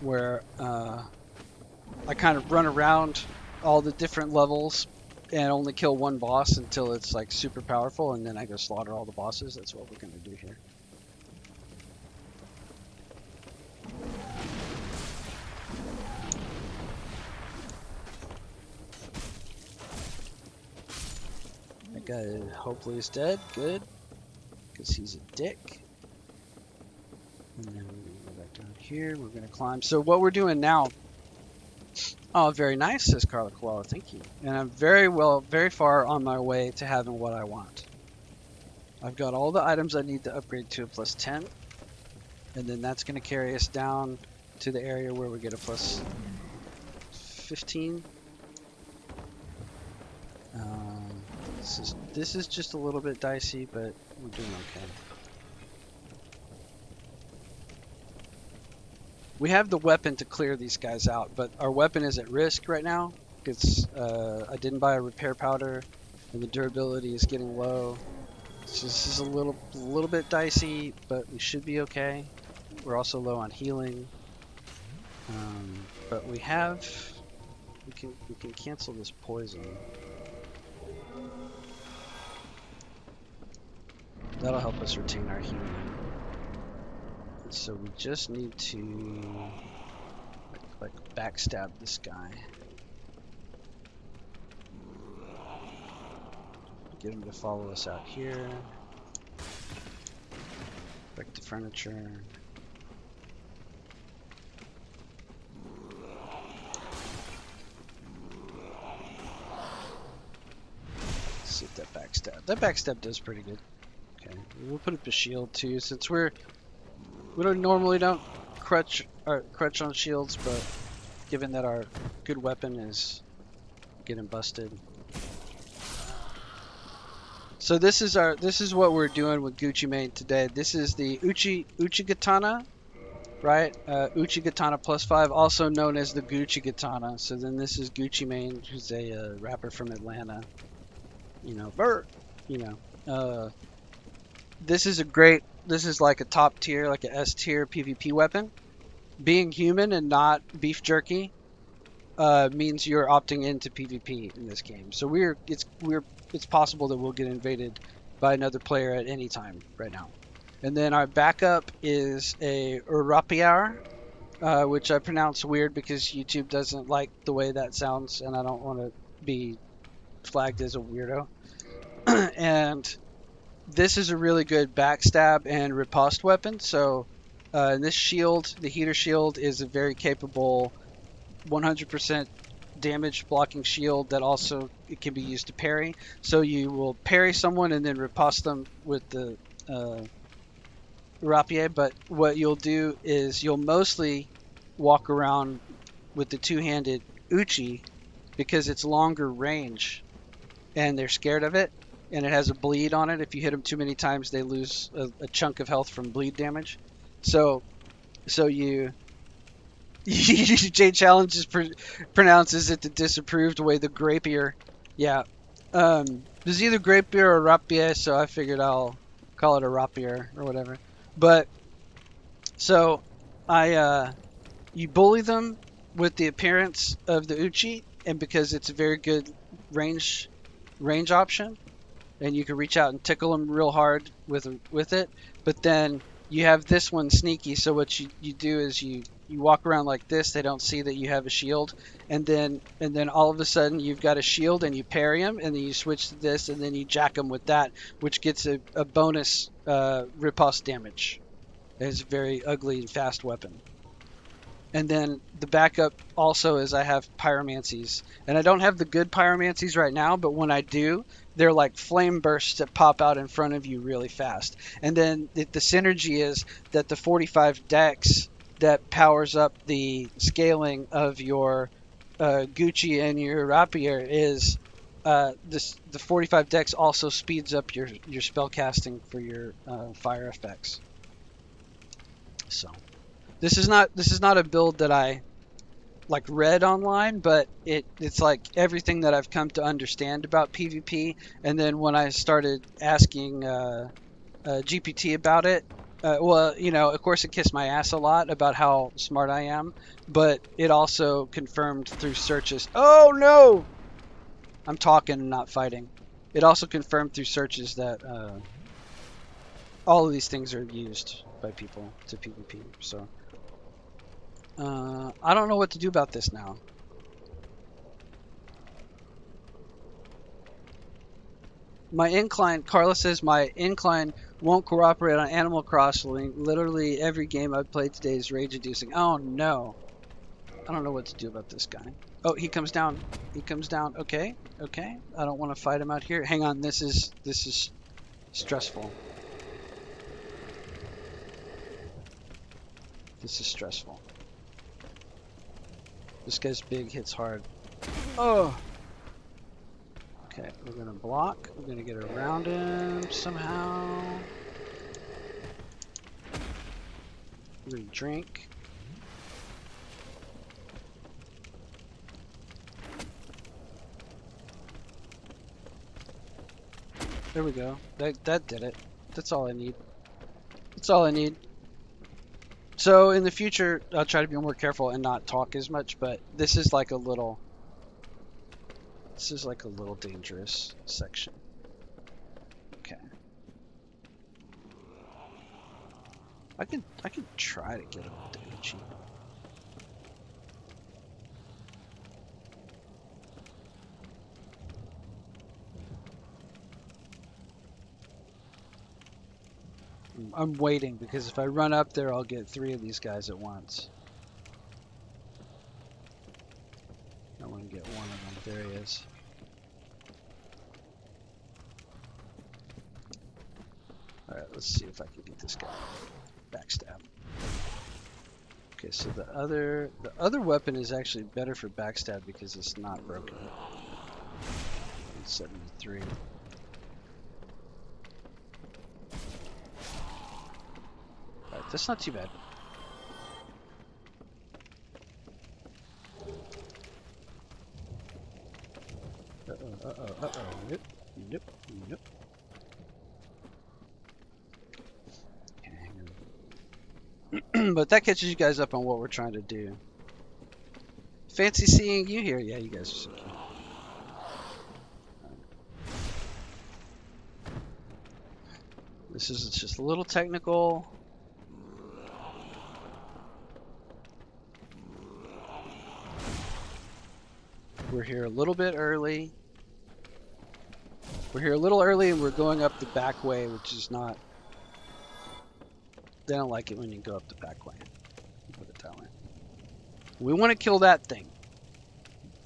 Where I kind of run around all the different levels and only kill one boss until it's like super powerful, and then I go slaughter all the bosses. That's what we're gonna do here. guy hopefully is dead. Good. Because he's a dick. And then we're going to go back down here. We're going to climb. So what we're doing now... Oh, very nice, says Carla Koala. Thank you. And I'm very far on my way to having what I want. I've got all the items I need to upgrade to a plus 10. And then that's going to carry us down to the area where we get a plus 15. This is just a little bit dicey, but we're doing okay. We have the weapon to clear these guys out, but our weapon is at risk right now because I didn't buy a repair powder, and the durability is getting low. So this is a little bit dicey, but we should be okay. We're also low on healing, but we can cancel this poison. That'll help us retain our healing. And so we just need to like backstab this guy. Get him to follow us out here. Back to furniture. Let's see if that backstab. That backstab does pretty good. Okay, we'll put up a shield too, since we normally don't crutch on shields, but given that our good weapon is getting busted. So this is what we're doing with Goochening today. This is the Uchigatana, right? Uchigatana plus 5, also known as the Gucci Katana. So then this is Goochening, who's a rapper from Atlanta. You know, this is like a top tier, like a S tier PvP weapon. Being human and not beef jerky means you're opting into PvP in this game. So it's possible that we'll get invaded by another player at any time right now. And then our backup is a rapier, which I pronounce weird because YouTube doesn't like the way that sounds, and I don't want to be flagged as a weirdo. And this is a really good backstab and riposte weapon. So this shield, the heater shield, is a very capable 100% damage blocking shield that also it can be used to parry. So you will parry someone and then riposte them with the rapier. But what you'll do is you'll mostly walk around with the two-handed uchi because it's longer range and they're scared of it. And it has a bleed on it. If you hit them too many times, they lose a chunk of health from bleed damage. So you J Challenges pronounces it the disapproved way, the Grapier. Yeah. There's either Grapier or Rapier, so I figured I'll call it a Rapier or whatever. But so you bully them with the appearance of the Uchi, and because it's a very good range option. And you can reach out and tickle them real hard with it. But then you have this one sneaky. So what you do is you walk around like this. They don't see that you have a shield. And then all of a sudden you've got a shield and you parry them. And then you switch to this and then you jack them with that, which gets a bonus riposte damage. It's a very ugly and fast weapon. And then the backup also is I have pyromancies. And I don't have the good pyromancies right now, but when I do, they're like flame bursts that pop out in front of you really fast. And then the synergy is that the 45 dex that powers up the scaling of your Gucci and your Rapier is the 45 dex also speeds up your spell casting for your fire effects. So this is not a build that I like read online, but it's like everything that I've come to understand about PvP. And then when I started asking GPT about it, well, you know, of course it kissed my ass a lot about how smart I am, but it also confirmed through searches. Oh no! I'm talking and not fighting. It also confirmed through searches that all of these things are used by people to PvP. So I don't know what to do about this now. My incline, Carla says my incline won't cooperate on Animal Crossing. Literally every game I've played today is rage inducing. Oh no. I don't know what to do about this guy. Oh, he comes down. He comes down. Okay. Okay. I don't want to fight him out here. Hang on. This is stressful. This is stressful. This guy's big, hits hard. Oh. Okay, we're gonna block. We're gonna get around him somehow. We're gonna drink. There we go. That did it. That's all I need. That's all I need. So in the future, I'll try to be more careful and not talk as much, but this is like a little dangerous section. Okay. I can try to get him with the Uchi. I'm waiting because if I run up there, I'll get 3 of these guys at once. I want to get one of them. There he is. Alright, let's see if I can get this guy. Backstab. Okay, so the other weapon is actually better for backstab because it's not broken. It's 73. Alright, that's not too bad. Yep, yep, yep. But that catches you guys up on what we're trying to do. Fancy seeing you here. Yeah, you guys are so cute. This is just a little technical. We're here a little bit early. We're here a little early and we're going up the back way, which is not... They don't like it when you go up the back way. Put it that way. We want to kill that thing.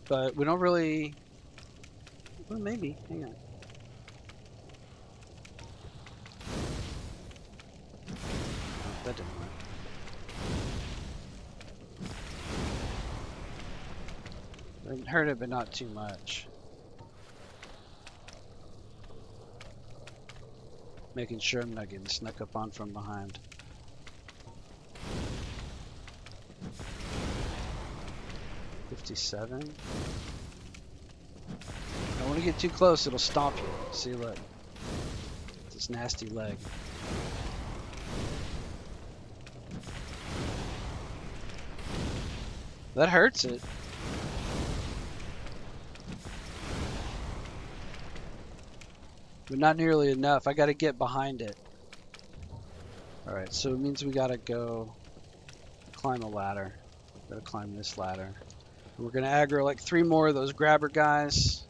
But we don't really... Well, maybe. Hang on. Oh, that didn't work. It hurt it, but not too much. Making sure I'm not getting snuck up on from behind. $57. Don't want to get too close, it'll stomp you. See, look. This nasty leg. That hurts it. But not nearly enough. I gotta get behind it. Alright, so it means we gotta go climb a ladder. Gotta climb this ladder. And we're gonna aggro like 3 more of those grabber guys.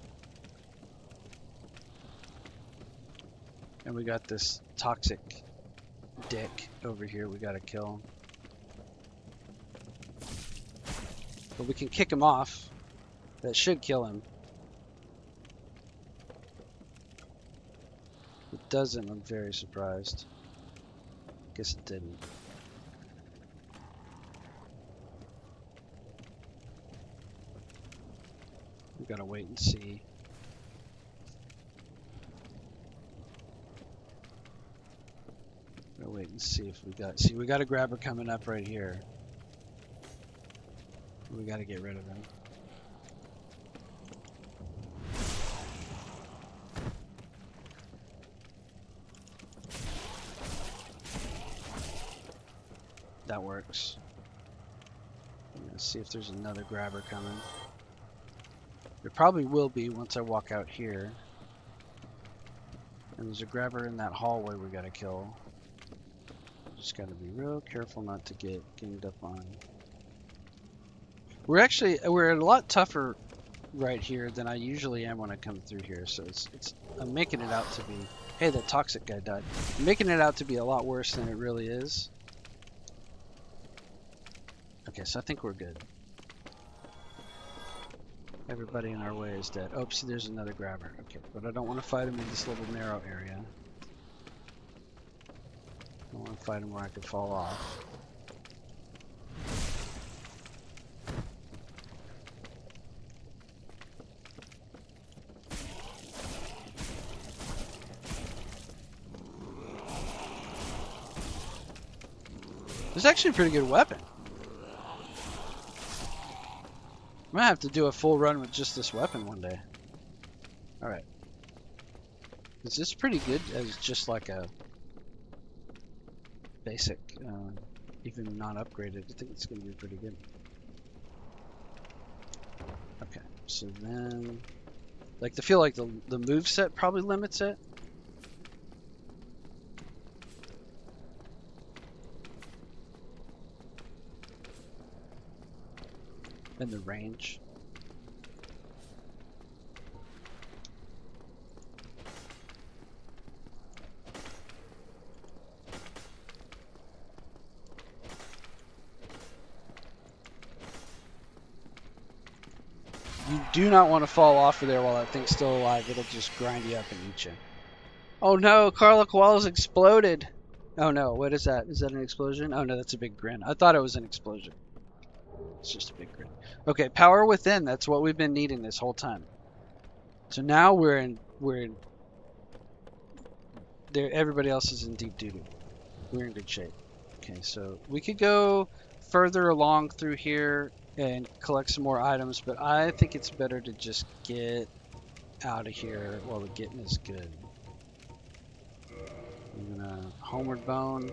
And we got this toxic dick over here we gotta kill. But we can kick him off. That should kill him. If it doesn't, I'm very surprised. Guess it didn't. We gotta wait and see. Gotta wait and see if we got... See, we got a grabber coming up right here. We gotta get rid of him. That works. I'm gonna see if there's another grabber coming. There probably will be once I walk out here. And there's a grabber in that hallway we gotta kill. Just gotta be real careful not to get ganged up on. We're a lot tougher right here than I usually am when I come through here. So I'm making it out to be, hey, that toxic guy died. I'm making it out to be a lot worse than it really is. Okay, so I think we're good. Everybody in our way is dead. Oh, see, there's another grabber. Okay, but I don't want to fight him in this little narrow area. I want to fight him where I could fall off. It's actually a pretty good weapon. I'm gonna have to do a full run with just this weapon one day. Alright. Is this pretty good as just like a basic, even non-upgraded? I think it's gonna be pretty good. Okay, so then, like, I feel like the moveset probably limits it. And the range. You do not want to fall off of there while that thing's still alive. It'll just grind you up and eat you. Oh no, Carla Koala's exploded. Oh no, what is that? Is that an explosion? Oh no, that's a big grin. I thought it was an explosion. It's just a big grin. Okay, power within. That's what we've been needing this whole time. So now we're in there. Everybody else is in deep doo-doo. We're in good shape. Okay, so we could go further along through here and collect some more items, but I think it's better to just get out of here while the getting is good. I'm gonna homeward bone.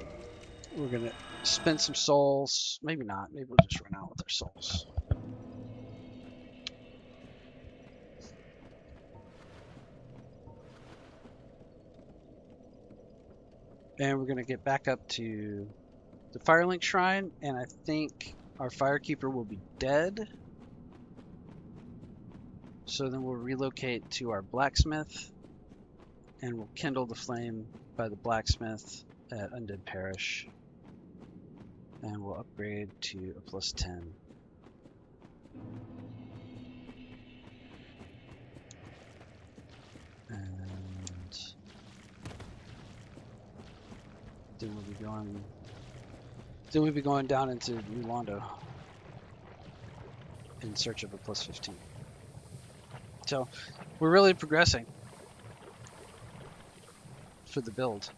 We're gonna spend some souls. Maybe not. Maybe we'll just run out with our souls. And we're gonna get back up to the Firelink Shrine, and I think our Firekeeper will be dead. So then we'll relocate to our blacksmith, and we'll kindle the flame by the blacksmith at Undead Parish. And we'll upgrade to a +10. And then we'll be going down into New Londo in search of a +15. So we're really progressing for the build.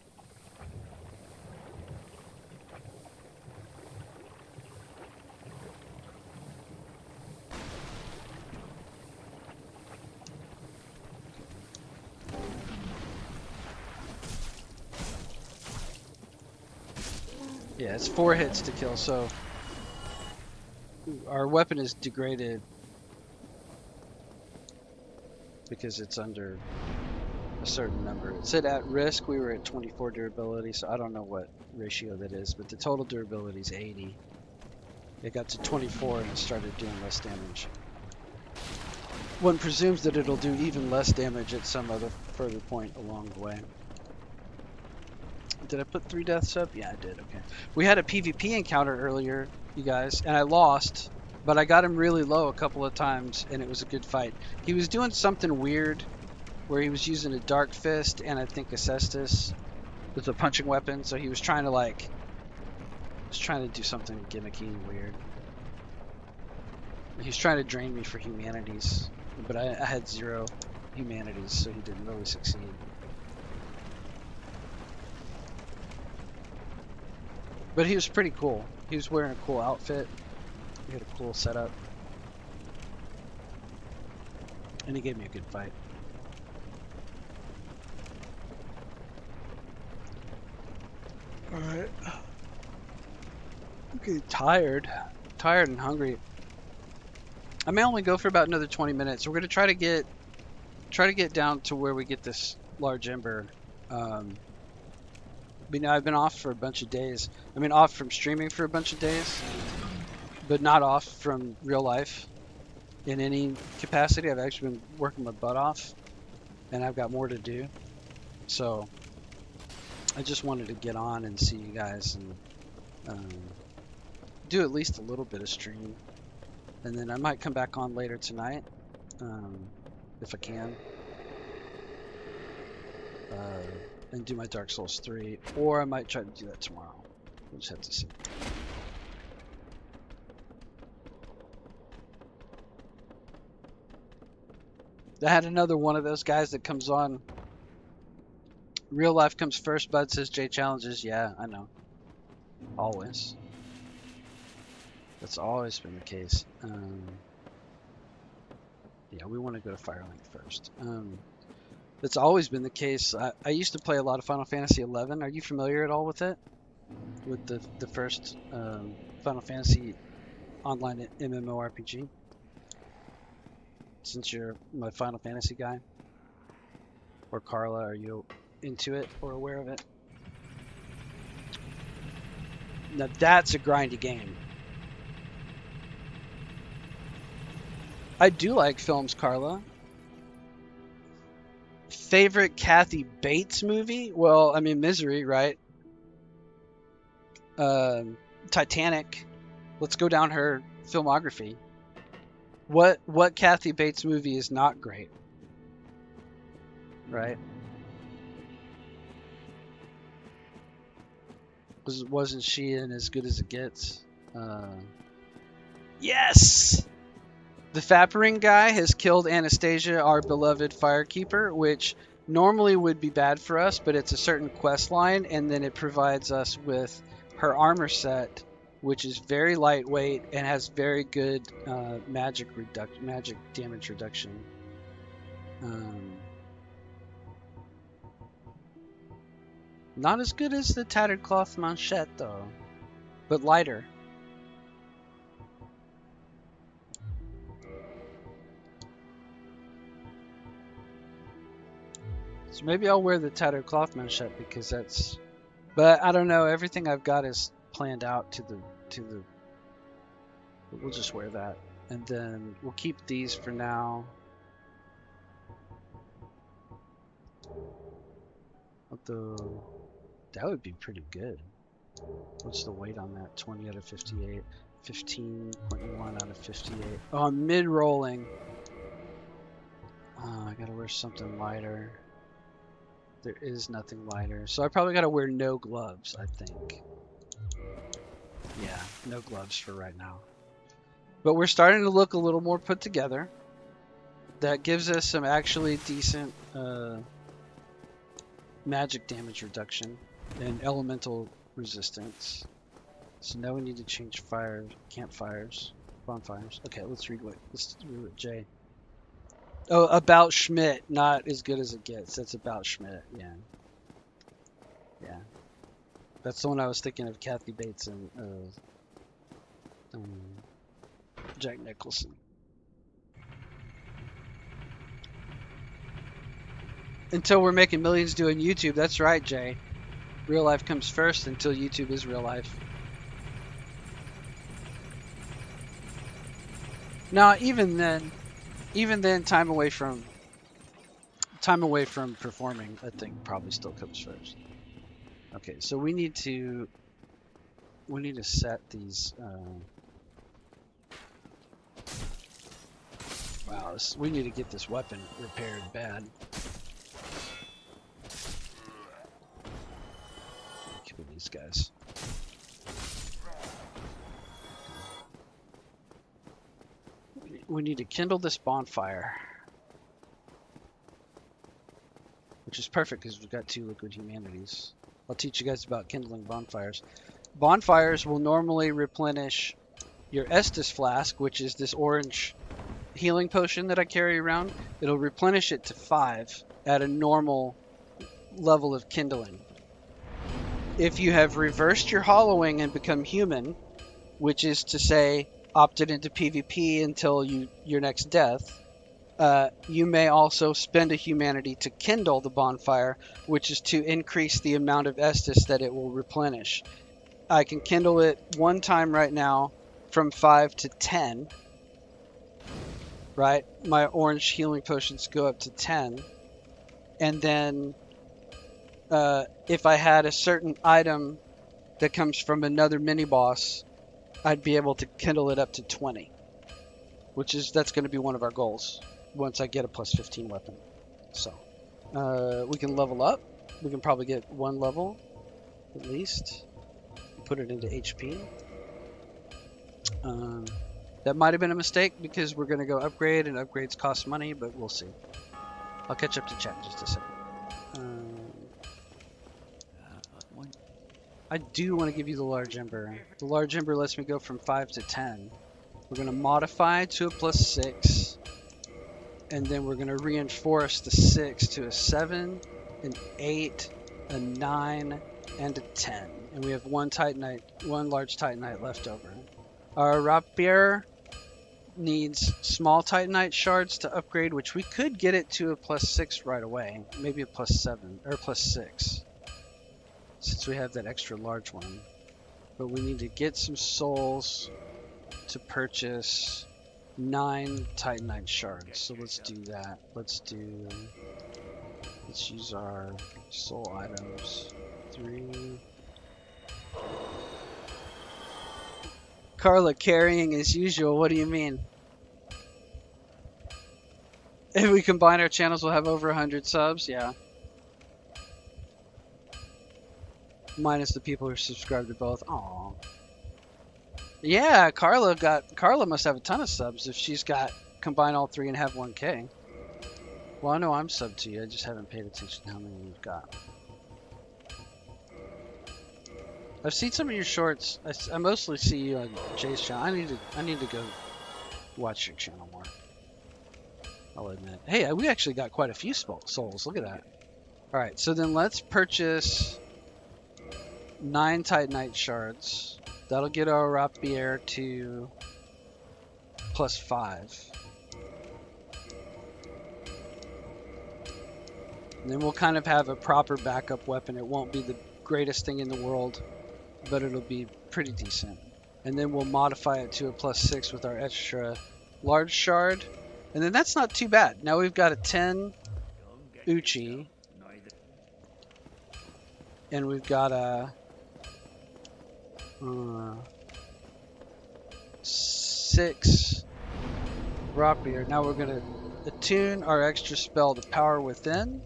Yeah, it's 4 hits to kill, so our weapon is degraded because it's under a certain number. It said at risk, we were at 24 durability, so I don't know what ratio that is, but the total durability is 80. It got to 24 and it started doing less damage. One presumes that it'll do even less damage at some other further point along the way. Did I put 3 deaths up? Yeah, I did. Okay. We had a PvP encounter earlier, you guys, and I lost, but I got him really low a couple of times, and it was a good fight. He was doing something weird where he was using a Dark Fist and I think a Cestus with a punching weapon, so he was trying to do something gimmicky and weird. He's trying to drain me for humanities, but I had 0 humanities, so he didn't really succeed. But he was pretty cool. He was wearing a cool outfit. He had a cool setup. And he gave me a good fight. Alright. I'm getting tired. Tired and hungry. I may only go for about another 20 minutes. We're gonna try to get down to where we get this large ember. I've been off for a bunch of days. I mean, off from streaming for a bunch of days, but not off from real life. in any capacity. I've actually been working my butt off, and I've got more to do. So I just wanted to get on and see you guys and do at least a little bit of stream. And then I might come back on later tonight, if I can, and do my Dark Souls 3, or I might try to do that tomorrow. We'll just have to see. I had another one of those guys that comes on. Real life comes first, Bud says J challenges. Yeah, I know. Always. That's always been the case. Yeah, we want to go to Firelink first. That's always been the case. I used to play a lot of Final Fantasy XI. Are you familiar at all with it? With the first Final Fantasy online MMORPG? Since you're my Final Fantasy guy. Or Carla, are you into it or aware of it? Now that's a grindy game. I do like films, Carla. Favorite Kathy Bates movie? Well, I mean, Misery, right? Titanic. Let's go down her filmography. What Kathy Bates movie is not great? Right? Wasn't she in As Good as It Gets? Yes! The Fappering guy has killed Anastasia, our beloved firekeeper, which normally would be bad for us, but it's a certain quest line, and then it provides us with her armor set, which is very lightweight and has very good magic damage reduction. Not as good as the Tattered Cloth Manchette, though, but lighter. So maybe I'll wear the Tattered Cloth Manchette because that's... But I don't know, everything I've got is planned out to the... We'll just wear that. And then we'll keep these for now. Although, that would be pretty good. What's the weight on that? 20 out of 58. 15.1 out of 58. Oh, I'm mid-rolling. Oh, I gotta wear something lighter. There is nothing lighter. So I probably gotta wear no gloves, I think. Yeah, no gloves for right now. But we're starting to look a little more put together. That gives us some actually decent magic damage reduction and elemental resistance. So now we need to change campfires, bonfires. Okay, let's read what Jay. Oh, about Schmidt, not As Good as It Gets. That's about Schmidt. Yeah. Yeah. That's the one I was thinking of. Kathy Bates and Jack Nicholson. Until we're making millions doing YouTube. That's right, Jay. Real life comes first until YouTube is real life. Now, even then, time away from performing, I think probably still comes first. Okay, so we need to set these. Wow, we need to get this weapon repaired bad. Kill these guys. We need to kindle this bonfire, which is perfect because we've got 2 liquid humanities. I'll teach you guys about kindling bonfires. Bonfires will normally replenish your Estus flask, which is this orange healing potion that I carry around. It'll replenish it to 5 at a normal level of kindling. If you have reversed your hollowing and become human, which is to say opted into PvP until your next death, you may also spend a humanity to kindle the bonfire, which is to increase the amount of Estus that it will replenish. I can kindle it 1 time right now from 5 to 10. right? My orange healing potions go up to 10. And then if I had a certain item that comes from another mini boss, I'd be able to kindle it up to 20, that's going to be one of our goals once I get a plus 15 weapon. So we can level up. We can probably get 1 level at least. Put it into HP. That might have been a mistake because we're going to go upgrade, and upgrades cost money, but we'll see. I'll catch up to chat in just a second. I do want to give you the large ember. The large ember lets me go from 5 to 10. We're going to modify to a plus 6, and then we're going to reinforce the 6 to a 7, an 8, a 9, and a 10. And we have one large titanite left over. Our rapier needs small titanite shards to upgrade, which we could get it to a plus 6 right away. Maybe a plus 7 or plus 6. Since we have that extra large one. But we need to get some souls to purchase 9 titanite shards. So let's do that. Let's use our soul items. 3. Carla carrying as usual. What do you mean? If we combine our channels, we'll have over 100 subs. Yeah. Minus the people who are subscribed to both. Aww. Yeah, Carla must have a ton of subs if she's got combine all 3 and have 1K. Well, I know I'm subbed to you. I just haven't paid attention to how many you've got. I've seen some of your shorts. I mostly see you on Jay's channel. I need to go watch your channel more. I'll admit. Hey, we actually got quite a few souls. Look at that. All right, so then let's purchase 9 titanite shards. That'll get our rapier to plus 5. And then we'll kind of have a proper backup weapon. It won't be the greatest thing in the world, but it'll be pretty decent. And then we'll modify it to a plus 6 with our extra large shard. And then that's not too bad. Now we've got a 10 Uchi. And we've got a 6 rapier. Now we're going to attune our extra spell to Power Within,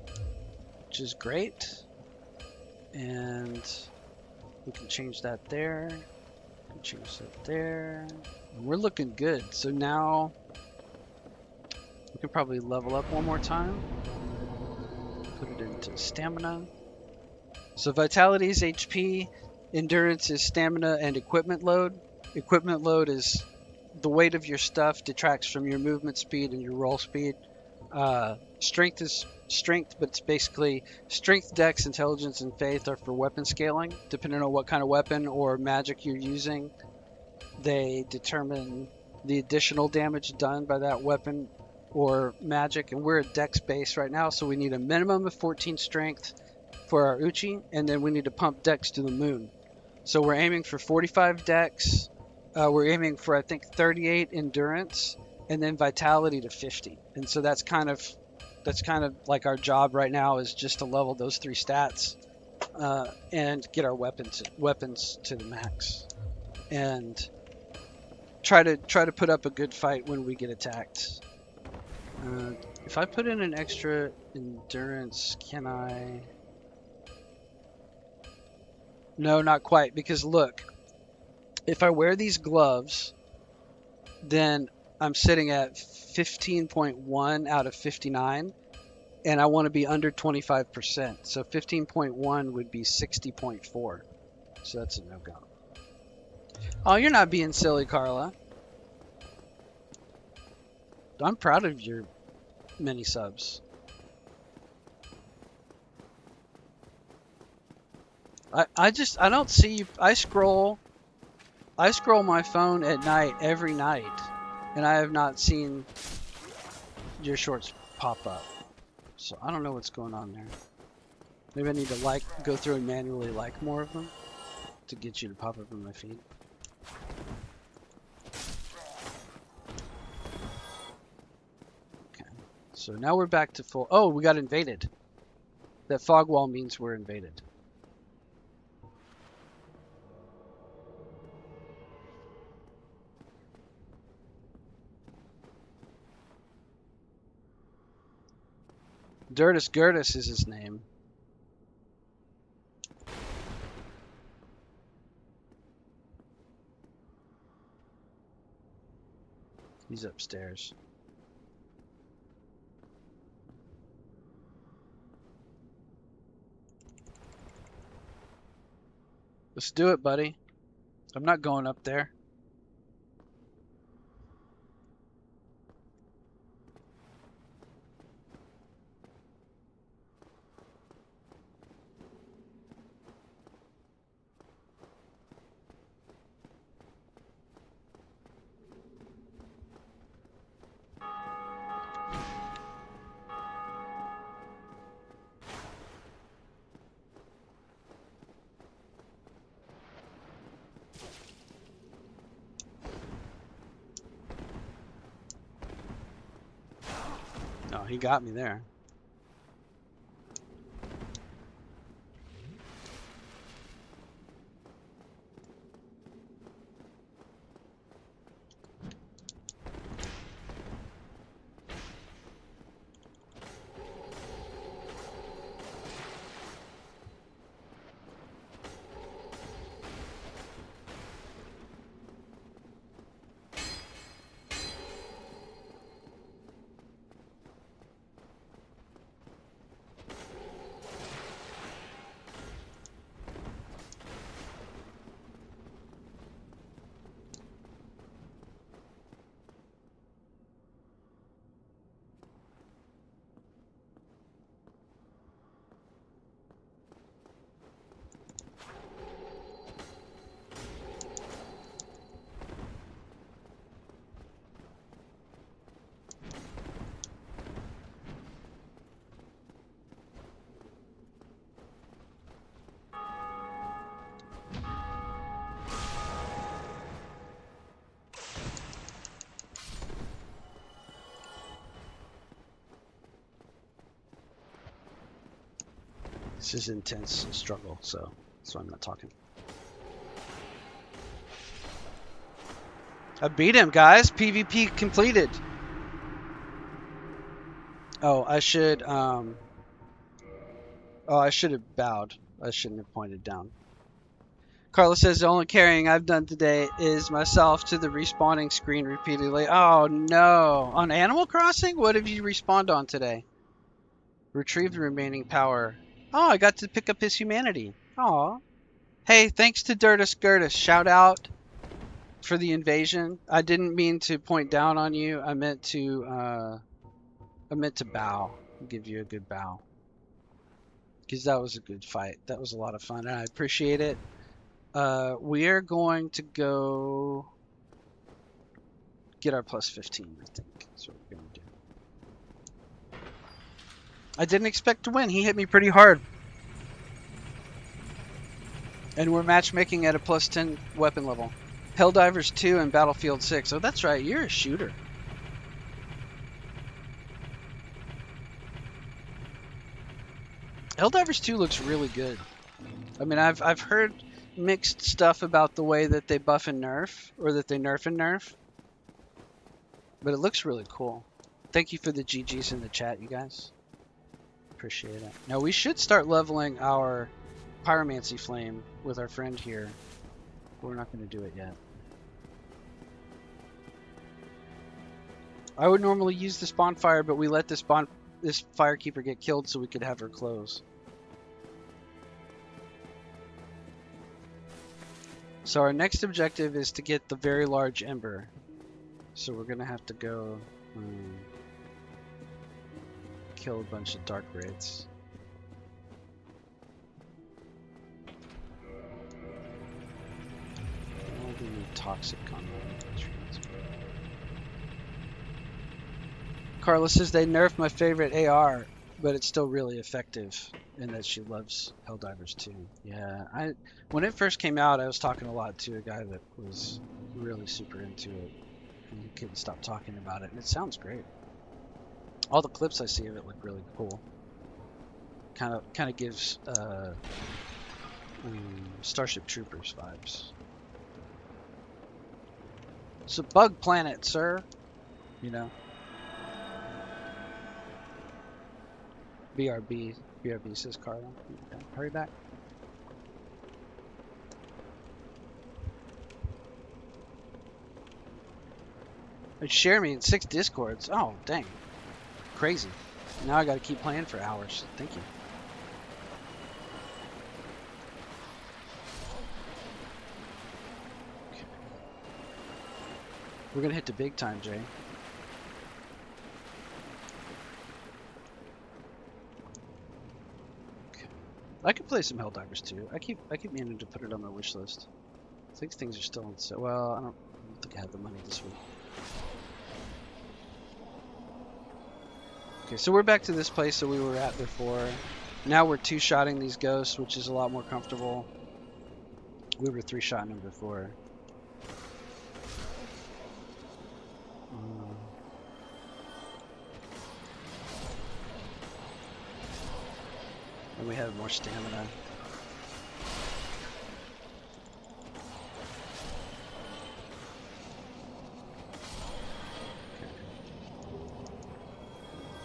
which is great. And we can change that there. We can change that there. And we're looking good. So now we can probably level up one more time. Put it into stamina. So vitality is HP, endurance is stamina, and equipment load. Equipment load is the weight of your stuff detracts from your movement speed and your roll speed. Strength is strength, but it's basically strength, dex, intelligence, and faith are for weapon scaling. Depending on what kind of weapon or magic you're using, they determine the additional damage done by that weapon or magic. And we're a dex base right now, so we need a minimum of 14 strength for our Uchi, and then we need to pump dex to the moon. So we're aiming for 45 dex. We're aiming for, I think, 38 endurance, and then vitality to 50. And so that's kind of like our job right now, is just to level those 3 stats and get our weapons to the max, and try to put up a good fight when we get attacked. If I put in an extra endurance, can I? No, not quite, because look, if I wear these gloves, then I'm sitting at 15.1 out of 59, and I want to be under 25%. So 15.1 would be 60.4. So that's a no-go. Oh, you're not being silly, Carla. I'm proud of your many subs. I don't see you. I scroll my phone at night every night, and I have not seen your shorts pop up. So I don't know what's going on there. Maybe I need to go through and manually like more of them to get you to pop up in my feed. So now we're back to full. Oh, we got invaded. That fog wall means we're invaded. Dirtus Gertus is his name. He's upstairs. Let's do it, buddy. I'm not going up there. No, he got me there. This is intense struggle, so that's why I'm not talking. I beat him, guys. PvP completed. Oh, I should I should have bowed. I shouldn't have pointed down. Carla says the only carrying I've done today is myself to the respawning screen repeatedly. Oh no. On Animal Crossing? What have you respawned on today? Retrieve the remaining power. Oh, I got to pick up his humanity. Aw. Hey, thanks to Dirtus Gertus. Shout out for the invasion. I didn't mean to point down on you. I meant to bow. Give you a good bow. Because that was a good fight. That was a lot of fun, and I appreciate it. We are going to go get our plus 15, I think. That's what we're going to do. I didn't expect to win. He hit me pretty hard. And we're matchmaking at a plus 10 weapon level. Helldivers 2 and Battlefield 6. Oh, that's right. You're a shooter. Helldivers 2 looks really good. I mean, I've heard mixed stuff about the way that they buff and nerf, or that they nerf and nerf. But it looks really cool. Thank you for the GGs in the chat, you guys. Appreciate it. Now we should start leveling our pyromancy flame with our friend here. We're not going to do it yet. I would normally use this bonfire, but we let this firekeeper get killed so we could have her close. So our next objective is to get the very large ember. So we're going to have to go kill a bunch of dark wraiths. All the toxic combat. Carla says they nerfed my favorite AR, but it's still really effective, and that she loves Helldivers 2. Yeah, when it first came out, I was talking a lot to a guy that was really super into it, and he couldn't stop talking about it, and it sounds great. All the clips I see of it look really cool. Kind of gives Starship Troopers vibes. It's a bug planet, sir. You know. BRB says Carla. Okay, hurry back. Share me in 6 discords. Oh, dang. Crazy. Now I gotta keep playing for hours. Thank you. Okay. We're gonna hit the big time, Jay. Okay. I could play some Helldivers too. I keep meaning to put it on my wish list. I think things are still on sale. Well, I don't think I have the money this week. Okay, so we're back to this place that we were at before. Now we're 2-shotting these ghosts, which is a lot more comfortable. We were 3-shotting them before. And we have more stamina.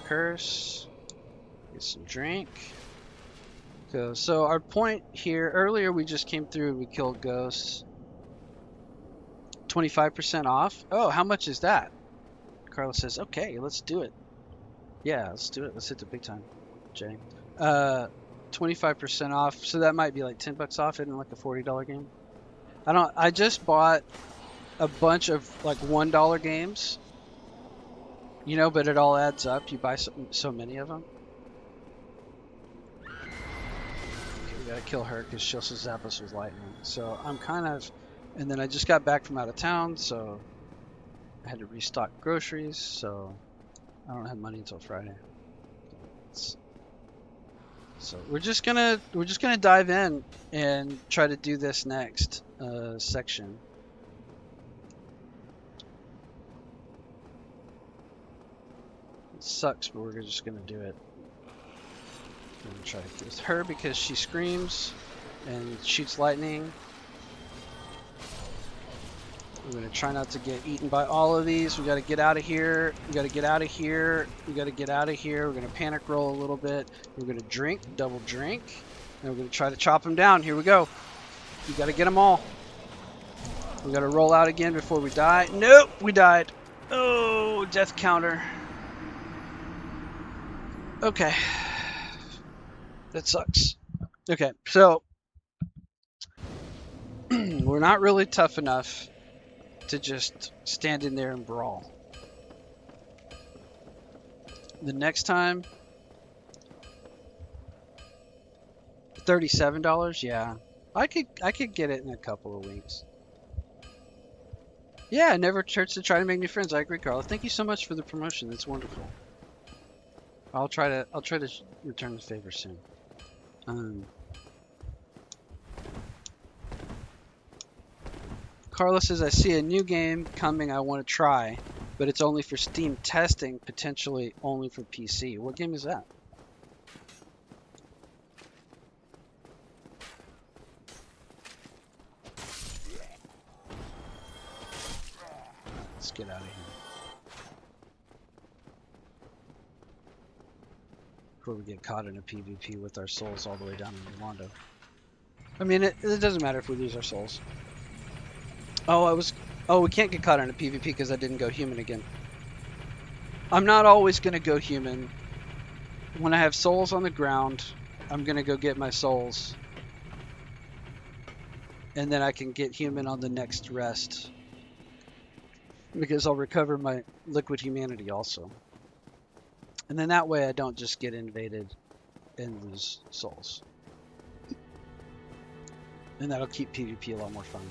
Curse, get some drink. So our point here, earlier we just came through and we killed ghosts. 25% off. Oh, how much is that? Carlos says, okay, let's do it. Yeah, let's do it. Let's hit the big time, Jay. 25% off. So that might be like $10 off, isn't it, like a $40 game? I just bought a bunch of like $1 games. You know, but it all adds up. You buy so many of them. Okay, we gotta kill her because she'll zap us with lightning. So I'm kind of... And then I just got back from out of town, so I had to restock groceries, so I don't have money until Friday. So we're just gonna dive in and try to do this next section. Sucks, but we're just gonna do it. I'm gonna try to get her because she screams and shoots lightning. We're gonna try not to get eaten by all of these. We gotta get out of here. We gotta get out of here. We gotta get out of here. We're gonna panic roll a little bit. We're gonna drink, double drink, and we're gonna try to chop them down. Here we go. We gotta get them all. We gotta roll out again before we die. Nope, we died. Oh, death counter. Okay. That sucks. Okay, so we're not really tough enough to just stand in there and brawl. The next time, $37, yeah. I could get it in a couple of weeks. Yeah, it never hurts to try to make new friends. I agree, Carla. Thank you so much for the promotion. That's wonderful. I'll try to return the favor soon. Carla says, I see a new game coming I want to try, but it's only for Steam testing, potentially only for PC. What game is that? Let's get out of here. Before we get caught in a PvP with our souls all the way down in Rwanda. I mean, it doesn't matter if we lose our souls. Oh, we can't get caught in a PvP because I didn't go human again. I'm not always going to go human. When I have souls on the ground, I'm going to go get my souls. And then I can get human on the next rest. Because I'll recover my liquid humanity also. And then that way I don't just get invaded and lose souls. And that'll keep PvP a lot more fun.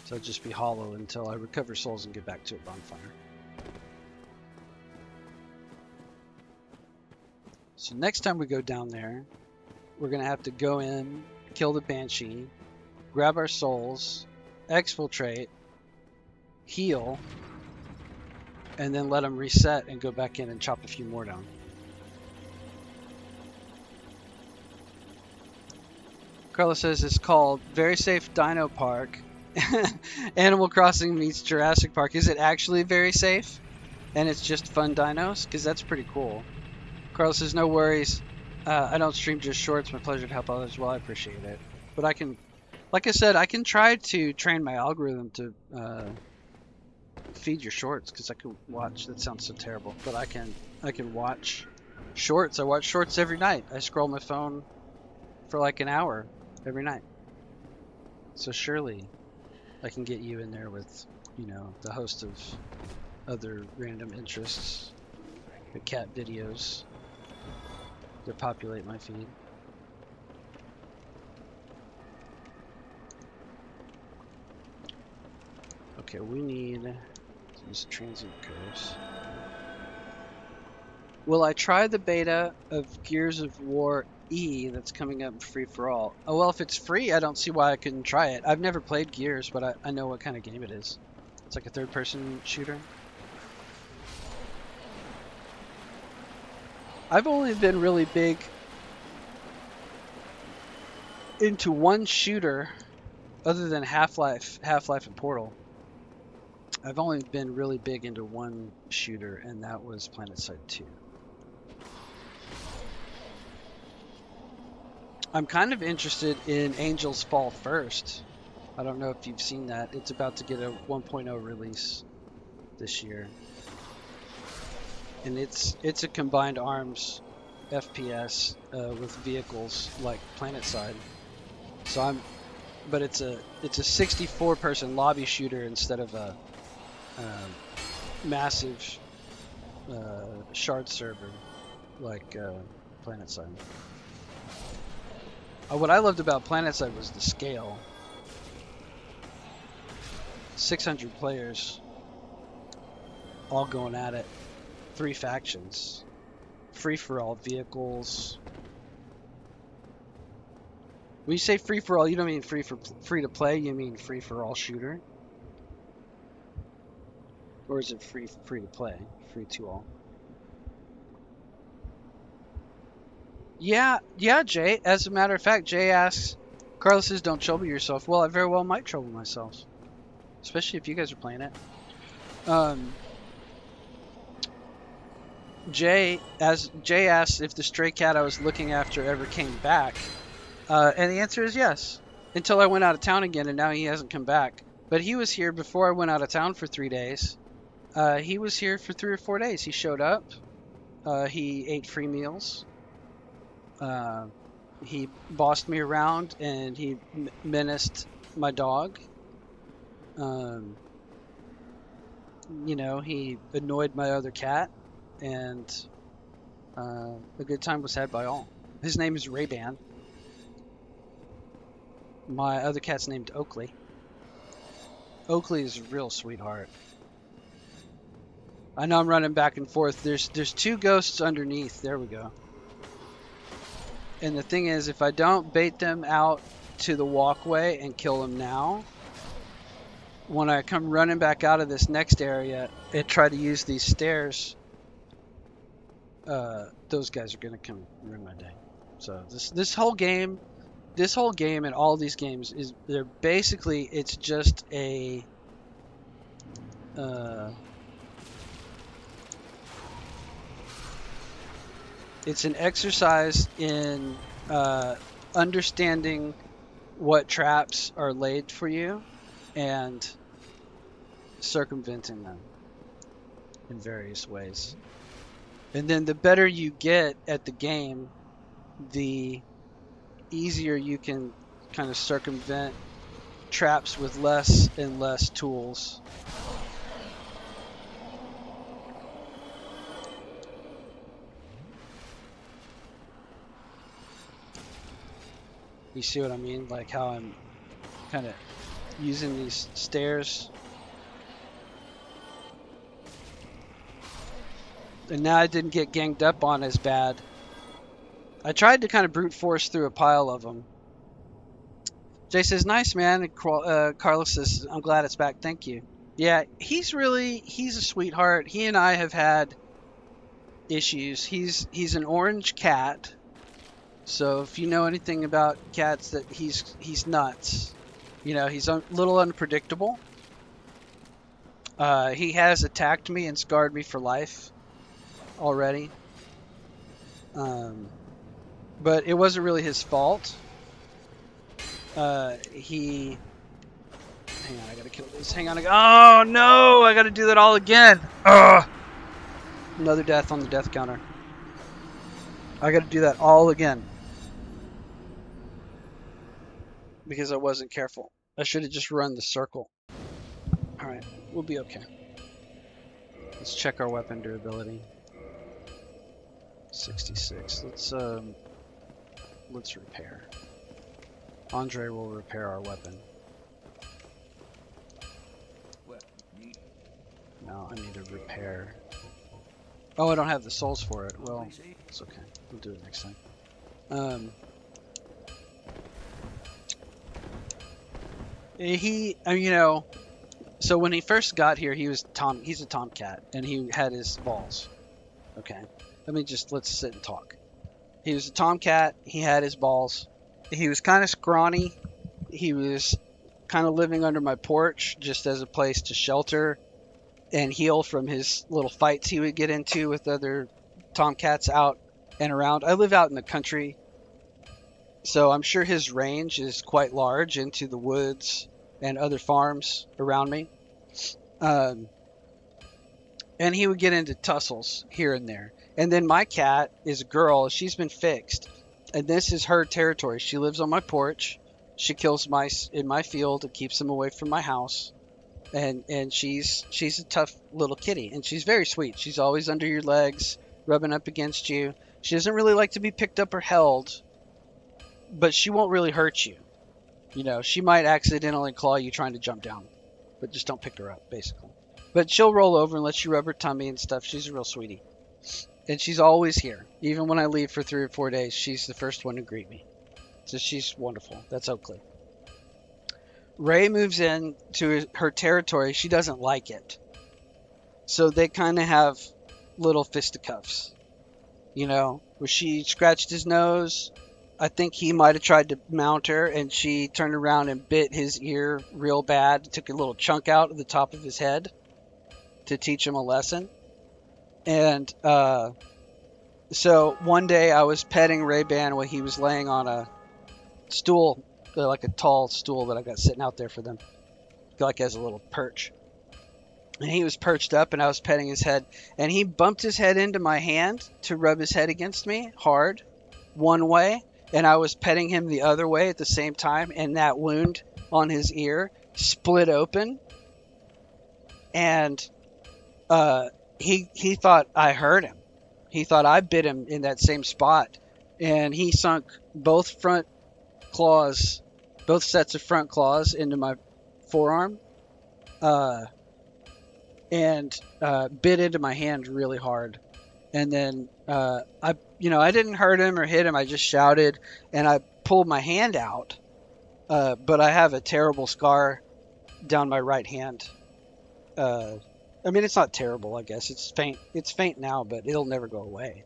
So I'll just be hollow until I recover souls and get back to a bonfire. So next time we go down there, we're going to have to go in, kill the Banshee, grab our souls, exfiltrate, heal, and then let them reset and go back in and chop a few more down. Carlos says it's called Very Safe Dino Park. Animal Crossing meets Jurassic Park. Is it actually very safe? And it's just fun dinos? Because that's pretty cool. Carlos says, no worries. I don't stream just shorts. My pleasure to help others. Well, I appreciate it. But I can, like I said, I can try to train my algorithm to feed your shorts, because I can watch. That sounds so terrible, but I can watch shorts. I watch shorts every night. I scroll my phone for like an hour every night. So surely I can get you in there with, you know, the host of other random interests, the cat videos that populate my feed. Okay, we need these transient curves. Will I try the beta of Gears of War E that's coming up free for all? Oh, well, if it's free, I don't see why I couldn't try it. I've never played Gears, but I know what kind of game it is. It's like a third-person shooter. I've only been really big into one shooter other than Half-Life and Portal. I've only been really big into one shooter, and that was PlanetSide 2. I'm kind of interested in Angels Fall First. I don't know if you've seen that. It's about to get a 1.0 release this year. And it's a combined arms FPS with vehicles like PlanetSide. So but it's a 64-person lobby shooter instead of a massive shard server like PlanetSide. What I loved about PlanetSide was the scale. 600 players all going at it. 3 factions. Free-for-all vehicles. When you say free-for-all, you don't mean free to play, you mean free-for-all shooter? Or is it free to play? Free to all? Yeah, Jay. As a matter of fact, Jay asks, Carlos says, don't trouble yourself. Well, I very well might trouble myself. Especially if you guys are playing it. Jay asked if the stray cat I was looking after ever came back. And the answer is yes. Until I went out of town again, and now he hasn't come back. But he was here before I went out of town for 3 days. He was here for 3 or 4 days. He showed up. He ate free meals. He bossed me around, and he menaced my dog. You know, he annoyed my other cat, and a good time was had by all. His name is Ray-Ban. My other cat's named Oakley. Oakley is a real sweetheart. I know I'm running back and forth. There's 2 ghosts underneath. There we go. And the thing is, if I don't bait them out to the walkway and kill them now, when I come running back out of this next area and try to use these stairs, those guys are gonna come ruin my day. So this whole game and all these games they're basically, it's just a it's an exercise in understanding what traps are laid for you and circumventing them in various ways. And then the better you get at the game, the easier you can kind of circumvent traps with less and less tools. You see what I mean? Like how I'm kind of using these stairs. And now I didn't get ganged up on as bad. I tried to kind of brute force through a pile of them. Jay says, nice, man. And Carlos says, I'm glad it's back. Thank you. Yeah, he's a sweetheart. He and I have had issues. He's an orange cat. So if you know anything about cats, that he's nuts. You know, he's a little unpredictable. He has attacked me and scarred me for life already. But it wasn't really his fault. He. Hang on, I gotta kill this. Hang on. Oh no! I gotta do that all again. Ugh! Another death on the death counter. I gotta do that all again. Because I wasn't careful. I should have just run the circle. Alright, we'll be okay. Let's check our weapon durability. 66. Let's repair. Andre will repair our weapon. No, I need to repair. Oh, I don't have the souls for it. Well, it's okay. We'll do it next time. So when he first got here, he's a tomcat, and he had his balls. Okay. Let's sit and talk. He was a tomcat, he had his balls. He was kind of scrawny. He was kind of living under my porch just as a place to shelter and heal from his little fights he would get into with other tomcats out and around. I live out in the country, so I'm sure his range is quite large into the woods and other farms around me. And he would get into tussles here and there. And then my cat is a girl. She's been fixed. And this is her territory. She lives on my porch. She kills mice in my field and keeps them away from my house. And she's a tough little kitty. And she's very sweet. She's always under your legs, rubbing up against you. She doesn't really like to be picked up or held. But she won't really hurt you. You know, she might accidentally claw you trying to jump down. But just don't pick her up, basically. But she'll roll over and let you rub her tummy and stuff. She's a real sweetie. And she's always here. Even when I leave for 3 or 4 days, she's the first one to greet me. So she's wonderful. That's Oakley. Ray moves in to her territory. She doesn't like it. So they kind of have little fisticuffs. You know, where she scratched his nose. I think he might have tried to mount her, and she turned around and bit his ear real bad. Took a little chunk out of the top of his head to teach him a lesson. And so one day I was petting Ray-Ban while he was laying on a stool, like a tall stool that I got sitting out there for them, like as a little perch. And he was perched up, and I was petting his head, and he bumped his head into my hand to rub his head against me hard, one way, and I was petting him the other way at the same time, and that wound on his ear split open, and he thought I hurt him. He thought I bit him in that same spot, and he sunk both sets of front claws into my forearm, and bit into my hand really hard. And then I didn't hurt him or hit him. I just shouted, and I pulled my hand out. But I have a terrible scar down my right hand. It's not terrible, I guess. It's faint. It's faint now, but it'll never go away.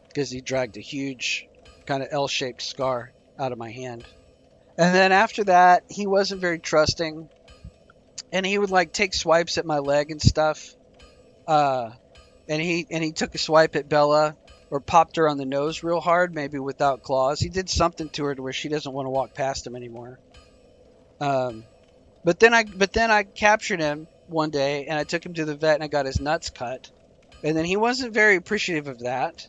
Because he dragged a huge kind of L-shaped scar out of my hand. And then after that, he wasn't very trusting. And he would take swipes at my leg and stuff. And he took a swipe at Bella, or popped her on the nose real hard, maybe without claws. He did something to her to where she doesn't want to walk past him anymore. But then I captured him one day, and I took him to the vet, and I got his nuts cut. And then he wasn't very appreciative of that.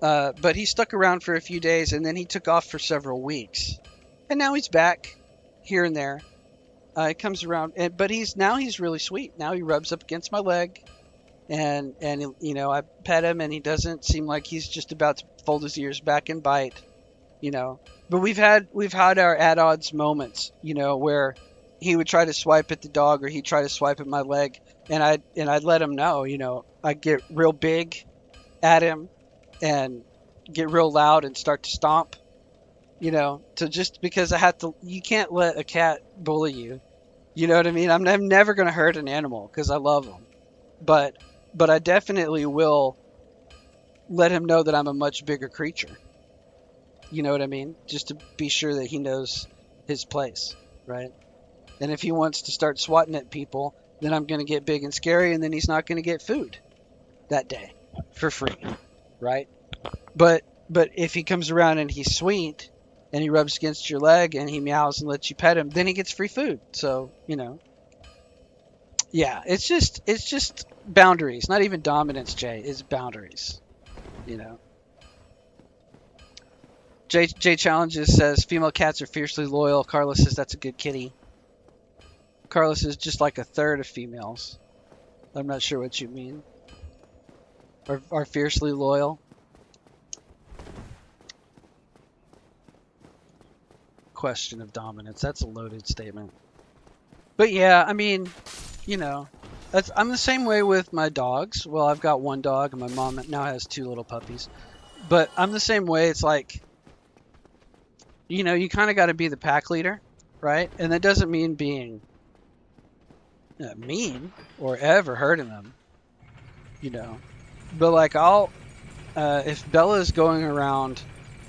But he stuck around for a few days, and then he took off for several weeks. And now he's back here and there. He comes around, but he's really sweet. Now he rubs up against my leg, and I pet him, and he doesn't seem like he's just about to fold his ears back and bite, But we've had our at odds moments, where he would try to swipe at the dog, or he'd try to swipe at my leg, and I'd let him know, I'd get real big at him and get real loud and start to stomp, to just because you can't let a cat bully you. You know what I mean? I'm never gonna hurt an animal because I love them, but I definitely will let him know that I'm a much bigger creature. You know what I mean? Just to be sure that he knows his place, right? And if he wants to start swatting at people, then I'm going to get big and scary, and then he's not going to get food that day for free, right? But if he comes around and he's sweet and he rubs against your leg and he meows and lets you pet him, then he gets free food. So, yeah, it's just boundaries, not even dominance, Jay. It's boundaries, you know. J Challenges says female cats are fiercely loyal. Carlos says that's a good kitty. Carlos is just like a third of females. I'm not sure what you mean. Are fiercely loyal. Question of dominance. That's a loaded statement. But yeah, I mean, I'm the same way with my dogs. Well, I've got one dog, and my mom now has 2 little puppies. But I'm the same way. It's like, you kind of got to be the pack leader, right? And that doesn't mean being mean or ever hurting them, But like if Bella's going around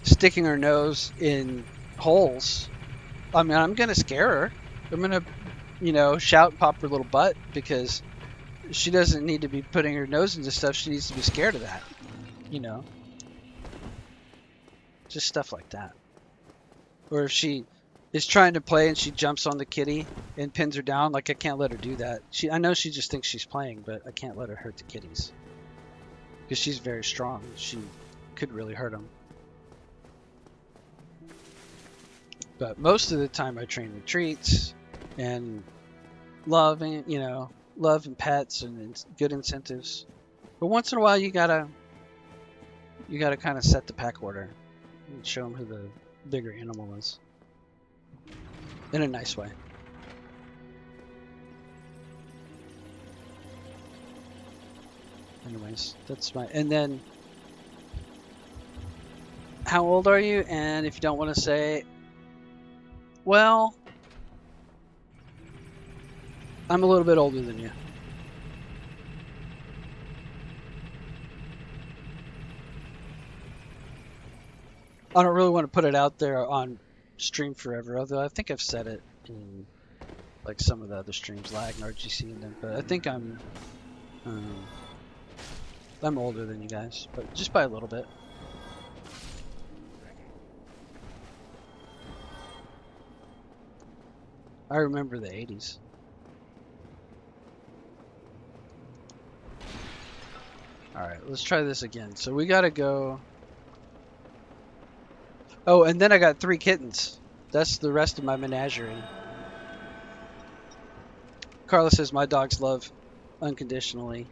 sticking her nose in holes, I mean, I'm gonna scare her. I'm gonna, shout and pop her little butt because she doesn't need to be putting her nose into stuff. She needs to be scared of that, Just stuff like that. Or if she is trying to play and she jumps on the kitty and pins her down, like I can't let her do that. I know she just thinks she's playing, but I can't let her hurt the kitties because she's very strong. She could really hurt them. But most of the time I train with treats and love and pets and good incentives. But once in a while you gotta kind of set the pack order and show them who the bigger animal is. In a nice way. Anyways, that's my... And then, how old are you? And if you don't want to say, well, I'm a little bit older than you. I don't really want to put it out there on stream forever, although I think I've said it in like some of the other streams, Lag and RGC and them, but I think I'm older than you guys, but just by a little bit. I remember the 80s. Alright, let's try this again. So we gotta go... Oh, and then I got 3 kittens. That's the rest of my menagerie. Carla says my dogs love unconditionally.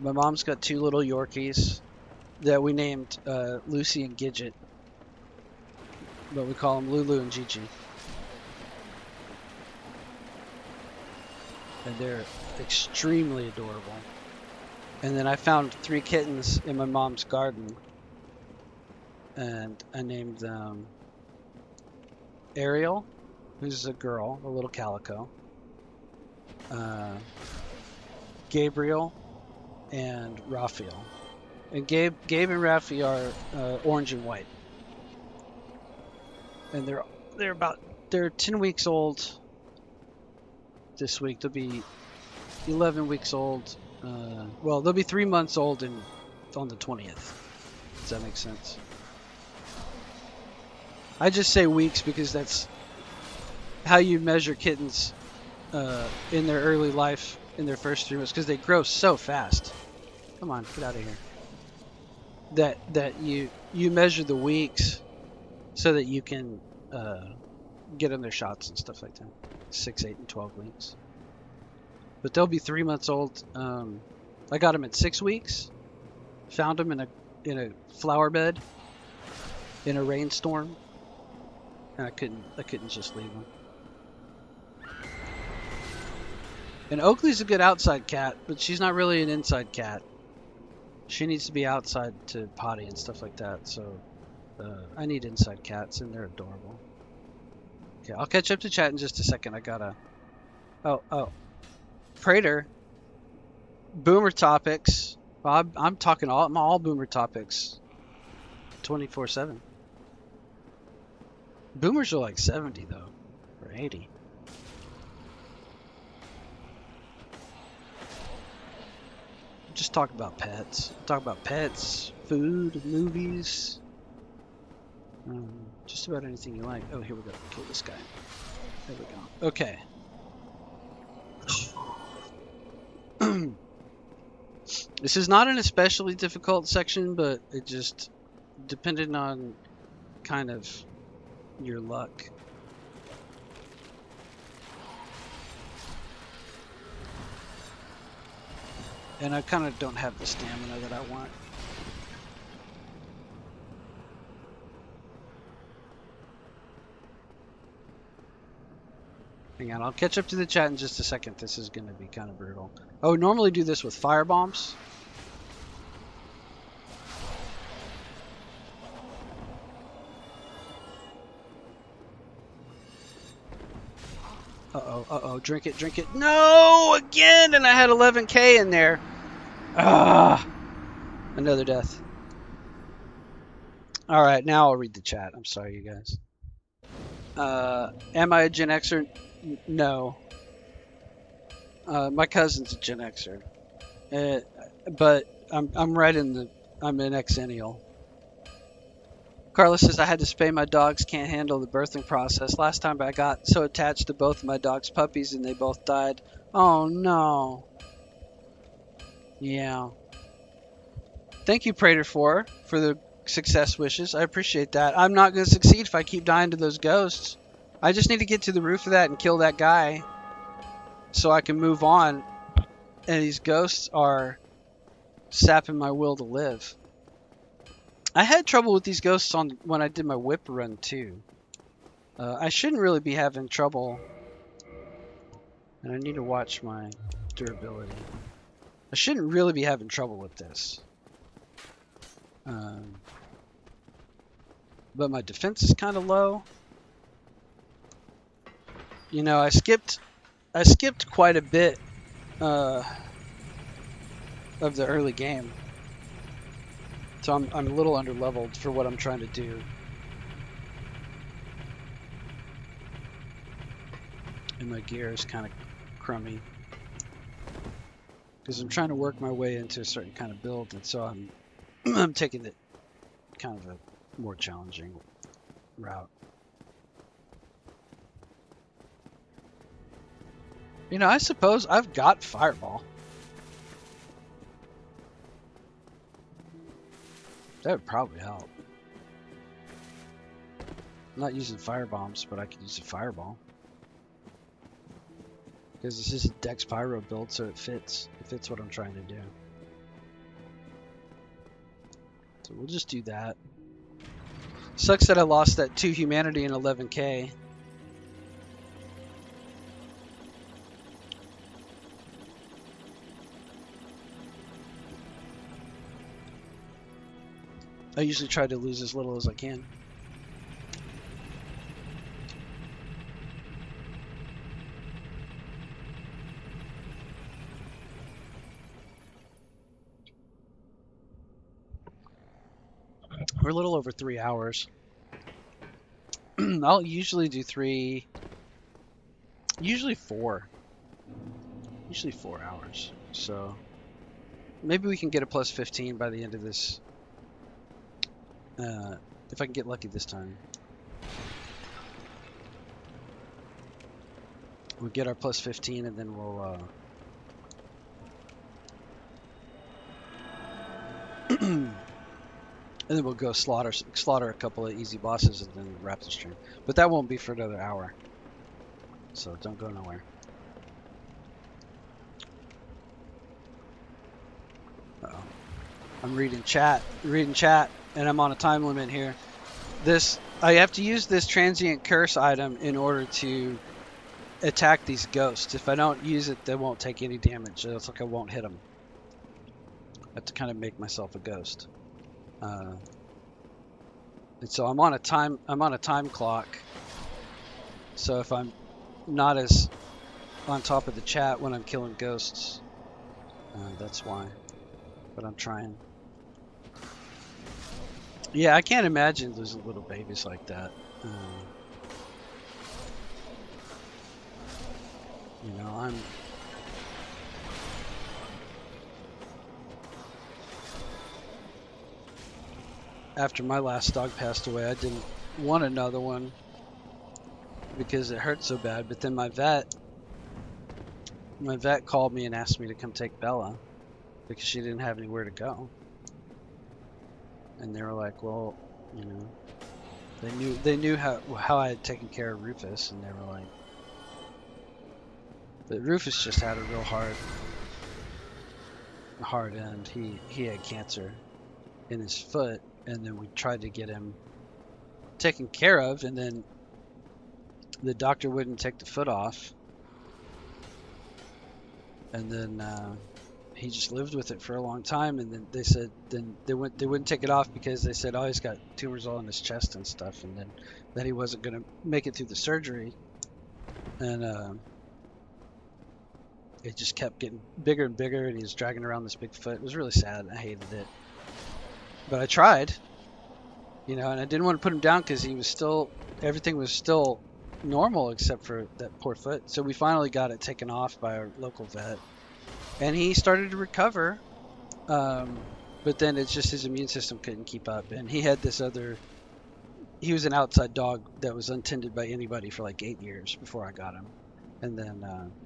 My mom's got 2 little Yorkies that we named Lucy and Gidget. But we call them Lulu and Gigi. And they're extremely adorable. And then I found 3 kittens in my mom's garden. And I named them Ariel, who's a girl, a little calico. Gabriel and Raphael. And Gabe and Raphael are orange and white. And they're 10 weeks old this week. They'll be 11 weeks old. Well, they'll be 3 months old on the 20th. Does that make sense? I just say weeks because that's how you measure kittens in their early life, in their first 3 months, because they grow so fast. Come on, get out of here. That you measure the weeks so that you can get them their shots and stuff like that. 6, 8, and 12 weeks. But they'll be 3 months old. I got them at 6 weeks. Found them in a flower bed in a rainstorm. And I couldn't just leave them. And Oakley's a good outside cat, but she's not really an inside cat. She needs to be outside to potty and stuff like that. So I need inside cats, and they're adorable. Okay, I'll catch up to chat in just a second. I gotta... Oh. Prater. Boomer topics. Well, I'm talking I'm all boomer topics. 24/7. Boomers are like 70 though, or 80. Just talk about pets. Talk about pets, food, movies. Just about anything you like. Oh, here we go. Kill this guy. There we go. Okay. This is not an especially difficult section, but it just depended on kind of your luck. And I kind of don't have the stamina that I want. Hang on, I'll catch up to the chat in just a second. This is going to be kind of brutal. I would normally do this with fire bombs. Uh-oh, drink it. No, again, and I had 11k in there. Ah, another death. All right, now I'll read the chat. I'm sorry, you guys. Am I a Gen Xer? No. My cousin's a Gen Xer, but I'm right in the. I'm an Xennial. Carlos says I had to spay my dogs. Can't handle the birthing process. Last time I got so attached to both of my dog's puppies and they both died. Oh no. Yeah. Thank you, Prater, for the success wishes. I appreciate that. I'm not going to succeed if I keep dying to those ghosts. I just need to get to the roof of that and kill that guy so I can move on. And these ghosts are sapping my will to live. I had trouble with these ghosts when I did my whip run too. I shouldn't really be having trouble. And I need to watch my durability. I shouldn't really be having trouble with this. But my defense is kind of low. You know, I skipped quite a bit of the early game. So I'm a little underleveled for what I'm trying to do. And my gear is kind of crummy. Because I'm trying to work my way into a certain kind of build, and so I'm taking it kind of a more challenging route. You know, I suppose I've got Fireball. That would probably help. I'm not using fire bombs, but I could use a fireball. Because this is a Dex Pyro build, so it fits. It fits what I'm trying to do. So we'll just do that. Sucks that I lost that 2 humanity and 11k. I usually try to lose as little as I can. We're a little over 3 hours. I'll usually do 3, usually 4. Usually 4 hours. So maybe we can get a plus 15 by the end of this. If I can get lucky this time. We'll get our plus 15 and then we'll and then we'll go slaughter a couple of easy bosses and then wrap the stream. But that won't be for another hour. So don't go nowhere. Uh-oh. I'm reading chat, and I'm on a time limit here. I have to use this transient curse item in order to attack these ghosts. If I don't use it, they won't take any damage. It's like I won't hit them. I have to kind of make myself a ghost. And so I'm on a time clock. So if I'm not as on top of the chat when I'm killing ghosts, that's why. But I'm trying. Yeah, I can't imagine losing little babies like that. You know, after my last dog passed away, I didn't want another one because it hurt so bad. But then my vet called me and asked me to come take Bella because she didn't have anywhere to go. And they were like, well, you know, they knew how I had taken care of Rufus, and they were like, but Rufus just had a real hard end. He had cancer in his foot, and then we tried to get him taken care of, and then the doctor wouldn't take the foot off, and then he just lived with it for a long time. And then they said they wouldn't take it off because they said, oh, he's got tumors all in his chest and stuff, and then that he wasn't going to make it through the surgery. And it just kept getting bigger and bigger, and he was dragging around this big foot. It was really sad. I hated it, but I tried, you know, and I didn't want to put him down because everything was still normal except for that poor foot. So we finally got it taken off by our local vet, and he started to recover. But then it's just his immune system couldn't keep up, and he was an outside dog that was untended by anybody for like 8 years before I got him. And then,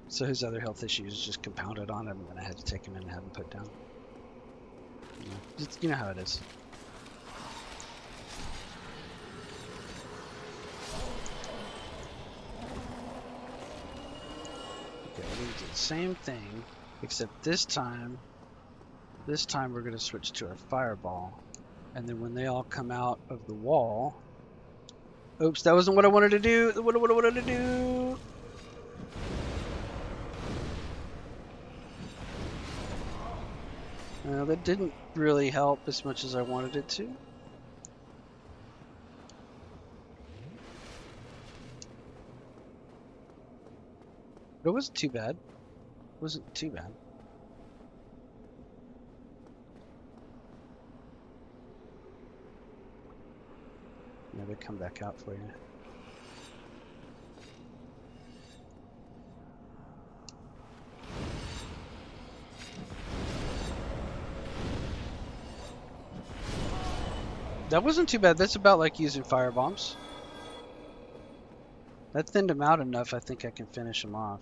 so his other health issues just compounded on him, and then I had to take him in and have him put down. You know how it is. Okay, we're going to do the same thing, except this time we're going to switch to our fireball. And then when they all come out of the wall... Oops, that wasn't what I wanted to do! What I wanted to do! That didn't really help as much as I wanted it to. But it wasn't too bad. It wasn't too bad. Yeah, they come back out for you. That wasn't too bad. That's about like using fire bombs. That thinned him out enough, I think I can finish him off.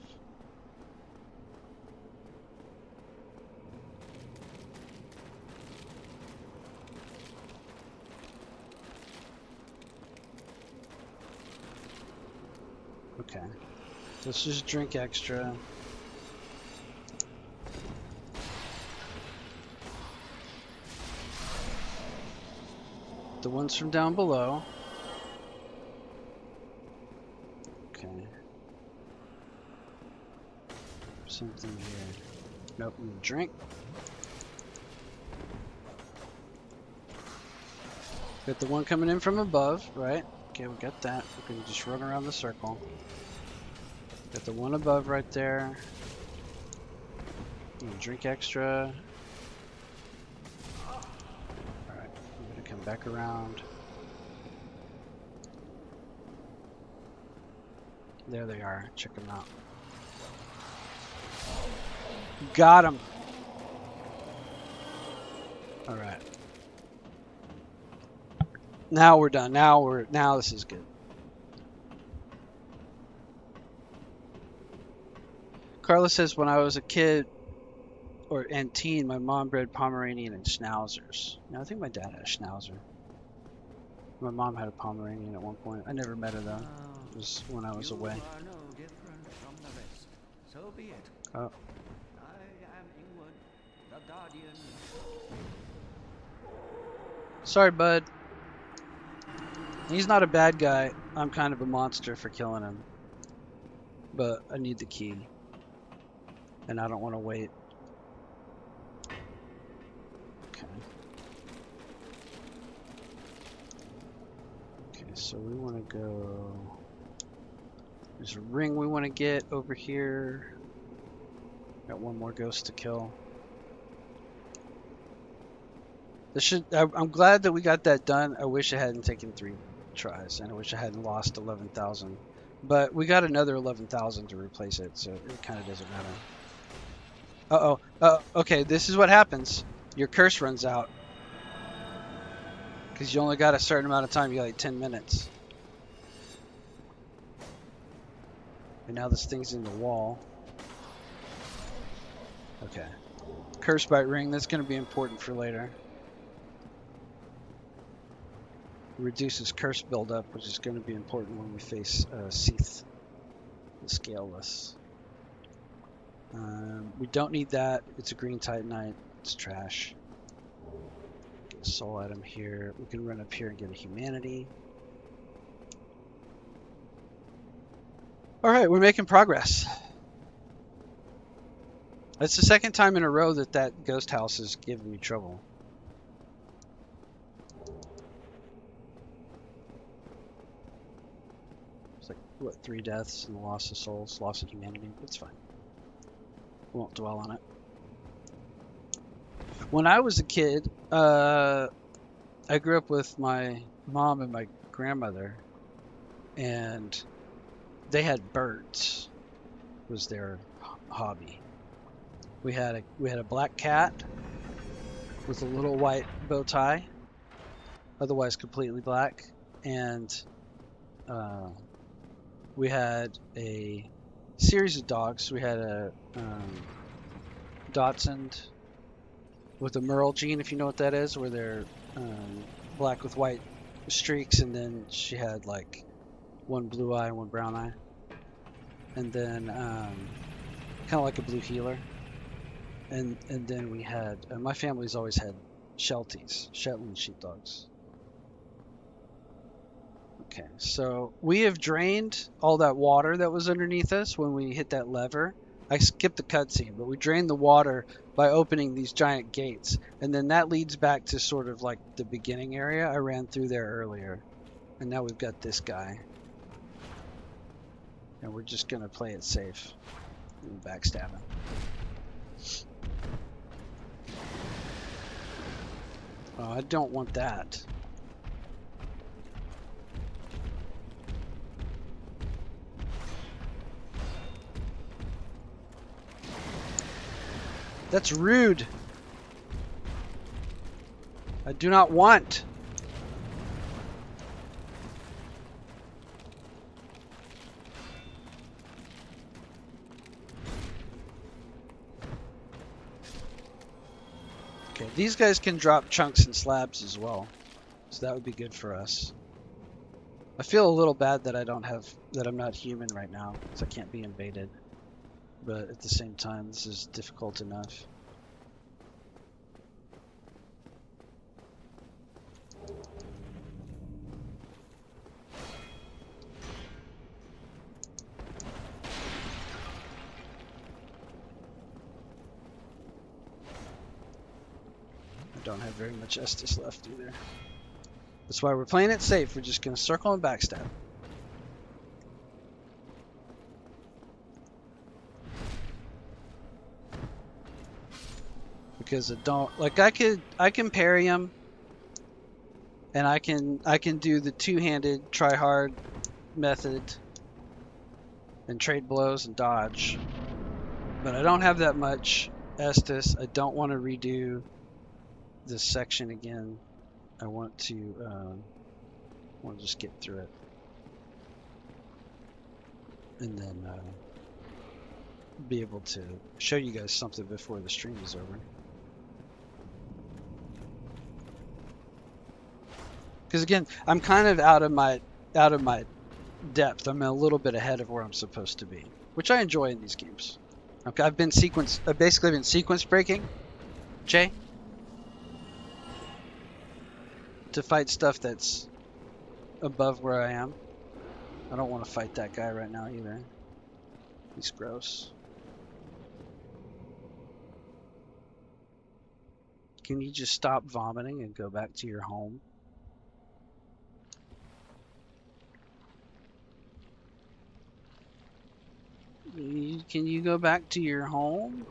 Okay. Let's just drink extra. The ones from down below. Okay. Something here. Nope, I'm gonna drink. Got the one coming in from above, right? Okay, we got that. We can just run around the circle. Got the one above right there. I'm gonna drink extra. Alright, I'm gonna come back around. There they are. Check them out. Got him. Alright. Now we're done. Now this is good. Carla says, when I was a kid and teen, my mom bred Pomeranian and Schnauzers. Now, I think my dad had a Schnauzer. My mom had a Pomeranian at one point. I never met her though. It was when I was away. Are no different from the rest. So be it. Oh. I am Ingwood, the guardian. Sorry, bud. He's not a bad guy. I'm kind of a monster for killing him. But I need the key. And I don't want to wait. Okay. so we want to go. There's a ring we want to get over here. Got one more ghost to kill. I'm glad that we got that done. I wish it hadn't taken 3 tries, and I wish I hadn't lost 11,000. But we got another 11,000 to replace it, so it kind of doesn't matter. Uh-oh. Okay, this is what happens. Your curse runs out. Because you only got a certain amount of time. You got like 10 minutes. And now this thing's in the wall. Okay. Curse bite ring. That's going to be important for later. Reduces curse buildup, which is going to be important when we face Seath, the Scaleless. We don't need that. It's a green Titanite. It's trash. Get a soul item here. We can run up here and get a humanity. All right, we're making progress. That's the second time in a row that that ghost house is giving me trouble. It's like, what, 3 deaths and the loss of souls, loss of humanity? It's fine. We won't dwell on it. When I was a kid, I grew up with my mom and my grandmother, and they had birds. Was their hobby. We had a black cat with a little white bow tie, otherwise completely black, and we had a series of dogs. We had a Dachshund with a Merle gene, if you know what that is, where they're black with white streaks, and then she had like one blue eye and one brown eye, and then kind of like a blue heeler. And then we had my family's always had Shelties, Shetland sheepdogs. Okay, so we have drained all that water that was underneath us when we hit that lever. I skipped the cutscene, but we drained the water by opening these giant gates, and then that leads back to sort of like the beginning area. I ran through there earlier, and now we've got this guy, and we're just gonna play it safe and backstab him. Oh, I don't want that. That's rude. I do not want. Okay, these guys can drop chunks and slabs as well, so that would be good for us. I feel a little bad that I'm not human right now, because I can't be invaded. But at the same time, this is difficult enough. I don't have very much Estus left either. That's why we're playing it safe. We're just going to circle and backstab. Because I don't like I can parry him, and I can do the two-handed try hard method and trade blows and dodge, but I don't have that much Estus. I don't want to redo this section again. I want to just get through it, and then be able to show you guys something before the stream is over. Because again, I'm kind of out of my depth. I'm a little bit ahead of where I'm supposed to be, which I enjoy in these games. Okay, I've basically been sequence breaking, Jay, to fight stuff that's above where I am. I don't want to fight that guy right now either. He's gross. Can you just stop vomiting and go back to your home? Can you go back to your home?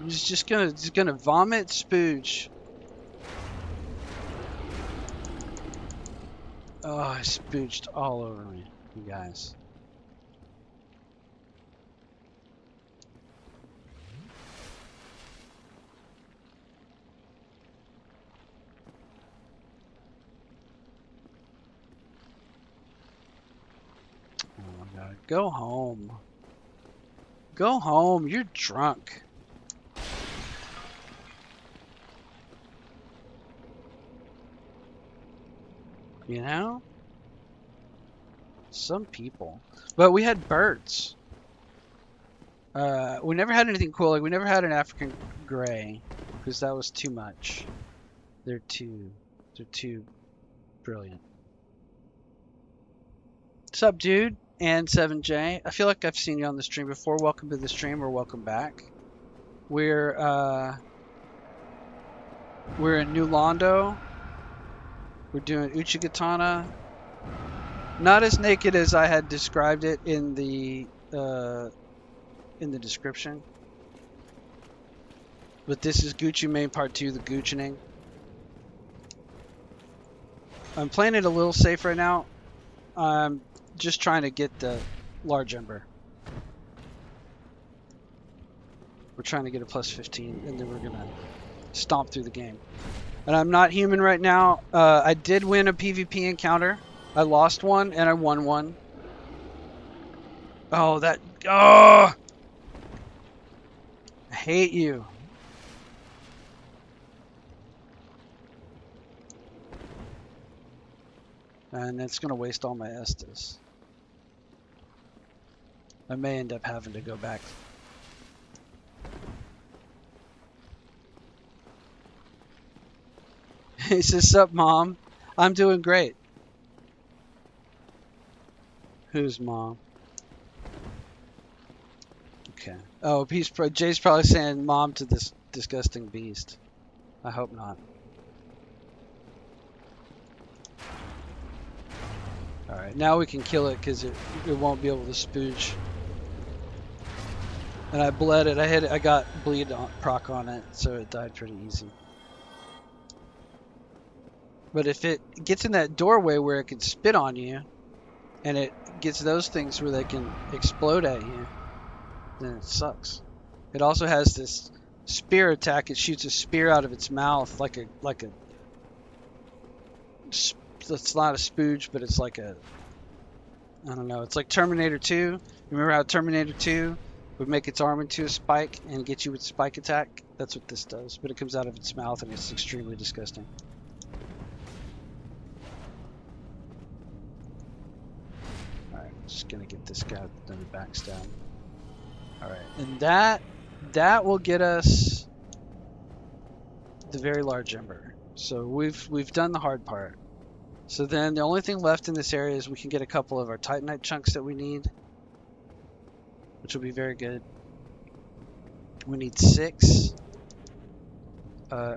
He's just gonna vomit spooge. Oh, I spooched all over me, you guys. Oh my god. Go home. Go home. You're drunk. You know? Some people. But we had birds. We never had anything cool. Like we never had an African gray because that was too much. They're too brilliant. What's up, dude? And 7J. I feel like I've seen you on the stream before. Welcome to the stream or welcome back. We're in New Londo. We're doing Uchigatana. Not as naked as I had described it in the description. But this is Gucci Main Part 2, the Goochening. I'm playing it a little safe right now. I'm just trying to get the large ember. We're trying to get a plus 15, and then we're going to stomp through the game. And I'm not human right now. I did win a PvP encounter. I lost one, and I won one. Oh, that... Oh! I hate you. And it's going to waste all my Estus. I may end up having to go back. He says, sup, Mom? I'm doing great. Who's Mom? Okay. Oh, Jay's probably saying Mom to this disgusting beast. I hope not. Alright, now we can kill it because it won't be able to spooge. And I bled it. I got bleed proc on it, so it died pretty easy. But if it gets in that doorway where it can spit on you, and it gets those things where they can explode at you, then it sucks. It also has this spear attack. It shoots a spear out of its mouth like a it's not a spooge, but it's like a, I don't know. It's like Terminator 2. Remember how Terminator 2 would make its arm into a spike and get you with spike attack? That's what this does, but it comes out of its mouth and it's extremely disgusting. Alright, just gonna get this guy with another backstab. Alright, and that will get us the very large ember. So we've done the hard part. So then the only thing left in this area is we can get a couple of our Titanite chunks that we need, which will be very good. We need 6.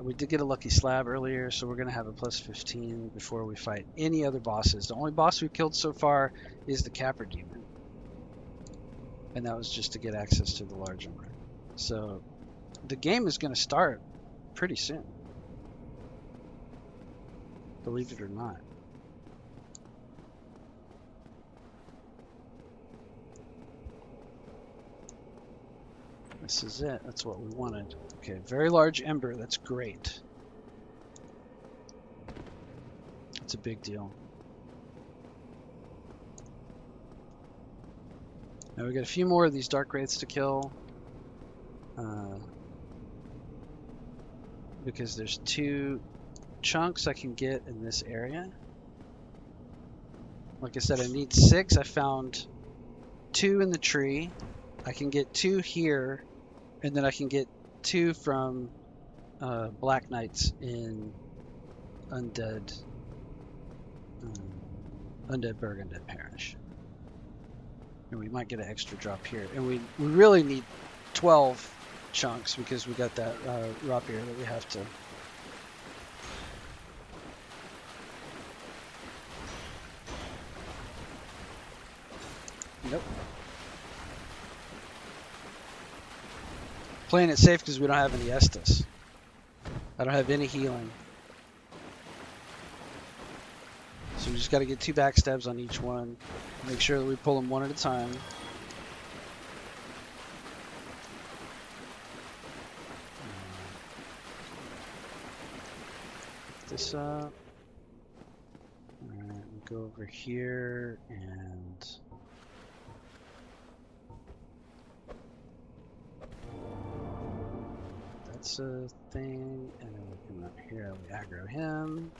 We did get a lucky slab earlier, so we're going to have a plus 15 before we fight any other bosses. The only boss we've killed so far is the Capra Demon. And that was just to get access to the large ember. So the game is going to start pretty soon. Believe it or not. This is it. That's what we wanted. Okay, very large ember. That's great. That's a big deal. Now we got a few more of these dark wraiths to kill. Because there's 2 chunks I can get in this area. Like I said, I need 6. I found 2 in the tree. I can get 2 here. And then I can get 2 from Black Knights in Undead Burg, Undead Parish. And we might get an extra drop here. And we really need 12 chunks because we got that rapier that we have to. Nope. Playing it safe because we don't have any Estus. I don't have any healing. So we just got to get 2 backstabs on each one. Make sure that we pull them one at a time. Pick this up. Alright, we'll go over here and... That's a thing. And then we come up here and we aggro him.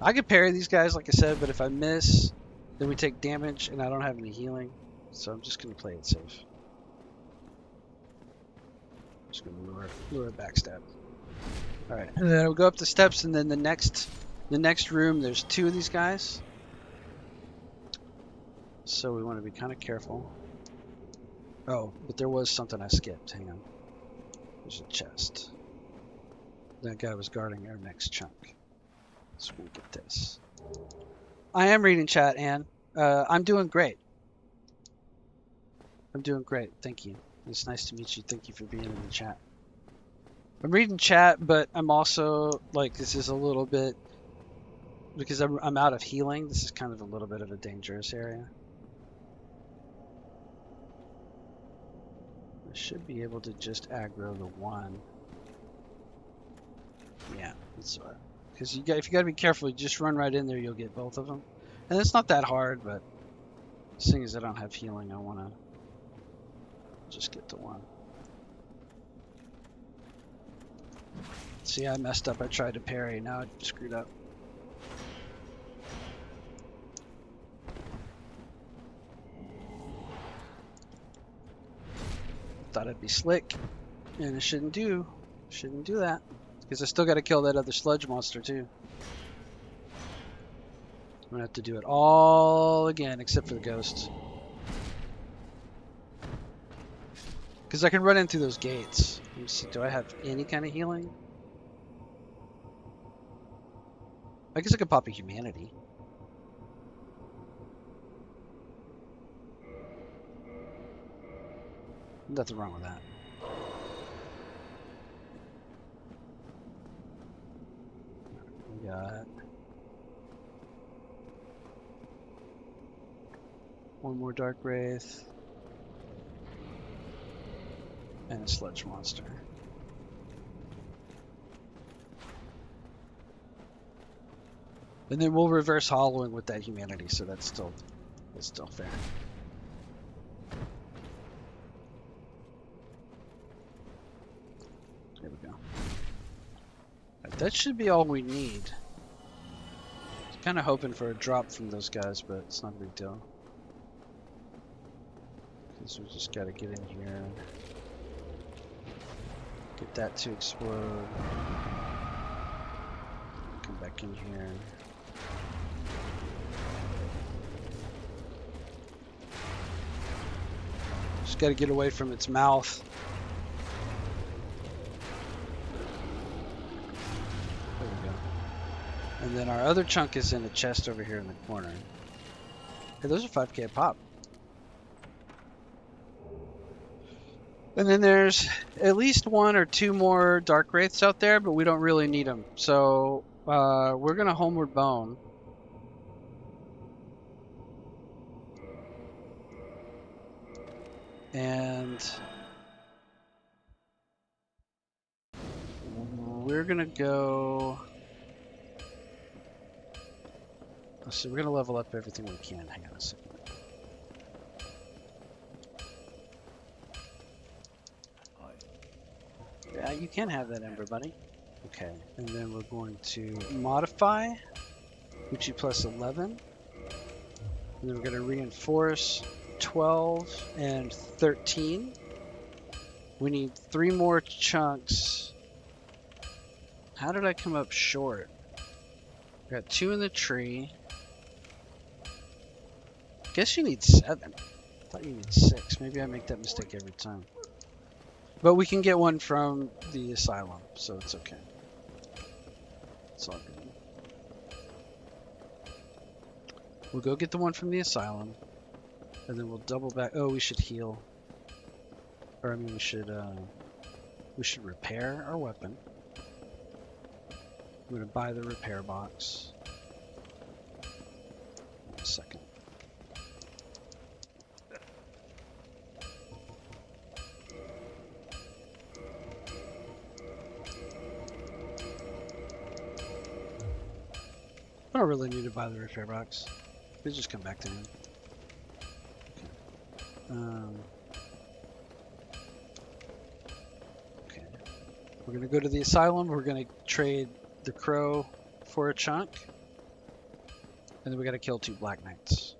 I could parry these guys, like I said, but if I miss, then we take damage, and I don't have any healing. So I'm just going to play it safe. Just going to lure a backstab. Alright, and then we'll go up the steps, and then the next room, there's 2 of these guys. So we want to be kind of careful. Oh, but there was something I skipped. Hang on. There's a chest. That guy was guarding our next chunk. So we'll get this. I am reading chat, Ann. I'm doing great. I'm doing great. Thank you. It's nice to meet you. Thank you for being in the chat. I'm reading chat, but I'm also, like, this is a little bit... Because I'm out of healing, this is kind of a little bit of a dangerous area. I should be able to just aggro the one. Yeah, that's all right. Because if you got to be careful, you just run right in there, you'll get both of them. And it's not that hard, but seeing as I don't have healing, I want to just get the one. See, I messed up. I tried to parry. Now I screwed up. Thought I'd be slick, and I shouldn't do that. Because I still got to kill that other sludge monster too. I'm gonna have to do it all again, except for the ghosts. Because I can run in through those gates. Let me see, do I have any kind of healing? I guess I could pop a humanity. Nothing wrong with that. We got one more Dark Wraith and a sludge monster. And then we'll reverse hollowing with that humanity, so that's still fair. There we go. Right, that should be all we need. I was kind of hoping for a drop from those guys, but it's not a big deal. Because we just got to get in here. Get that to explode. Come back in here. Just got to get away from its mouth. There we go. And then our other chunk is in a chest over here in the corner. Hey, those are 5k a pop. And then there's at least 1 or 2 more Dark Wraiths out there, but we don't really need them. So we're going to Homeward Bone. And we're going to go... So we're going to level up everything we can. Hang on a second. Yeah, you can have that ember, buddy. Okay, and then we're going to modify Gucci plus 11. And then we're going to reinforce 12 and 13. We need 3 more chunks. How did I come up short? Got 2 in the tree. Guess you need 7. I thought you need 6. Maybe I make that mistake every time. But we can get one from the asylum, so it's okay. It's all good. We'll go get the one from the asylum, and then we'll double back. Oh, we should heal. Or I mean, we should repair our weapon. I'm gonna buy the repair box. Wait a second. I don't really need to buy the repair box. They just come back to him. Okay. We're gonna go to the asylum. We're gonna trade the crow for a chunk, and then we gotta kill 2 black knights.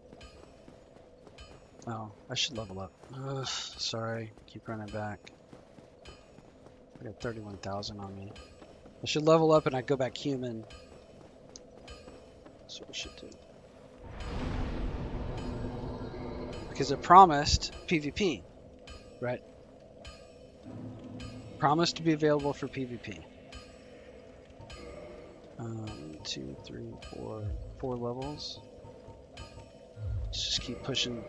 Oh, I should level up. Ugh, sorry, keep running back. I got 31,000 on me. I should level up and I go back human. That's what we should do. Because it promised PvP, right? Promised to be available for PvP. 1, 2, 3, 4 levels. Let's just keep pushing.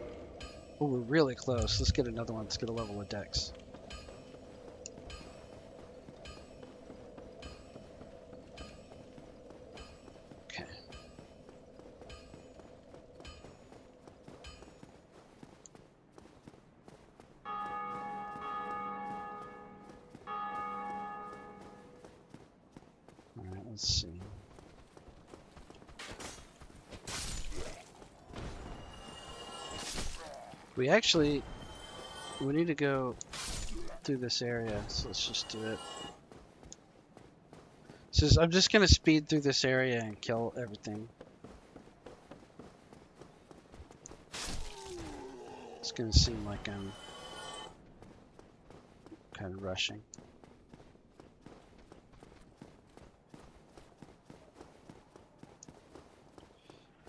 Oh, we're really close. Let's get another one. Let's get a level of Dex. Okay. All right, let's see. We need to go through this area, so let's just do it. So I'm just gonna speed through this area and kill everything. It's gonna seem like I'm kind of rushing.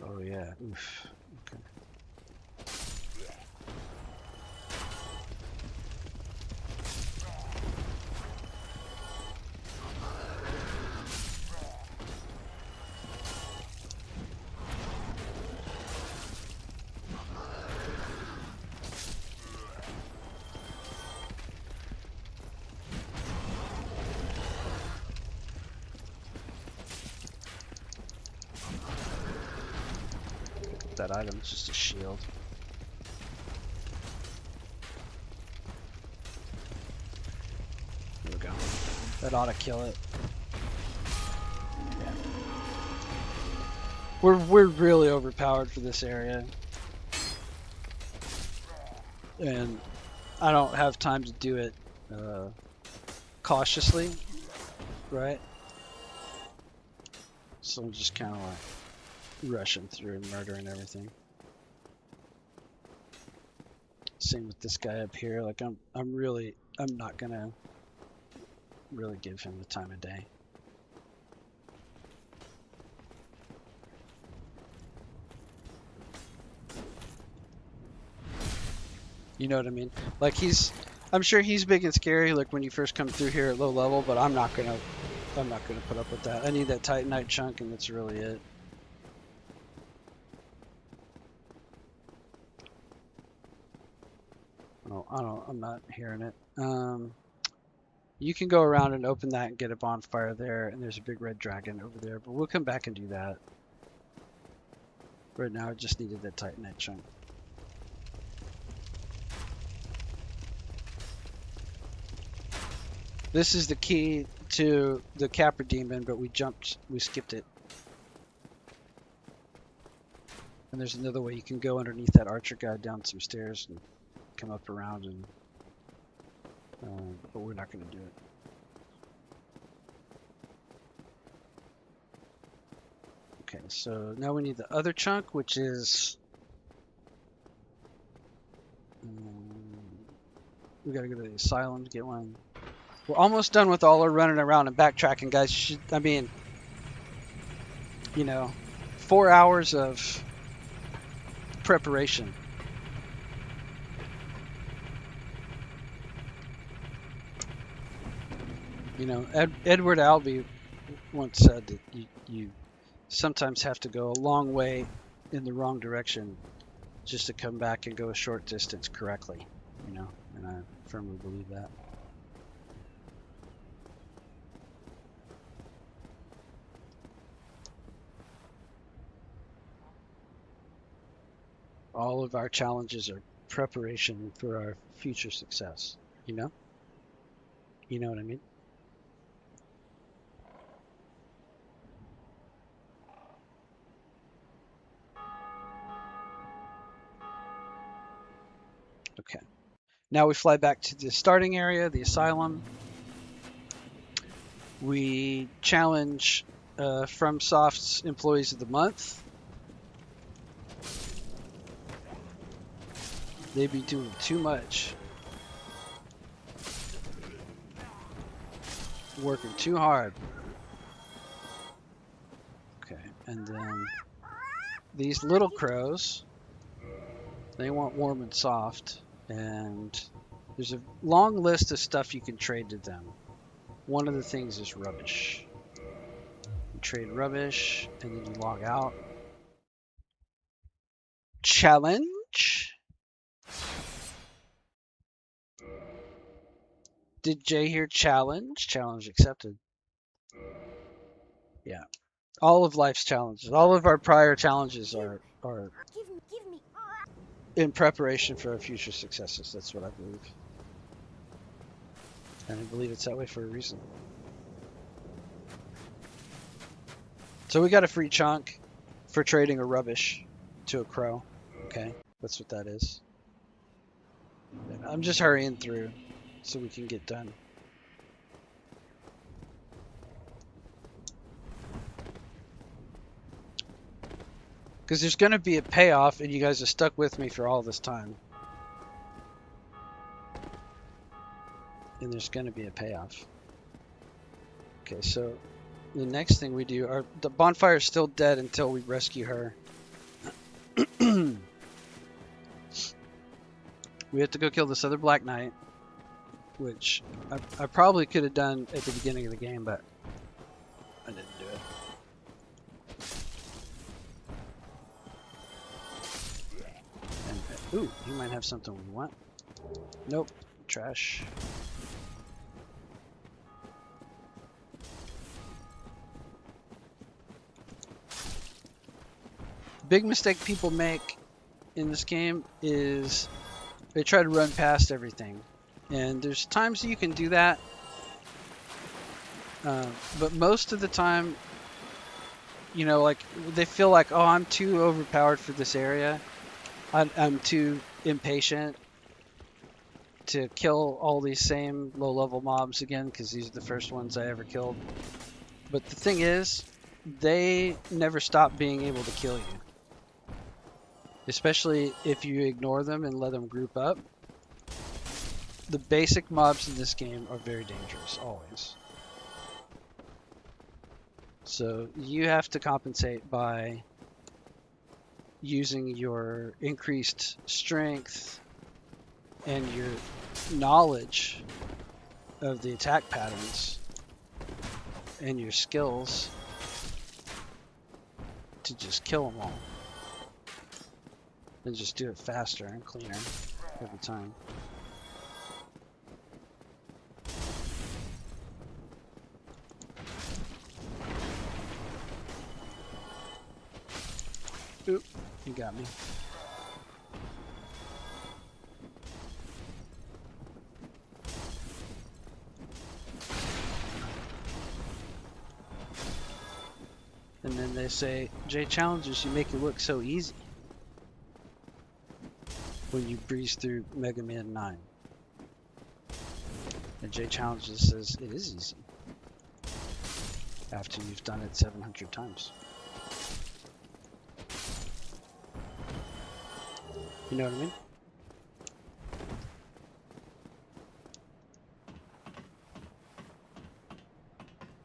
Oh yeah, oof. Okay. That item is just a shield. There we go. That ought to kill it. Yeah. We're really overpowered for this area. And I don't have time to do it cautiously, right? So I'm just kind of like rushing through and murdering everything. Same with this guy up here. Like I'm not gonna really give him the time of day. You know what I mean? Like I'm sure he's big and scary like when you first come through here at low level, but I'm not gonna put up with that. I need that Titanite chunk and that's really it. I'm not hearing it. You can go around and open that and get a bonfire there, and there's a big red dragon over there, but we'll come back and do that. Right now I just needed that Titanite chunk. This is the key to the Capra Demon, but we skipped it. And there's another way you can go underneath that archer guy down some stairs and come up around and but we're not going to do it. Okay, so now we need the other chunk, which is we got to go to the asylum to get one. We're almost done with all our running around and backtracking, guys. I mean, you know, 4 hours of preparation. You know, Edward Albee once said that you sometimes have to go a long way in the wrong direction just to come back and go a short distance correctly, you know, and I firmly believe that. All of our challenges are preparation for our future success, you know? You know what I mean? Okay. Now we fly back to the starting area, the asylum. We challenge FromSoft's Employees of the Month. They be doing too much. Working too hard. Okay, and then these little crows, they want warm and soft, and there's a long list of stuff you can trade to them. One of the things is rubbish. You trade rubbish, and then you log out. Challenge. Did Jay hear challenge? Challenge accepted. Yeah. All of life's challenges, all of our prior challenges are Give me. in preparation for our future successes. That's what I believe. And I believe it's that way for a reason. So we got a free chunk for trading a rubbish to a crow. Okay, that's what that is. I'm just hurrying through so we can get done. Because there's going to be a payoff, and you guys have stuck with me for all this time. And there's going to be a payoff. Okay, so the next thing we do, the bonfire is still dead until we rescue her. We have to go kill this other Black Knight, which I probably could have done at the beginning of the game, but I didn't do it. And, ooh, you might have something we want. Nope, trash. Big mistake people make in this game is they try to run past everything. And there's times you can do that, but most of the time, you know, like they feel like, oh, I'm too overpowered for this area. I'm too impatient to kill all these same low-level mobs again because these are the first ones I ever killed. But the thing is, they never stop being able to kill you. Especially if you ignore them and let them group up. The basic mobs in this game are very dangerous, always. So you have to compensate by using your increased strength and your knowledge of the attack patterns and your skills to just kill them all. And just do it faster and cleaner every time. Oop, you got me. And then they say, Jay challenges you make it look so easy when you breeze through Mega Man 9. And Jay challenges says it is easy after you've done it 700 times. You know what I mean?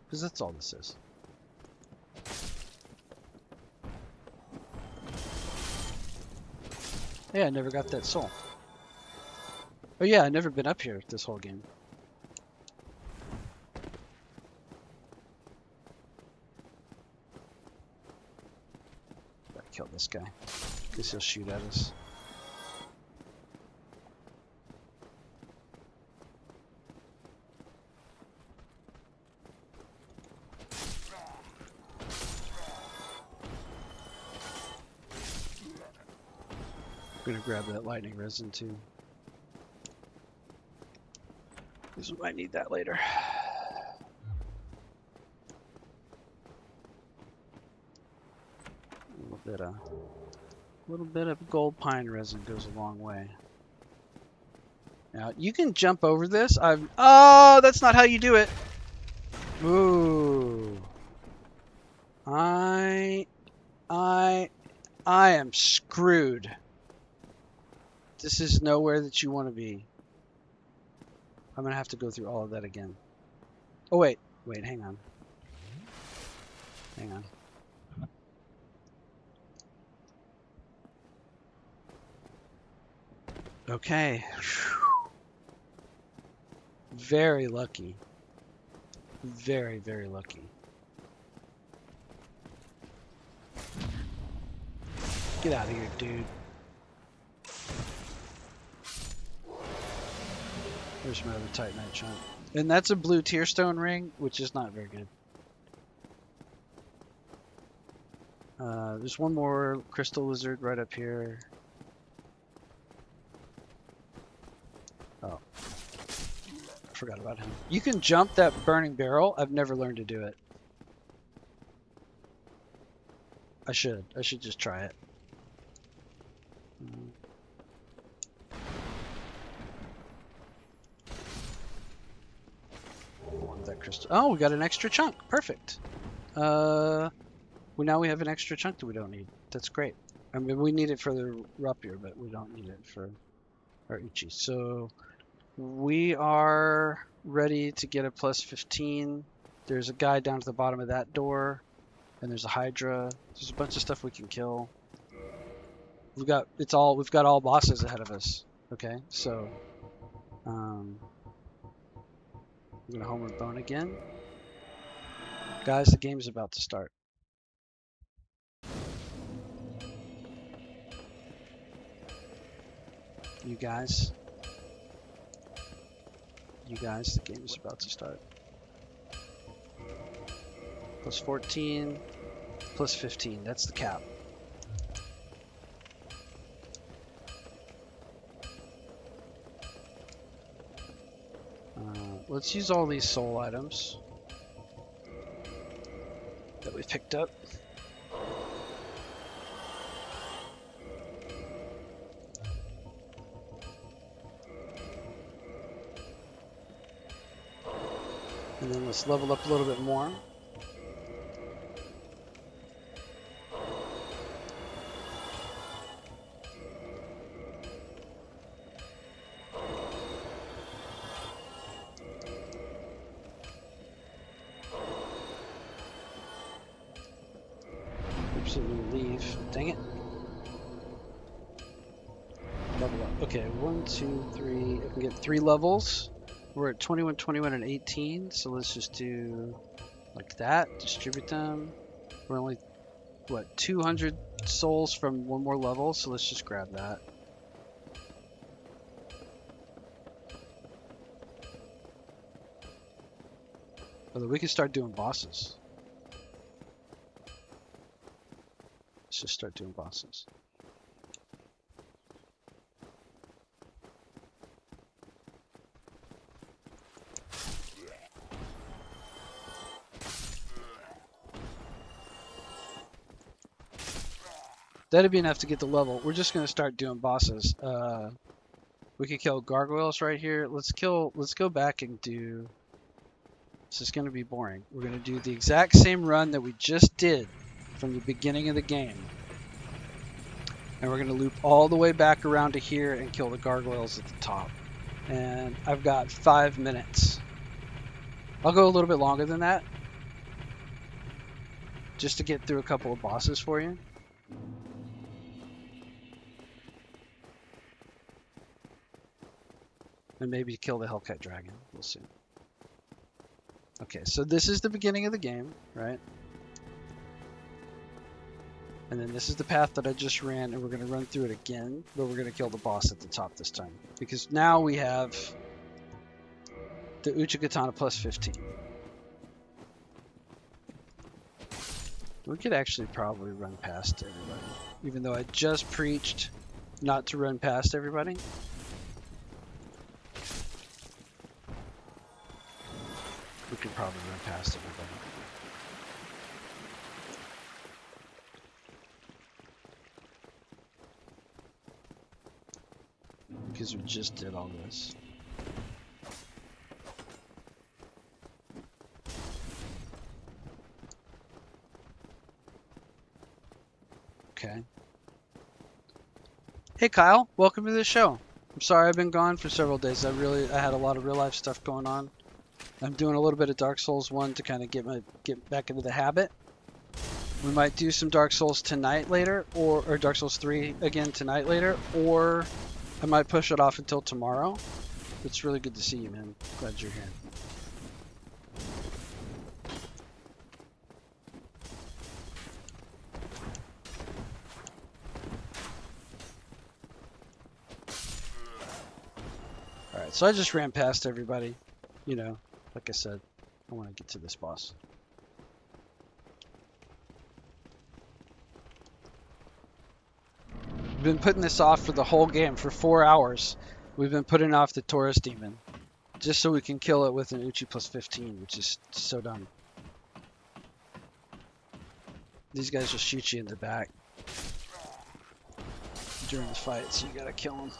Because that's all this is. Yeah, I never got that soul. Oh yeah, I've never been up here this whole game. Gotta kill this guy, because he'll shoot at us. I'm gonna grab that lightning resin too, because we might need that later. A little bit of gold pine resin goes a long way. Now you can jump over this. Oh, that's not how you do it. Ooh. I am screwed. This is nowhere that you want to be. I'm gonna have to go through all of that again. Oh wait, hang on. Hang on. Okay. Very lucky. Very, very lucky. Get out of here, dude. There's my other Titanite chunk. And that's a blue tearstone ring, which is not very good. There's one more crystal lizard right up here. Oh. Forgot about him. You can jump that burning barrel. I've never learned to do it. I should just try it. That crystal. Oh, we got an extra chunk. Perfect. Well, now we have an extra chunk that we don't need. That's great. I mean, we need it for the rapier, but we don't need it for our Uchi. So we are ready to get a plus 15. There's a guy down at the bottom of that door, and there's a Hydra. There's a bunch of stuff we can kill. We've got all bosses ahead of us. Okay, so I'm gonna homeward bone again. Guys, the game's about to start. You guys, the game is about to start. Plus 14, plus 15, that's the cap. Let's use all these soul items that we picked up. And then let's level up a little bit more. Oops, I'm gonna leave. Dang it. Level up. Okay, 1, 2, 3. I can get 3 levels. We're at 21, 21, and 18, so let's just do like that. Distribute them. We're only, what, 200 souls from one more level, so let's just grab that. Although we can start doing bosses. Let's just start doing bosses. That'd be enough to get the level. We're just gonna start doing bosses. We could kill gargoyles right here. Let's go back and do. This is gonna be boring. We're gonna do the exact same run that we just did from the beginning of the game, and we're gonna loop all the way back around to here and kill the gargoyles at the top. And I've got 5 minutes. I'll go a little bit longer than that, just to get through a couple of bosses for you. And maybe kill the Hellcat Dragon. We'll see. Okay, so this is the beginning of the game, right? And then this is the path that I just ran, and we're going to run through it again, but we're going to kill the boss at the top this time. Because now we have the Uchigatana plus 15. We could actually probably run past everybody. Even though I just preached not to run past everybody. We could probably run past everybody. Because we just did all this. Okay. Hey Kyle, welcome to the show. I'm sorry I've been gone for several days. I had a lot of real life stuff going on. I'm doing a little bit of Dark Souls 1 to kind of get back into the habit. We might do some Dark Souls tonight later, or Dark Souls 3 again tonight later, or I might push it off until tomorrow. It's really good to see you, man. Glad you're here. Alright, so I just ran past everybody. You know, like I said, I want to get to this boss. We've been putting this off for the whole game for 4 hours. We've been putting off the Taurus Demon. Just so we can kill it with an Uchi plus 15, which is so dumb. These guys just shoot you in the back during the fight, so you gotta kill them.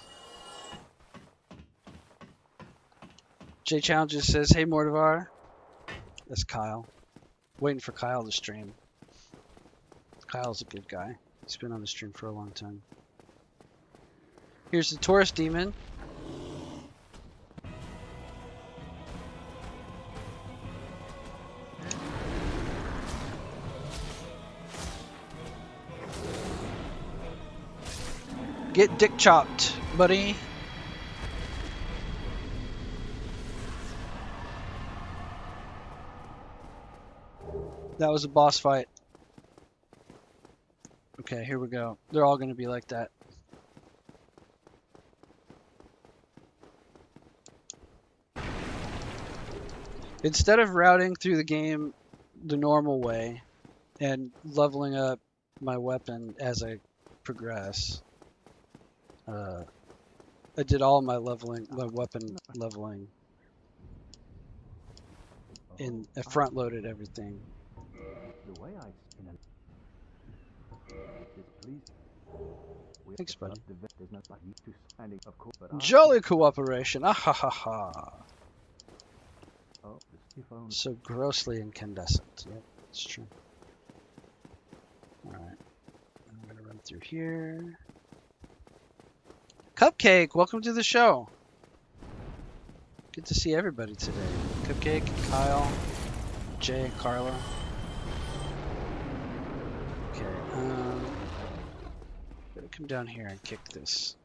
Jay Challenges says, hey Mortivar. That's Kyle. Waiting for Kyle to stream. Kyle's a good guy. He's been on the stream for a long time. Here's the Taurus Demon. Get dick chopped, buddy. That was a boss fight. Okay, here we go. They're all going to be like that. Instead of routing through the game the normal way and leveling up my weapon as I progress, I did all my weapon leveling, and I front loaded everything. The way I spin is pleased. Thanks, buddy. There's no like used to standing, of course, but Jolly cooperation. Ah ha ha ha. oh, the phone. So grossly incandescent. Yep, it's true. Alright. I'm gonna run through here. Cupcake, welcome to the show. Good to see everybody today. Cupcake, Kyle, Jay, and Carla. Okay, gonna come down here and kick this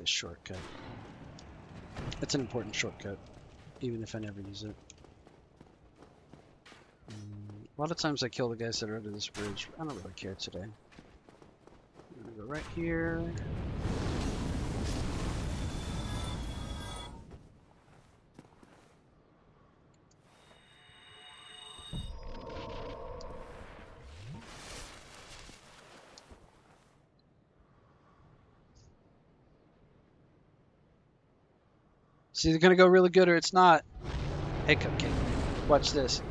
shortcut. It's an important shortcut, even if I never use it. A lot of times I kill the guys that are under this bridge. I don't really care today. I'm gonna go right here. It's either gonna go really good or it's not. Hey, Cupcake, watch this.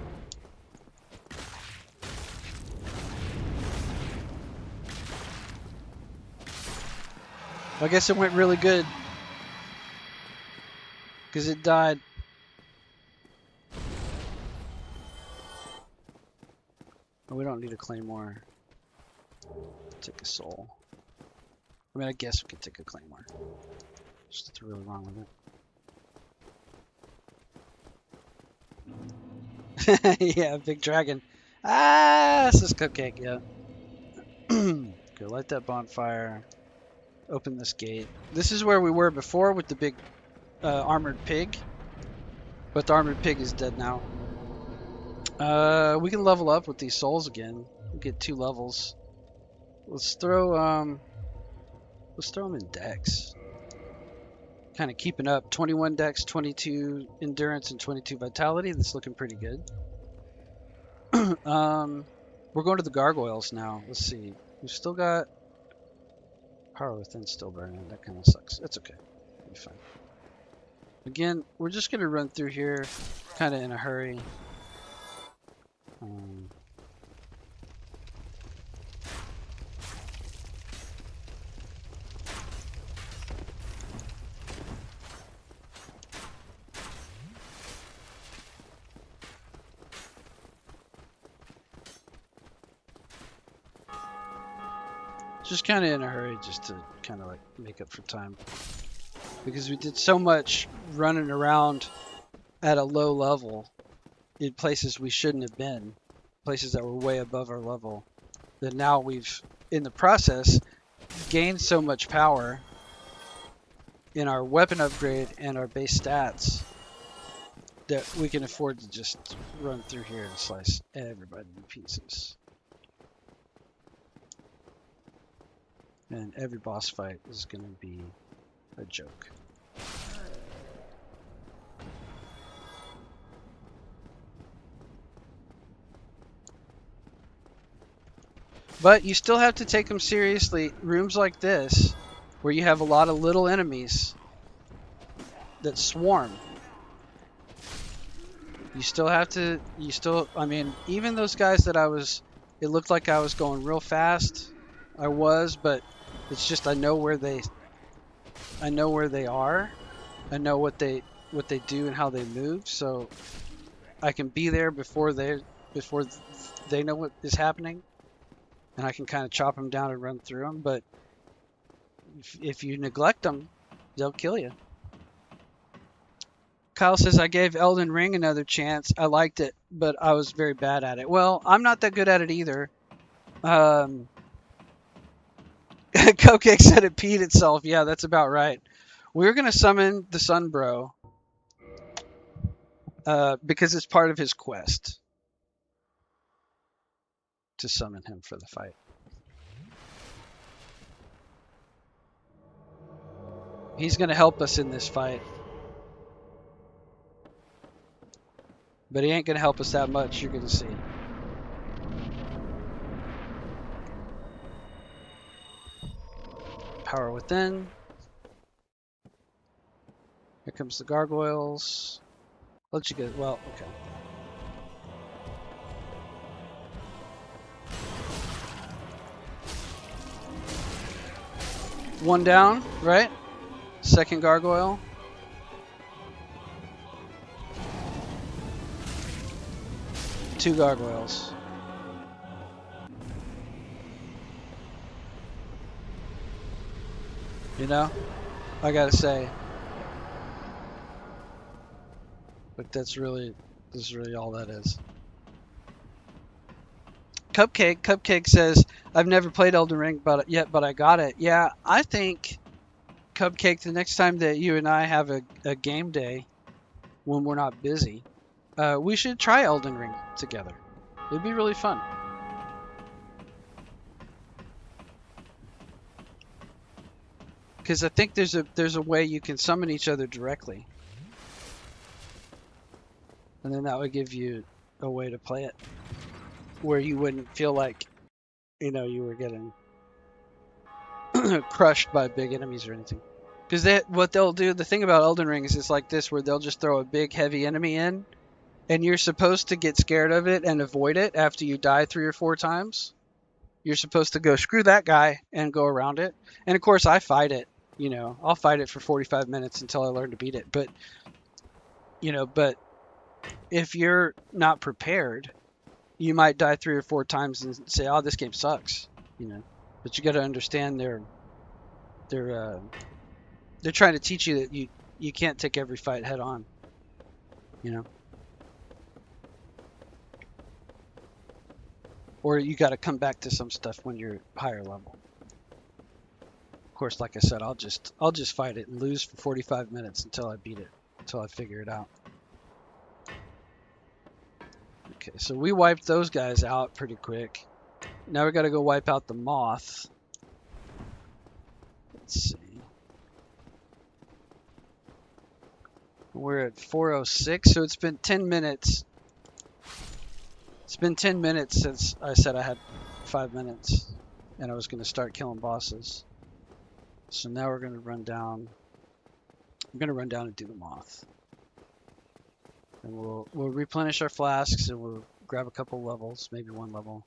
I guess it went really good because it died. Oh, we don't need a claymore. Take a soul. I mean, I guess we could take a claymore. There's nothing really wrong with it. Yeah, big dragon. Ah, this is Cupcake, yeah. Go light that bonfire. Open this gate. This is where we were before with the big armored pig. But the armored pig is dead now. We can level up with these souls again. We get 2 levels. Let's throw them in dex. Kind of keeping up. 21 dex, 22 endurance, and 22 vitality. That's looking pretty good. We're going to the gargoyles now. Let's see. We've still got power within still burning. That kind of sucks. It's okay. It'll be fine. Again, we're just gonna run through here, kind of in a hurry. Just kind of in a hurry, just to kind of like make up for time, because we did so much running around at a low level in places we shouldn't have been, places that were way above our level, that now we've, in the process, gained so much power in our weapon upgrade and our base stats that we can afford to just run through here and slice everybody to pieces. And every boss fight is going to be a joke. But you still have to take them seriously. Rooms like this, where you have a lot of little enemies that swarm, you still have to, I mean, even those guys that it looked like I was going real fast, I was, but it's just I know where they are. I know what they do and how they move, so I can be there before they know what is happening, and I can kind of chop them down and run through them. But if you neglect them, they'll kill you. Kyle says, I gave Elden Ring another chance. I liked it, but I was very bad at it. Well, I'm not that good at it either. Cupcake said it peed itself. Yeah, that's about right. We're going to summon the Sun Bro because it's part of his quest to summon him for the fight. He's going to help us in this fight. But he ain't going to help us that much, you're going to see. Power within. Here comes the gargoyles. Let you get, well, okay. One down, right? Second gargoyle. Two gargoyles. You know, I gotta say, but this is really all that is. Cupcake says, I've never played Elden Ring but I got it. Yeah, I think, Cupcake, the next time that you and I have a game day when we're not busy, we should try Elden Ring together. It'd be really fun. Because I think there's a way you can summon each other directly. And then that would give you a way to play it where you wouldn't feel like, you know, you were getting crushed by big enemies or anything. Because what they'll do, the thing about Elden Ring is it's like this, where they'll just throw a big heavy enemy in, and you're supposed to get scared of it and avoid it after you die 3 or 4 times. You're supposed to go, screw that guy, and go around it. And of course, I fight it. You know, I'll fight it for 45 minutes until I learn to beat it. But, you know, but if you're not prepared, you might die 3 or 4 times and say, oh, this game sucks. You know, but you got to understand they're trying to teach you that you can't take every fight head on. You know. Or you got to come back to some stuff when you're higher level. Of course, like I said, I'll just fight it and lose for 45 minutes until I beat it, until I figure it out. Okay, so we wiped those guys out pretty quick. Now we gotta go wipe out the moth. Let's see. We're at 4:06, so it's been 10 minutes. It's been 10 minutes since I said I had 5 minutes and I was going to start killing bosses. So now we're going to run down. I'm going to run down and do the moth. And we'll replenish our flasks and we'll grab a couple levels, maybe one level.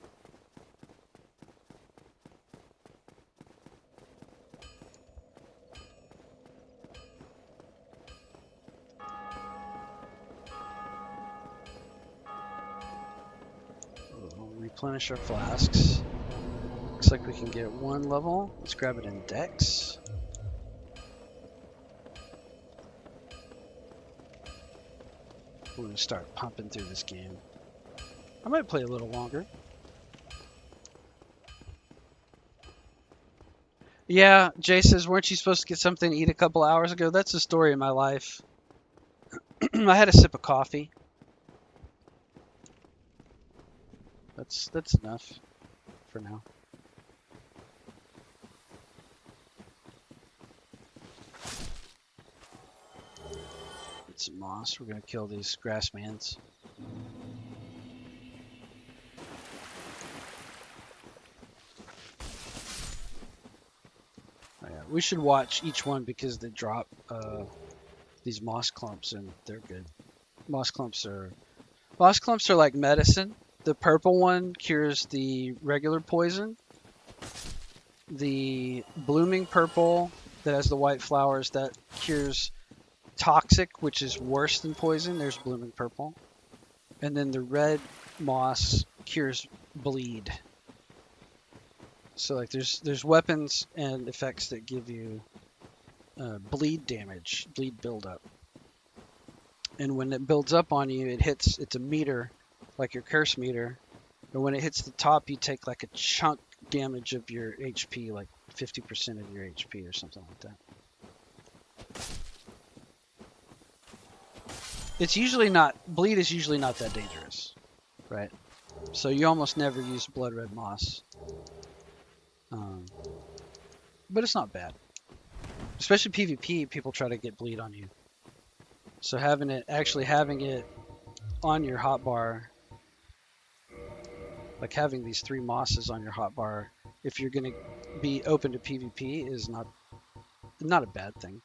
We'll replenish our flasks. Looks like we can get one level. Let's grab it in Dex. We're going to start pumping through this game. I might play a little longer. Yeah, Jay says, weren't you supposed to get something to eat a couple hours ago? That's the story of my life. I had a sip of coffee. That's enough for now. Get some moss. We're gonna kill these grassmans. Oh, yeah. We should watch each one because they drop these moss clumps and they're good. Moss clumps are like medicine. The purple one cures the regular poison. The blooming purple that has the white flowers, that cures toxic, which is worse than poison. There's blooming purple. And then the red moss cures bleed. So like there's weapons and effects that give you bleed damage, bleed buildup. And when it builds up on you, it's a meter, like your curse meter. And when it hits the top, you take like a chunk damage of your HP, like 50% of your HP or something like that. It's usually not, bleed is usually not that dangerous, right? So you almost never use blood red moss. But it's not bad. Especially PvP, people try to get bleed on you. So actually having it on your hotbar, like having these 3 mosses on your hotbar, if you're going to be open to PvP, is not a bad thing.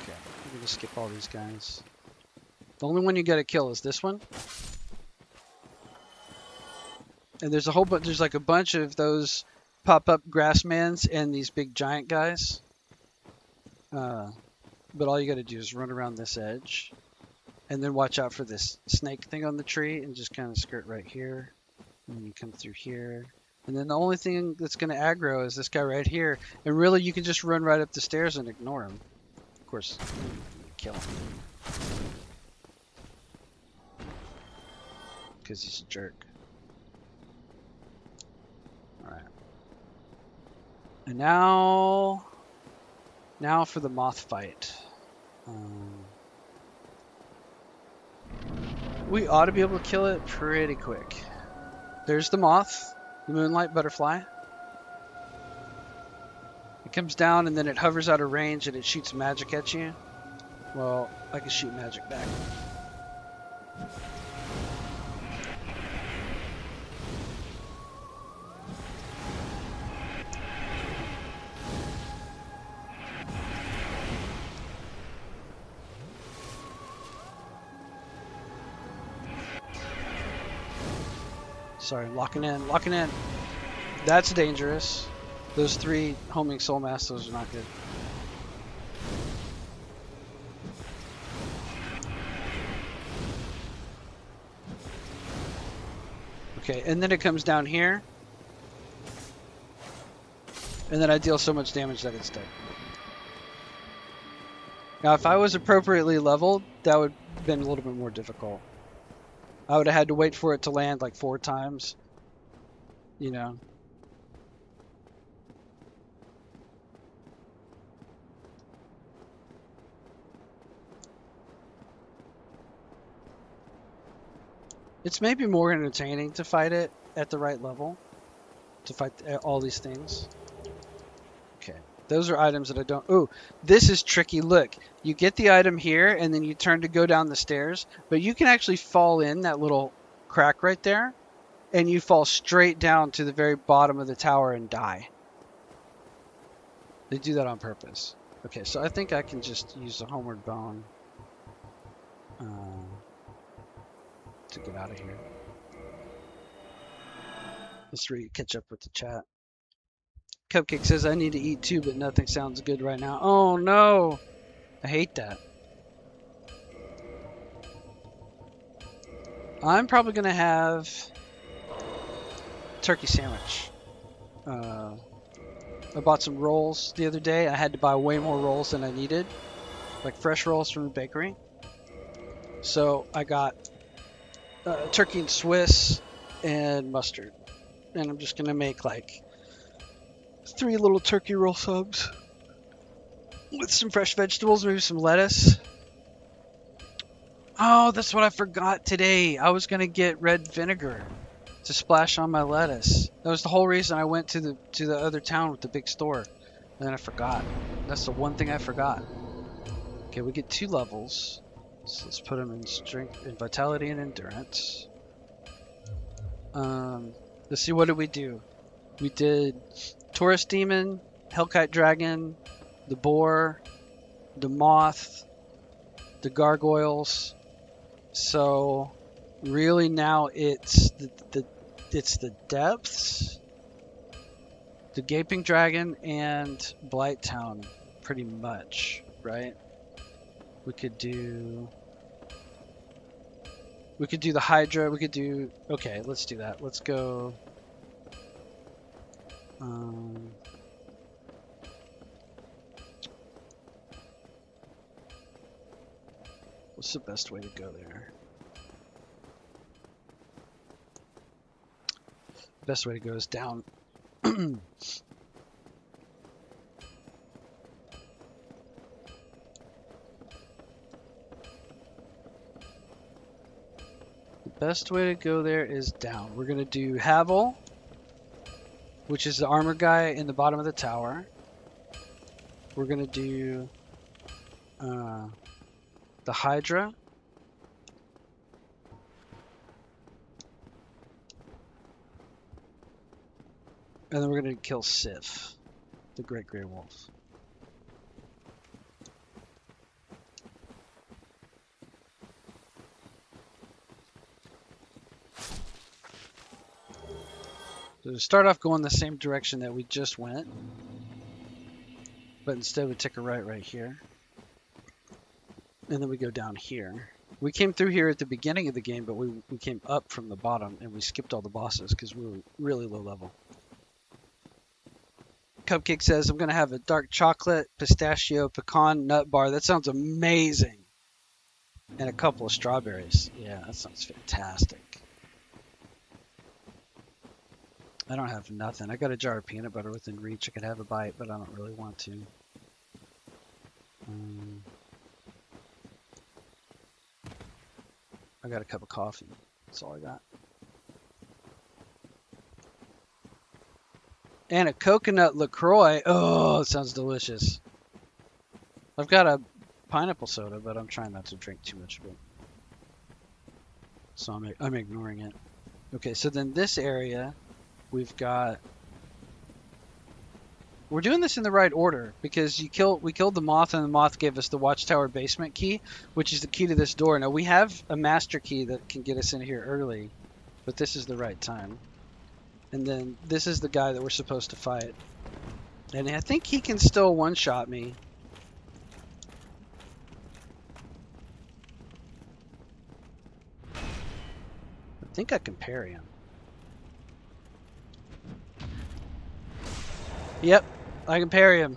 Okay, I'm going to skip all these guys. The only one you got to kill is this one. And there's like a bunch of those pop-up grassmans and these big giant guys. But all you got to do is run around this edge. And then watch out for this snake thing on the tree and just kind of skirt right here. And then you come through here. And then the only thing that's going to aggro is this guy right here. And really, you can just run right up the stairs and ignore him. Of course, kill him. Because he's a jerk. Alright. And now for the moth fight. We ought to be able to kill it pretty quick. There's the moth, the moonlight butterfly. It comes down and then it hovers out of range and it shoots magic at you. Well, I can shoot magic back. Sorry, locking in. That's dangerous. Those 3 homing soul masks, those are not good. Okay, and then it comes down here. And then I deal so much damage that it's dead. Now, if I was appropriately leveled, that would have been a little bit more difficult. I would have had to wait for it to land like 4 times. You know. It's maybe more entertaining to fight it at the right level, to fight all these things. Okay, those are items that I don't. Oh, this is tricky. Look, you get the item here, and then you turn to go down the stairs, but you can actually fall in that little crack right there, and you fall straight down to the very bottom of the tower and die. They do that on purpose. Okay, so I think I can just use the homeward bone to get out of here. Let's catch up with the chat. Cupcake says I need to eat too, but nothing sounds good right now. Oh no! I hate that. I'm probably gonna have turkey sandwich. I bought some rolls the other day. I had to buy way more rolls than I needed, like fresh rolls from the bakery. So I got turkey and Swiss and mustard, and I'm just gonna make like 3 little turkey roll subs with some fresh vegetables, maybe some lettuce. Oh, that's what I forgot today. I was gonna get red vinegar to splash on my lettuce. That was the whole reason I went to the other town with the big store. And then I forgot. That's the one thing I forgot. Okay, we get 2 levels. So let's put them in strength, in vitality, and endurance. Let's see, what did we do? We did Taurus Demon, Hellkite Dragon, the Boar, the Moth, the Gargoyles. So really now it's the depths, the Gaping Dragon, and Blighttown, pretty much, right? We could do the Hydra. We could do. Okay, let's do that. Let's go. What's the best way to go there? Best way to go is down. The best way to go there is down. We're gonna do Havel, which is the armor guy in the bottom of the tower. We're gonna do the Hydra. And then we're going to kill Sif, the Great Grey Wolf. So to start off going the same direction that we just went, but instead we take a right here. And then we go down here. We came through here at the beginning of the game, but we came up from the bottom and we skipped all the bosses because we were really low level. Cupcake says, I'm going to have a dark chocolate, pistachio, pecan, nut bar. That sounds amazing. And a couple of strawberries. Yeah, that sounds fantastic. I don't have nothing. I got a jar of peanut butter within reach. I could have a bite, but I don't really want to. I got a cup of coffee. That's all I got. And a coconut LaCroix. Oh, it sounds delicious. I've got a pineapple soda, but I'm trying not to drink too much of it. So I'm ignoring it. Okay, so then this area, we've got... We're doing this in the right order because we killed the moth, and the moth gave us the watchtower basement key, which is the key to this door. Now we have a master key that can get us in here early, but this is the right time. And then this is the guy that we're supposed to fight. And I think he can still one-shot me. I think I can parry him. Yep, I can parry him.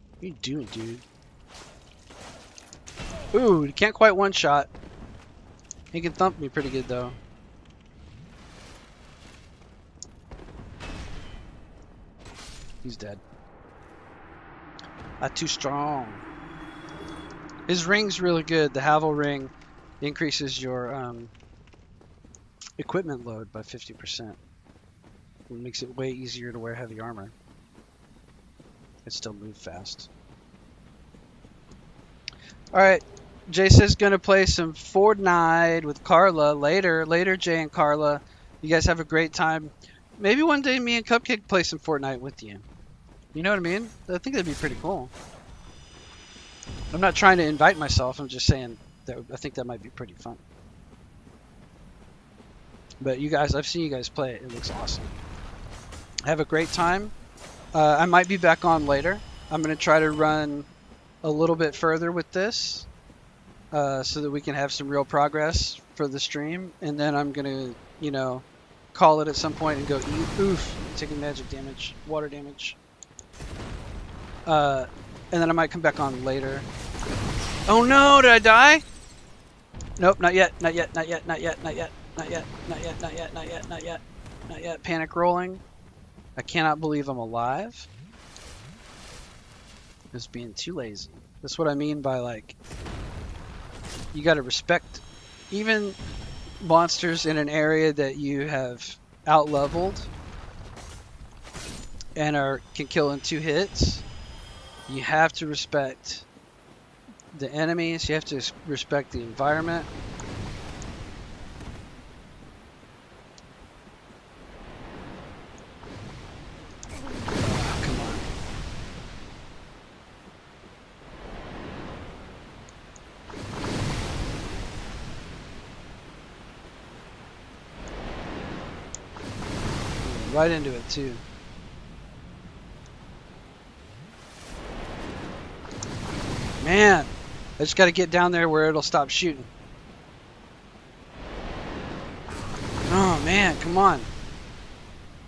What are you doing, dude? Ooh, he can't quite one-shot. He can thump me pretty good, though. He's dead. Too strong. His ring's really good. The Havel ring increases your equipment load by 50%. It makes it way easier to wear heavy armor. It still move fast. All right, Jay says gonna play some Fortnite with Carla later. Later, Jay and Carla. You guys have a great time. Maybe one day me and Cupcake play some Fortnite with you. You know what I mean? I think that'd be pretty cool. I'm not trying to invite myself. I'm just saying that I think that might be pretty fun. But you guys, I've seen you guys play it. It looks awesome. Have a great time. I might be back on later. I'm going to try to run a little bit further with this so that we can have some real progress for the stream. And then I'm going to, call it at some point and go eat. Oof, taking magic damage, water damage. And then I might come back on later. Oh no, did I die? Nope, not yet, not yet, not yet, not yet, not yet, not yet, not yet, not yet, not yet, not yet, not yet. Panic rolling. I cannot believe I'm alive. Just being too lazy. That's what I mean by, like, you gotta respect even monsters in an area that you have out-leveled and can kill in 2 hits. You have to respect the enemies. You have to respect the environment. Come on. Right into it too. Man, I just got to get down there where it'll stop shooting. Oh man, come on.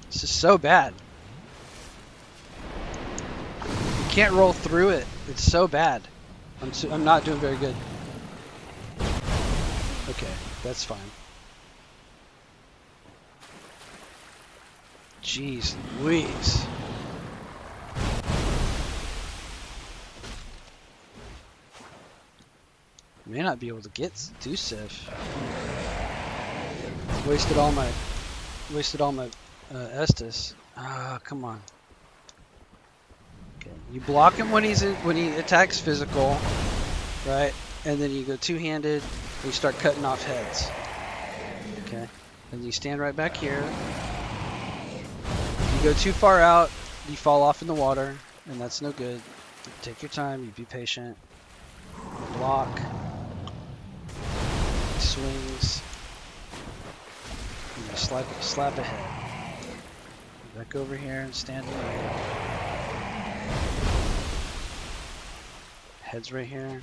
This is so bad. You can't roll through it. It's so bad. I'm not doing very good. Okay, that's fine. Jeez Louise. May not be able to get too safe. Wasted all my Estus. Ah, come on. Okay, you block him when he attacks physical, right? And then you go two-handed and you start cutting off heads. Okay, and you stand right back here. You go too far out, you fall off in the water, and that's no good. Take your time. You be patient. Block. Swings. And you slap a head. Back over here and stand in there. Head's right here.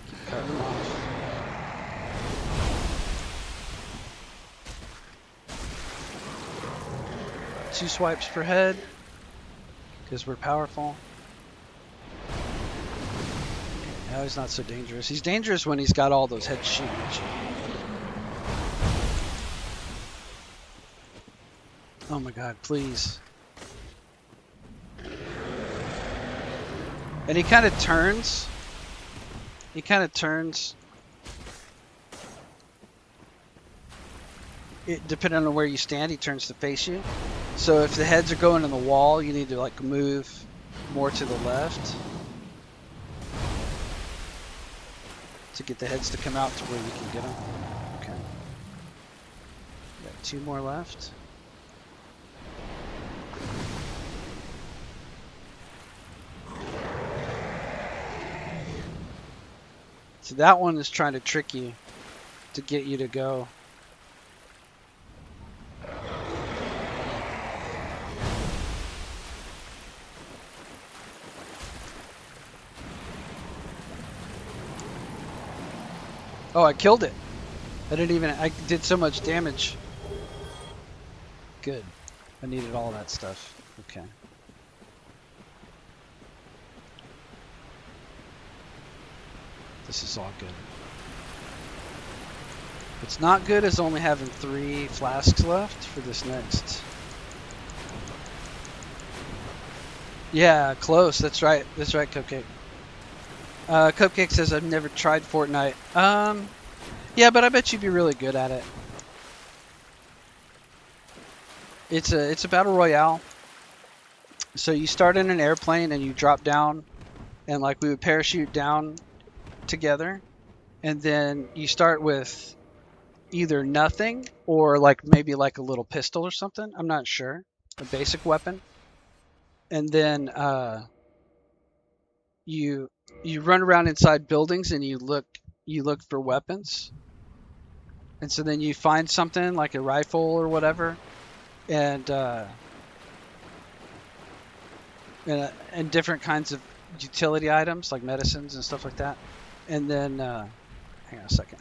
Keep cutting them off. Two swipes per head because we're powerful. Now he's not so dangerous. He's dangerous when he's got all those heads shooting at you. Oh my god, please. And he kind of turns. He kind of turns. Depending on where you stand, he turns to face you. So if the heads are going in the wall, you need to like move more to the left to get the heads to come out to where you can get them. Okay. Got 2 more left. So that one is trying to trick you to get you to go. Oh, I killed it. I did so much damage. Good. I needed all that stuff. Okay. This is all good. What's not good is only having 3 flasks left for this next Yeah, close. That's right. That's right, Cupcake. Cupcake says I've never tried Fortnite. Yeah, but I bet you'd be really good at it. It's a battle royale. So you start in an airplane and you drop down, and like we would parachute down together, and then you start with either nothing or like maybe like a little pistol or something. I'm not sure. A basic weapon, and then you you run around inside buildings and you look for weapons, and so then you find something like a rifle or whatever, and and different kinds of utility items like medicines and stuff like that. And then hang on a second,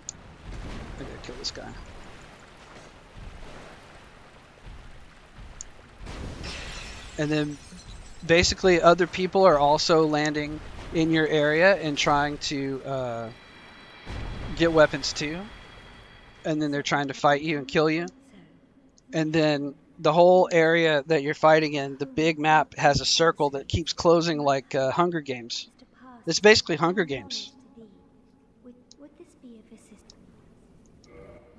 I gotta kill this guy. And then basically other people are also landing in your area and trying to get weapons too, and then they're trying to fight you and kill you. And then the whole area that you're fighting in, the big map has a circle that keeps closing like Hunger Games. It's basically Hunger Games,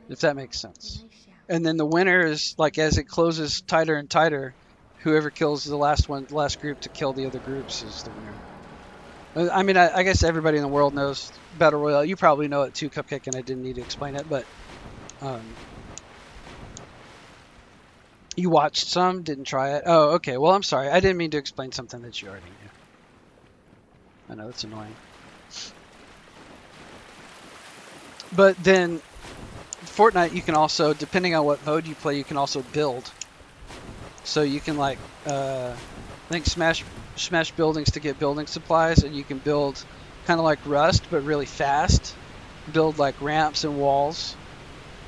if that makes sense. And then the winner is like as it closes tighter and tighter, whoever kills the last group to kill the other groups is the winner. I mean, I guess everybody in the world knows Battle Royale. You probably know it too, Cupcake, and I didn't need to explain it, but you watched some, didn't try it. Oh, okay. Well, I'm sorry. I didn't mean to explain something that you already knew. I know, that's annoying. But then Fortnite, you can also, depending on what mode you play, you can also build. So you can like, I think smash buildings to get building supplies, and you can build kind of like Rust, but really fast. Build like ramps and walls,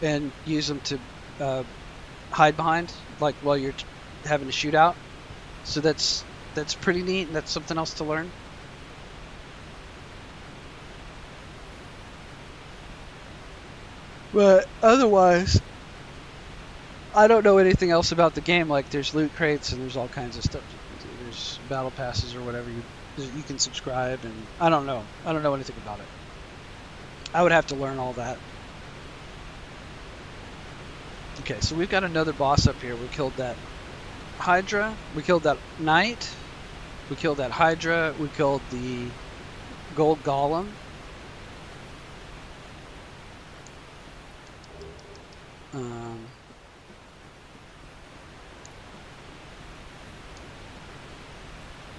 and use them to hide behind, like while you're having a shootout. So that's pretty neat, and that's something else to learn. But otherwise, I don't know anything else about the game. Like there's loot crates and there's all kinds of stuff. There's battle passes or whatever you can subscribe, and I don't know anything about it. I would have to learn all that. Okay, so we've got another boss up here. We killed that Hydra. We killed that Knight. We killed that Hydra. We killed the Gold Golem.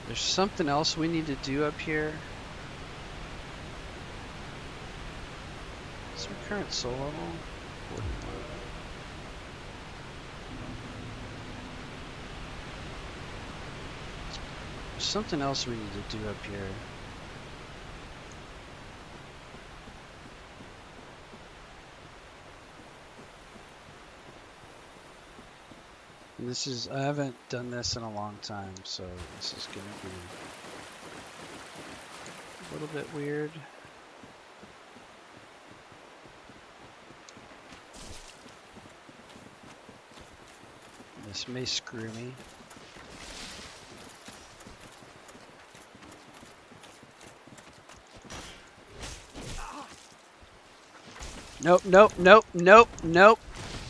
There's something else we need to do up here. What's my current soul level? 41. There's something else we need to do up here. And this is, I haven't done this in a long time, so this is gonna be a little bit weird. This may screw me. Nope, nope, nope, nope, nope,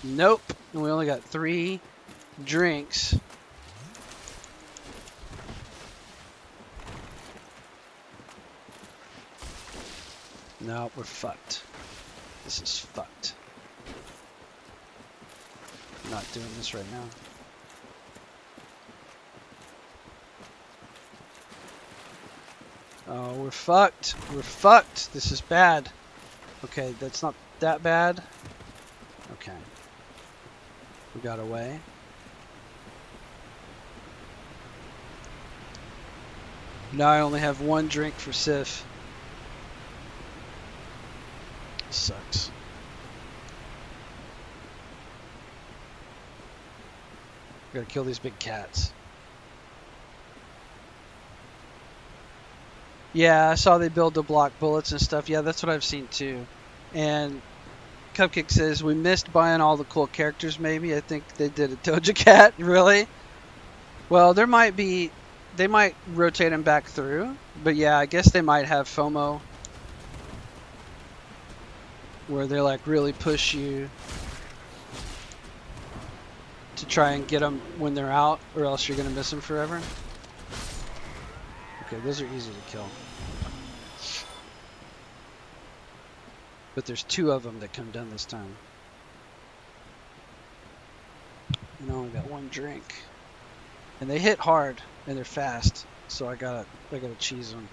nope. And we only got 3 drinks. No, we're fucked. This is fucked. I'm not doing this right now. Oh, we're fucked. We're fucked. This is bad. Okay, that's not that bad. Okay. We got away. Now I only have 1 drink for Sif. Sucks. Gotta kill these big cats. Yeah, I saw they build to block bullets and stuff. Yeah, that's what I've seen too. And Cupcake says we missed buying all the cool characters. Maybe I think they did a Doja Cat. Really? Well, there might be. they might rotate them back through, but yeah, I guess they might have FOMO where they like really push you to try and get them when they're out, or else you're gonna miss them forever. Okay, those are easy to kill. But there's 2 of them that come down this time. And I only got 1 drink. And they hit hard and they're fast, so I gotta cheese them.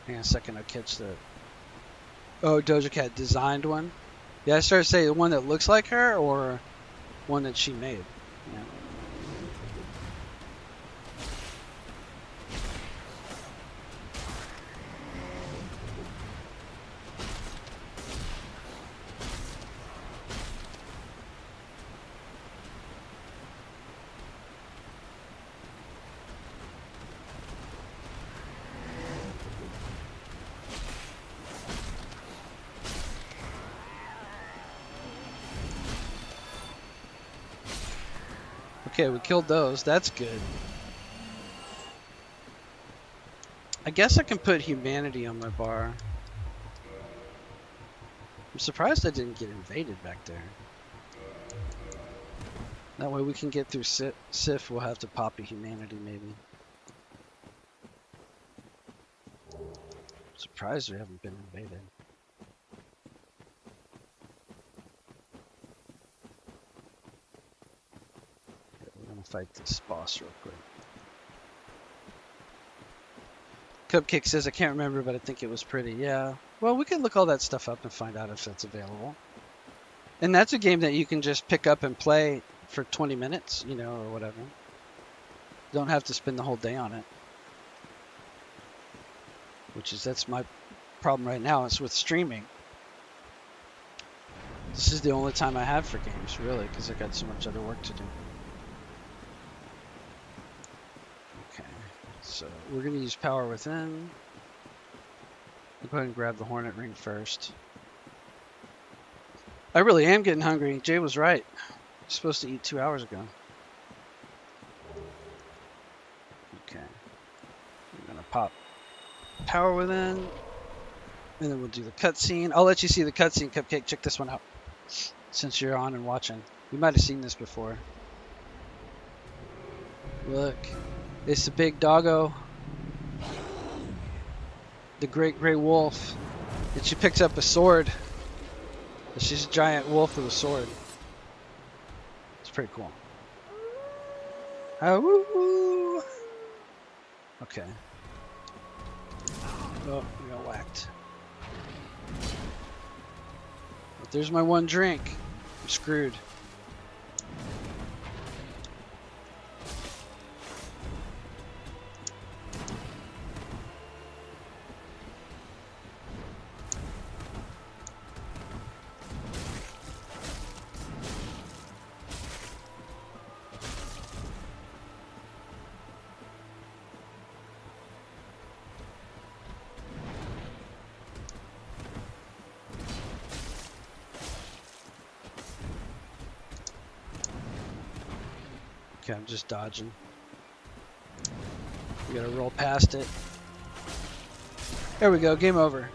Hang on a second, I'll catch the. Oh, Doja Cat designed one. Yeah, I started to say the one that looks like her or one that she made. Yeah. Okay, we killed those. That's good. I guess I can put humanity on my bar. I'm surprised I didn't get invaded back there. That way we can get through Sif. We'll have to pop a humanity maybe. Surprised we haven't been invaded. Okay, we're gonna fight this boss real quick. Cupcake says, I can't remember, but I think it was pretty. Yeah. Well, we can look all that stuff up and find out if that's available. And that's a game that you can just pick up and play for 20 minutes, you know, or whatever. Don't have to spend the whole day on it. That's my problem right now. It's with streaming. This is the only time I have for games, really, because I got so much other work to do. Okay, so we're going to use Power Within. I'll go ahead and grab the Hornet Ring first. I really am getting hungry. Jay was right. I'm supposed to eat 2 hours ago. Okay. I'm going to pop Power Within. And then we'll do the cutscene. I'll let you see the cutscene, Cupcake. Check this one out. Since you're on and watching. You might have seen this before. Look. It's the big doggo. The great gray wolf. And she picks up a sword. She's a giant wolf with a sword. It's pretty cool. Oh, okay. Oh, we got whacked. But there's my 1 drink. I'm screwed. Okay, I'm just dodging. We gotta roll past it. There we go, game over.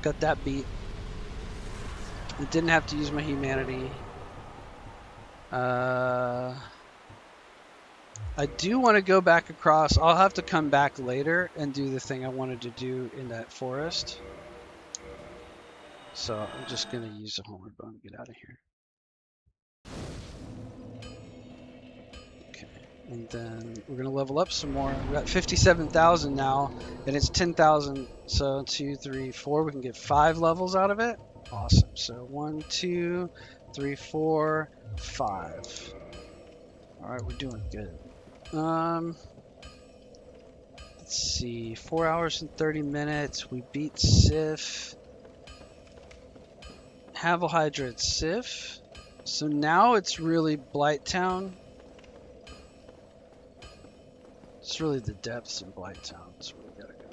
Got that beat. I didn't have to use my humanity. I do want to go back across. I'll have to come back later and do the thing I wanted to do in that forest. So I'm just gonna use the homeward bone to get out of here. And then we're going to level up some more. We're at 57,000 now, and it's 10,000. So 2, 3, 4. We can get 5 levels out of it. Awesome. So 1, 2, 3, 4, 5. All right, we're doing good. Let's see. 4 hours and 30 minutes. We beat Sif. Havelhydra at Sif. So now it's really Blighttown. It's really the depths in Blighttown. That's where we gotta go.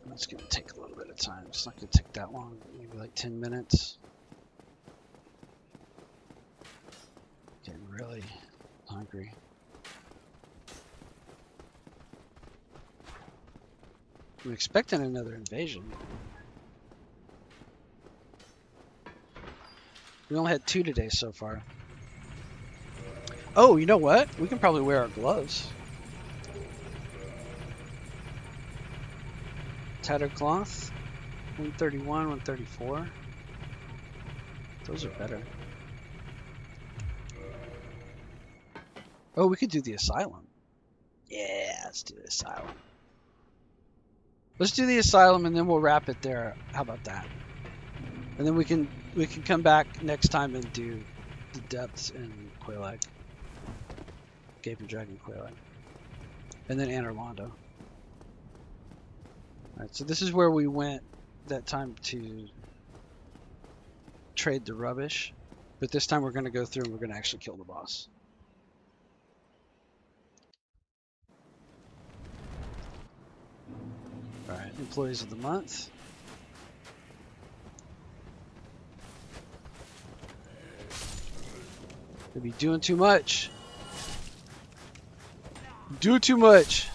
That's gonna take a little bit of time. It's not gonna take that long. Maybe like 10 minutes. really hungry. I'm expecting another invasion. We only had 2 today so far. Oh, you know what? We can probably wear our gloves. Tattered cloth. 131, 134. Those are better. Oh, we could do the asylum. Yeah, let's do the asylum. Let's do the asylum and then we'll wrap it there. How about that? And then we can come back next time and do the depths in Quelaag. Gaping Dragon Quelaag. And then Anor Londo. Alright, so this is where we went that time to trade the rubbish. But this time we're going to go through and we're going to actually kill the boss. Alright, employees of the month. Could be doing too much. Do too much.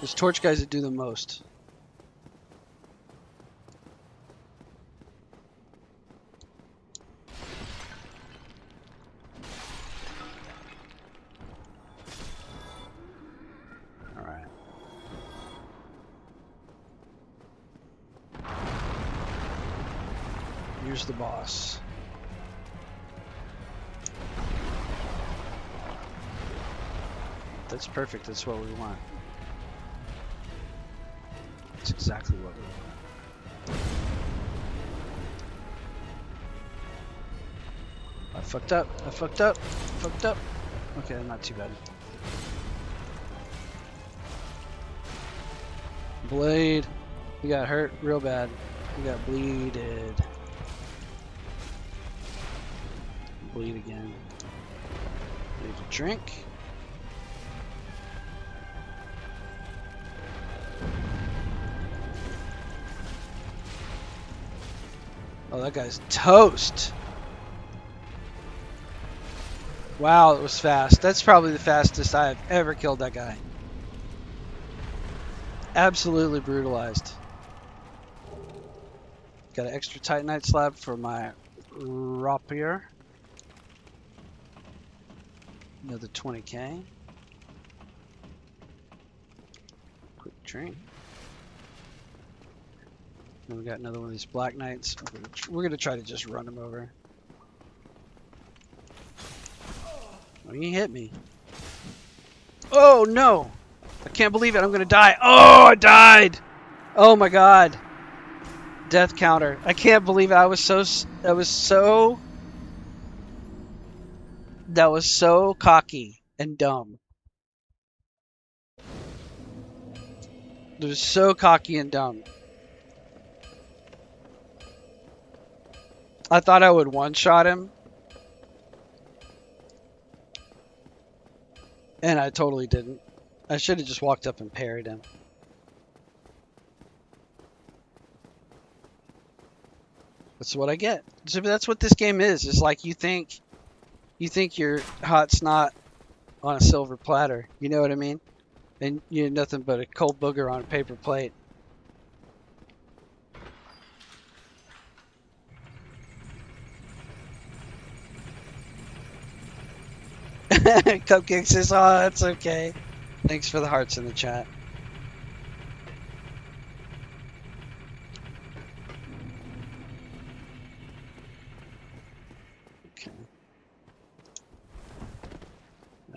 There's torch guys that do the most. Alright. Here's the boss. That's perfect. That's what we want. That's exactly what we want. I fucked up. I fucked up. I fucked up. Okay, not too bad. Blade. We got hurt real bad. We got bleeded. Bleed again. Need a drink. Oh, that guy's toast. Wow, it was fast. That's probably the fastest I've ever killed that guy. Absolutely brutalized. Got an extra titanite slab for my rapier. Another 20k. Quick drink. Then we got another one of these black knights. We're gonna try to just run them over. Oh, he hit me. Oh no! I can't believe it. I'm gonna die. Oh, I died! Oh my god! Death counter. I can't believe it. That was so cocky and dumb. It was so cocky and dumb. I thought I would one-shot him. And I totally didn't. I should have just walked up and parried him. That's what I get. So that's what this game is. It's like you think your hot snot on a silver platter. You know what I mean? And you're nothing but a cold booger on a paper plate. Cupcake says, "Oh, that's okay. Thanks for the hearts in the chat." Okay.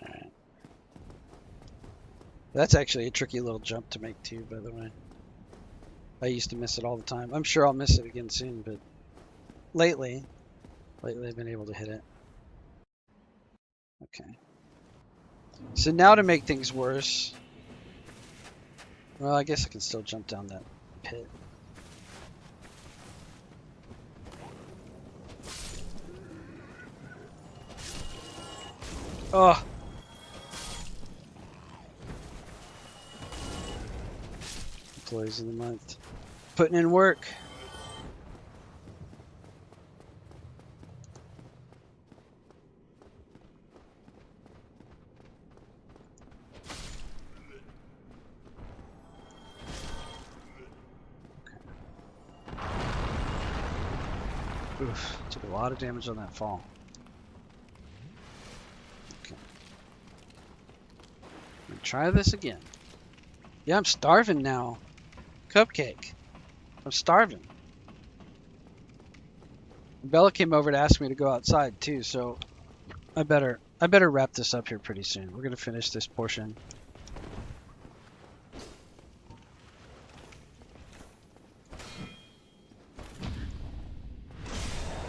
Alright. That's actually a tricky little jump to make too, by the way. I used to miss it all the time. I'm sure I'll miss it again soon, but lately I've been able to hit it. Okay. So now to make things worse, well, I guess I can still jump down that pit. Oh. Employees of the month. Putting in work. Oof, took a lot of damage on that fall. Okay. I'm gonna try this again. Yeah, I'm starving now. Cupcake. I'm starving. Bella came over to ask me to go outside too, so I better wrap this up here pretty soon. We're gonna finish this portion.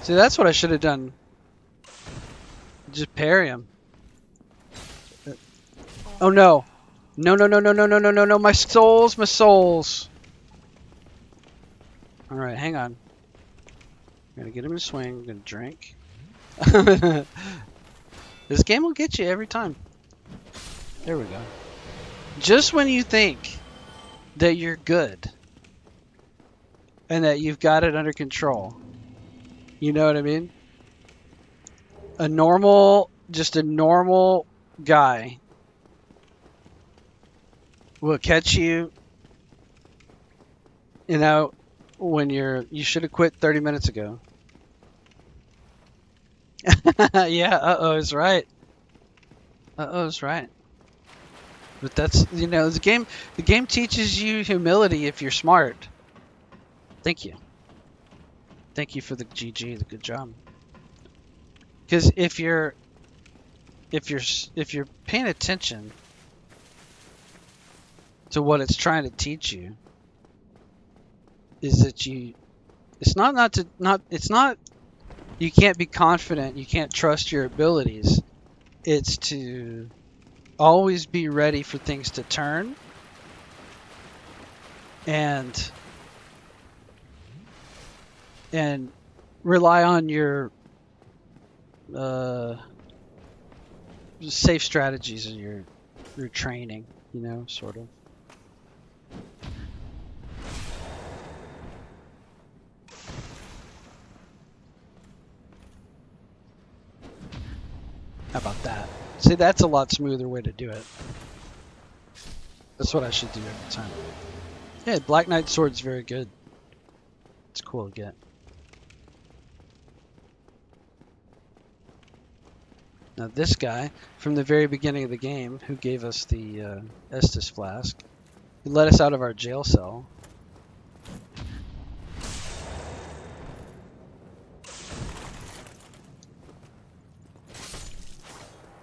See, that's what I should have done. Just parry him. Oh no. No, no, no, no, no, no, no, no, no, my souls, my souls. All right, hang on. I'm gonna get him to swing, I'm gonna drink. This game will get you every time. There we go. Just when you think that you're good and that you've got it under control, you know what I mean? Just a normal guy will catch you, you know, when you should have quit 30 minutes ago. Yeah, uh-oh is right. Uh-oh is right. But that's, the game teaches you humility if you're smart. Thank you. Thank you for the GG, the good job. Because if you're paying attention to what it's trying to teach you, is that you can't be confident, you can't trust your abilities. It's to always be ready for things to turn and rely on your safe strategies and your training, sort of. How about that? See, that's a lot smoother way to do it. That's what I should do every time. Yeah, Black Knight Sword's very good. It's cool to get. Now this guy, from the very beginning of the game, who gave us the Estus Flask, he let us out of our jail cell.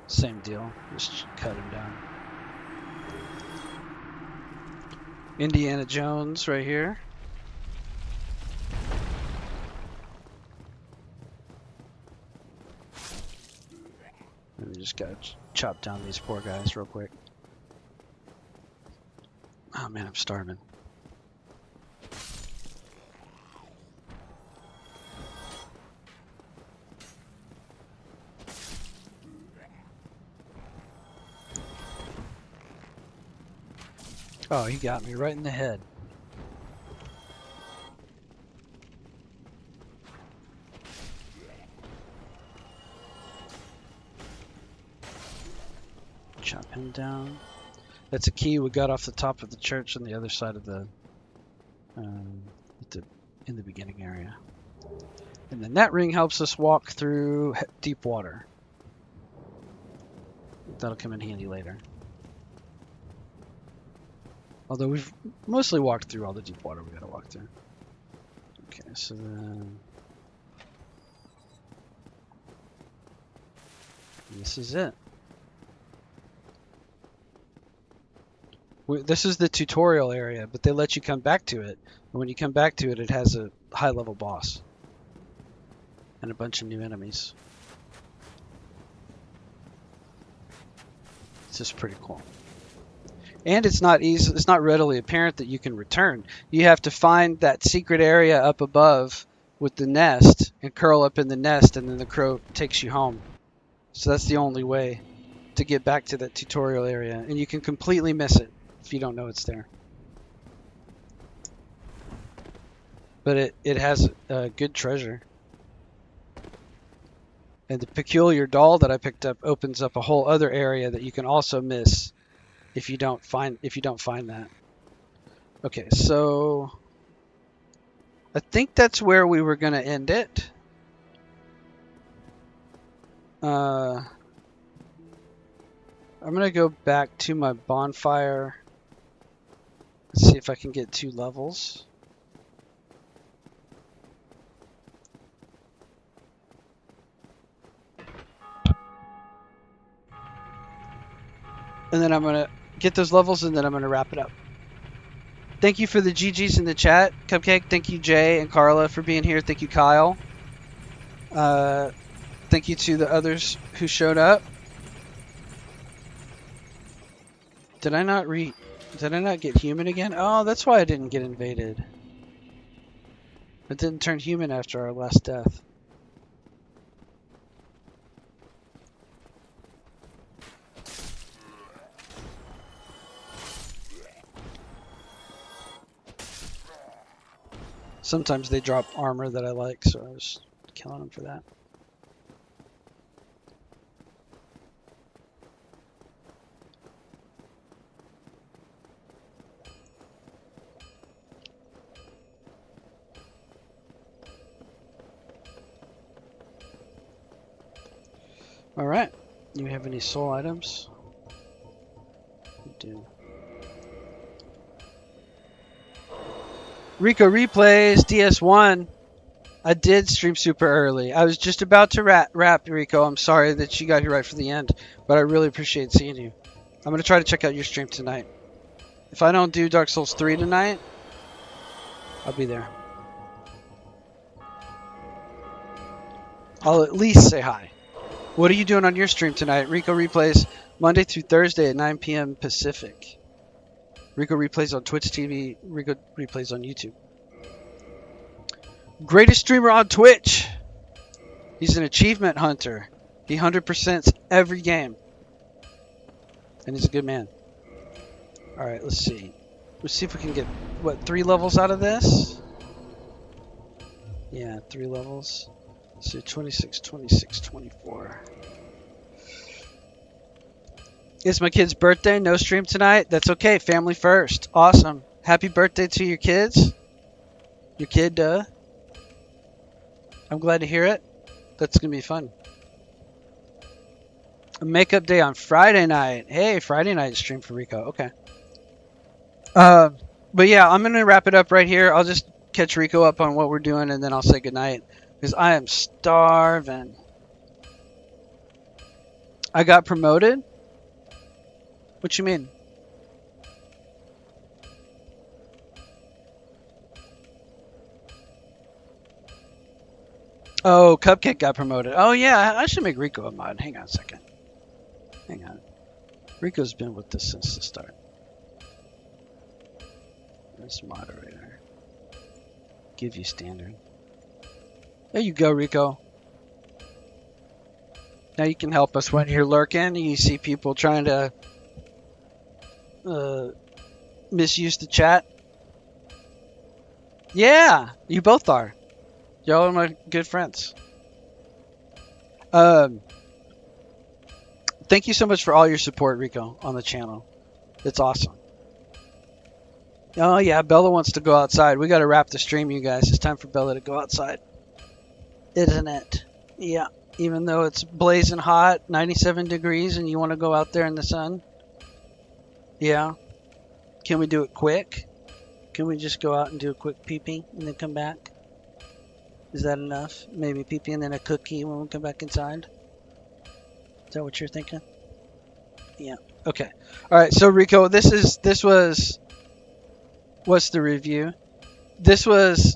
Same deal, just cut him down. Indiana Jones right here. And we just gotta chop down these poor guys real quick. Oh man, I'm starving. Oh, he got me right in the head. Chop him down. That's a key we got off the top of the church on the other side of the in the beginning area. And then that ring helps us walk through deep water. That'll come in handy later. Although we've mostly walked through all the deep water we gotta walk through. Okay, so then this is it. This is the tutorial area, but they let you come back to it. And when you come back to it, it has a high-level boss and a bunch of new enemies. It's just pretty cool. And it's not easy. It's not readily apparent that you can return. You have to find that secret area up above with the nest and curl up in the nest, and then the crow takes you home. So that's the only way to get back to that tutorial area, and you can completely miss it if you don't know it's there. But it has good treasure. And the peculiar doll that I picked up opens up a whole other area that you can also miss if you don't find that. Okay, so I think that's where we were going to end it. I'm gonna go back to my bonfire. Let's see if I can get 2 levels. And then I'm gonna get those levels, and then I'm gonna wrap it up. Thank you for the GGs in the chat, Cupcake. Thank you, Jay and Carla, for being here. Thank you, Kyle. Thank you to the others who showed up. Did I not get human again? Oh, that's why I didn't get invaded. It didn't turn human after our last death. Sometimes they drop armor that I like, so I was killing them for that. All right. Do we have any soul items? We do. Rico replays DS1. I did stream super early. I was just about to wrap, Rico. I'm sorry that you got here right for the end, but I really appreciate seeing you. I'm going to try to check out your stream tonight. If I don't do Dark Souls 3 tonight, I'll be there. I'll at least say hi. What are you doing on your stream tonight? Rico replays Monday through Thursday at 9 p.m. Pacific. Rico replays on Twitch TV. Rico replays on YouTube. Greatest streamer on Twitch. He's an achievement hunter. He 100%s every game. And he's a good man. Alright, let's see. Let's see if we can get, what, 3 levels out of this? Yeah, 3 levels. So 26, 26, 24. It's my kid's birthday. No stream tonight. That's okay. Family first. Awesome. Happy birthday to your kids. Your kid, I'm glad to hear it. That's going to be fun. A makeup day on Friday night. Hey, Friday night stream for Rico. Okay. But yeah, I'm going to wrap it up right here. I'll just catch Rico up on what we're doing, and then I'll say goodnight. Because I am starving. I got promoted? What you mean? Oh, Cupcake got promoted. Oh yeah, I should make Rico a mod. Hang on a second. Hang on. Rico's been with us since the start. This moderator. Give you standard. There you go, Rico. Now you can help us when you're lurking. You see people trying to misuse the chat. Yeah, you both are. Y'all are my good friends. Thank you so much for all your support, Rico, on the channel. It's awesome. Oh yeah, Bella wants to go outside. We got to wrap the stream, you guys. It's time for Bella to go outside. Isn't it? Yeah. Even though it's blazing hot, 97 degrees, and you want to go out there in the sun? Yeah. Can we do it quick? Can we just go out and do a quick pee-pee and then come back? Is that enough? Maybe pee-pee and then a cookie when we come back inside? Is that what you're thinking? Yeah. Okay. All right. So Rico, this was. What's the review? This was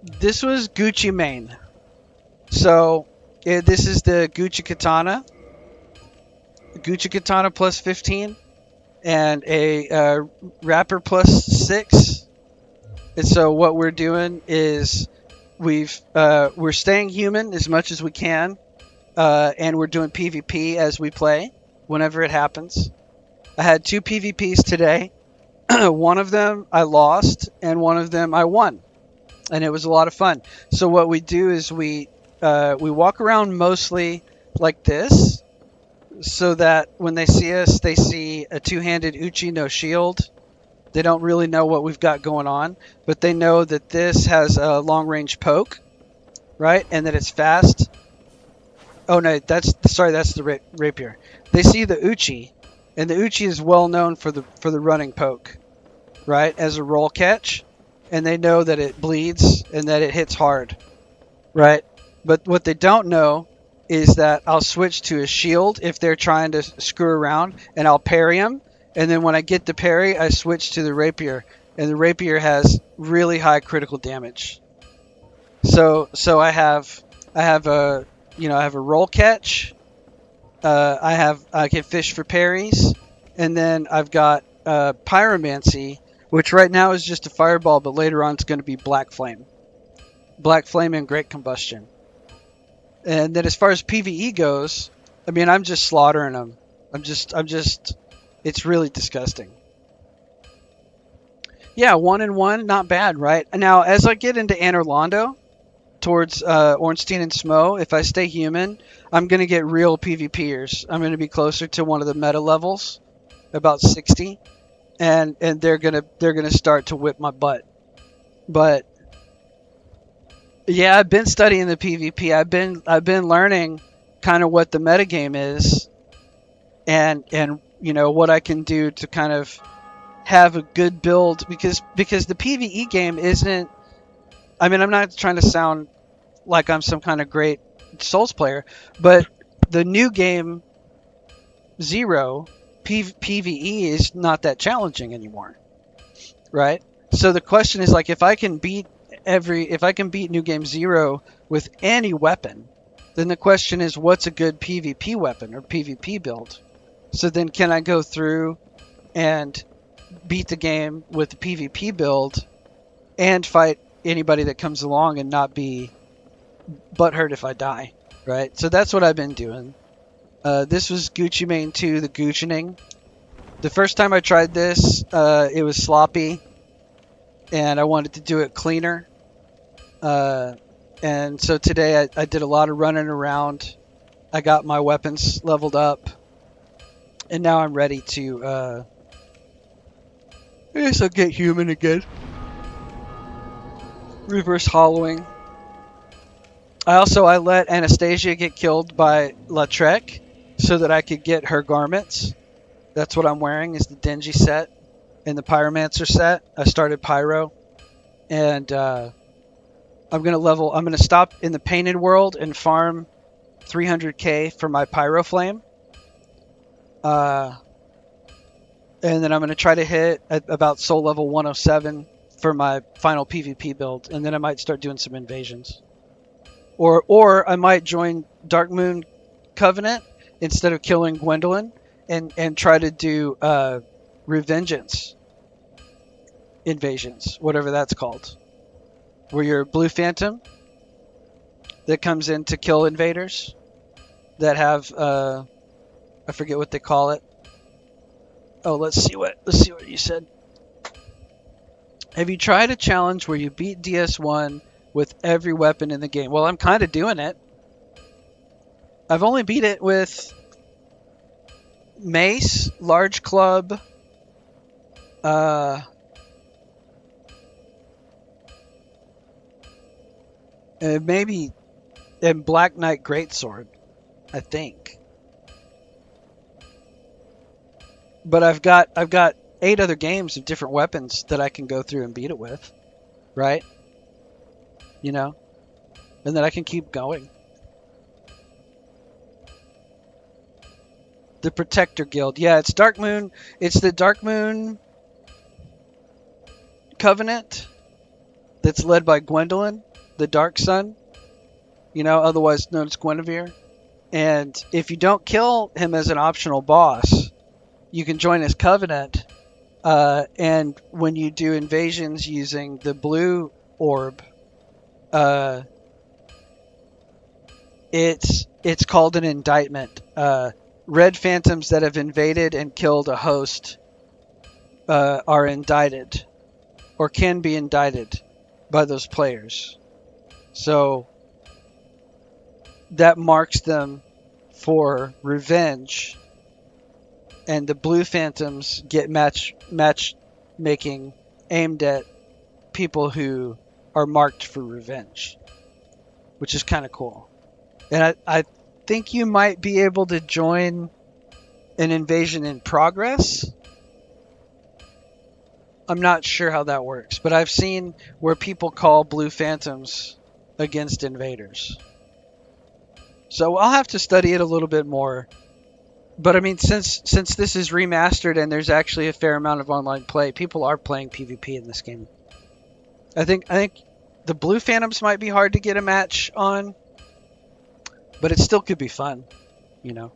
Gucci Mane. So this is the Gucci Katana. Gucci Katana plus 15, and a wrapper plus 6. And so what we're doing is we're staying human as much as we can, and we're doing PvP as we play whenever it happens. I had 2 PvPs today. One of them I lost, and one of them I won, and it was a lot of fun. So what we do is we walk around mostly like this, so that when they see us, they see a 2-handed Uchi no shield. They don't really know what we've got going on, but they know that this has a long-range poke, right, and that it's fast. Oh no, that's the rapier. They see the uchi, and the uchi is well known for the running poke, right? As a roll catch, and they know that it bleeds and that it hits hard, right? But what they don't know is that I'll switch to a shield if they're trying to screw around, and I'll parry them. And then when I get the parry, I switch to the rapier, and the rapier has really high critical damage. So I have a I have a roll catch. I can fish for parries, and then I've got pyromancy, which right now is just a fireball, but later on it's going to be black flame and great combustion. And then as far as PVE goes, I mean I'm just slaughtering them. I'm just it's really disgusting. Yeah, 1-1, not bad, right? Now as I get into Anor Londo, towards Ornstein and Smo, if I stay human, I'm gonna get real PvPers. I'm gonna be closer to one of the meta levels, about 60, and they're gonna start to whip my butt. But yeah, I've been studying the PvP. I've been learning kind of what the metagame is, and what I can do to kind of have a good build because the PvE game isn't. I mean, I'm not trying to sound like I'm some kind of great Souls player, but the new game Zero PVE is not that challenging anymore, right? So the question is like if I can beat New Game Zero with any weapon, then the question is what's a good PvP weapon or PvP build? So then can I go through and beat the game with the PvP build and fight anybody that comes along and not be butthurt if I die, right? So that's what I've been doing. This was Gucci Mane 2, the Goochening. The first time I tried this, it was sloppy, and I wanted to do it cleaner. And so today I did a lot of running around. I got my weapons leveled up, and now I'm ready to, I guess I'll get human again. Reverse hollowing. I let Anastasia get killed by Lautrec so that I could get her garments. That's what I'm wearing is the Denji set and the Pyromancer set. I started Pyro, and I'm gonna stop in the Painted World and farm 300k for my Pyro Flame. And then I'm gonna try to hit at about soul level 107 for my final PvP build, and then I might start doing some invasions. Or I might join Dark Moon Covenant instead of killing Gwendolyn and try to do Revengeance invasions, whatever that's called. Where you're a Blue Phantom that comes in to kill invaders that have I forget what they call it. Oh, let's see what you said. Have you tried a challenge where you beat DS1 with every weapon in the game? Well, I'm kind of doing it. I've only beat it with mace, large club, and maybe and Black Knight Greatsword, I think. But I've got 8 other games of different weapons that I can go through and beat it with, right? And then I can keep going. The Protector Guild. Yeah, it's Dark Moon. It's the Dark Moon Covenant that's led by Gwendolyn, the Dark Sun, otherwise known as Guinevere. And if you don't kill him as an optional boss, you can join his Covenant. And when you do invasions using the blue orb, it's called an indictment. Red phantoms that have invaded and killed a host are indicted, or can be indicted by those players. So that marks them for revenge, and the blue phantoms get matchmaking aimed at people who are marked for revenge, which is kind of cool. And think you might be able to join an invasion in progress. I'm not sure how that works, but I've seen where people call blue phantoms against invaders. So I'll have to study it a little bit more. But I mean, since this is remastered and there's actually a fair amount of online play, people are playing PvP in this game. I think the blue phantoms might be hard to get a match on, but it still could be fun, you know.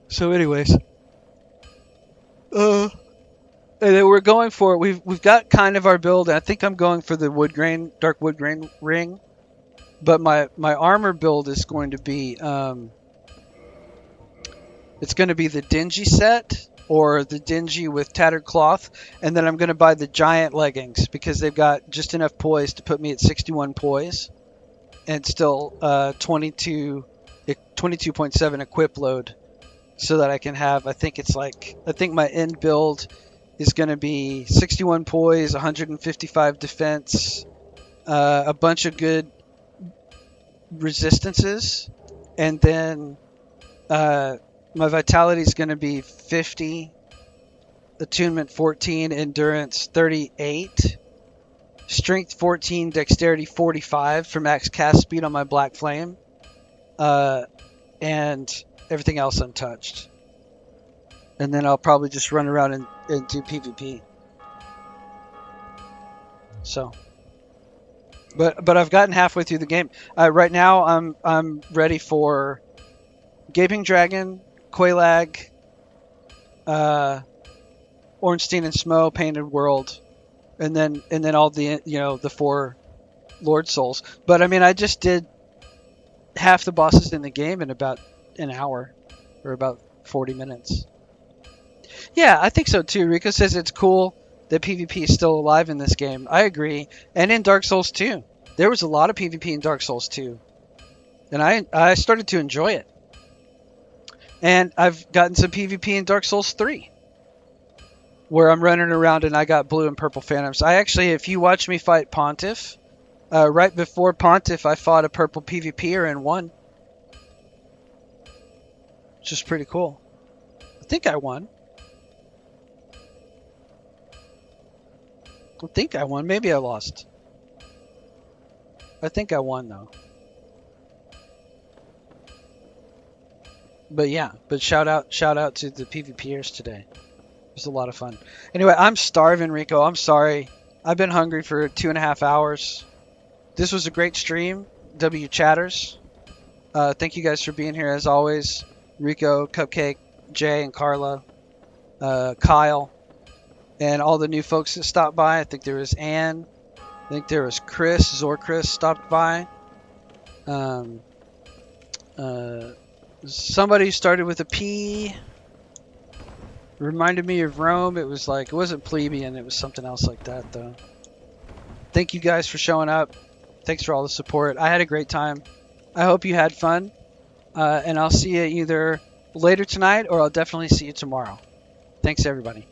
So, anyways, and then we're going for we've got kind of our build. I think I'm going for the dark wood grain ring, but my armor build is going to be it's going to be the dingy set or the dingy with tattered cloth, and then I'm going to buy the giant leggings because they've got just enough poise to put me at 61 poise and still 22.7 equip load, so that I can have, I think my end build is going to be 61 poise, 155 defense, a bunch of good resistances, and then my vitality is going to be 50, attunement 14, endurance 38, strength 14, dexterity 45 for max cast speed on my black flame, and everything else untouched. And then I'll probably just run around and do PvP. So, but I've gotten halfway through the game. Right now I'm ready for Gaping Dragon, Quelaag, Ornstein and Smo, Painted World, and then all the the 4 Lord Souls. But I mean, I just did half the bosses in the game in about an hour, or about 40 minutes. Yeah, I think so too. Rico says it's cool that PvP is still alive in this game. I agree. And in Dark Souls 2. There was a lot of PvP in Dark Souls 2. And I started to enjoy it. And I've gotten some PvP in Dark Souls 3. Where I'm running around and I got blue and purple phantoms. I actually, if you watch me fight Pontiff, right before Pontiff I fought a purple PvPer and won. Which is pretty cool. I think I won. Maybe I lost. I think I won though. But yeah, shout out to the PvPers today. It was a lot of fun. Anyway, I'm starving, Rico. I'm sorry. I've been hungry for 2.5 hours. This was a great stream. W Chatters. Thank you guys for being here as always. Rico, Cupcake, Jay, and Carla, Kyle, and all the new folks that stopped by. I think there was Ann. I think there was Chris. Zorchris stopped by. Somebody started with a P. Reminded me of Rome. It wasn't plebeian. It was something else like that, though. Thank you guys for showing up. Thanks for all the support. I had a great time. I hope you had fun. And I'll see you either later tonight or I'll definitely see you tomorrow. Thanks, everybody.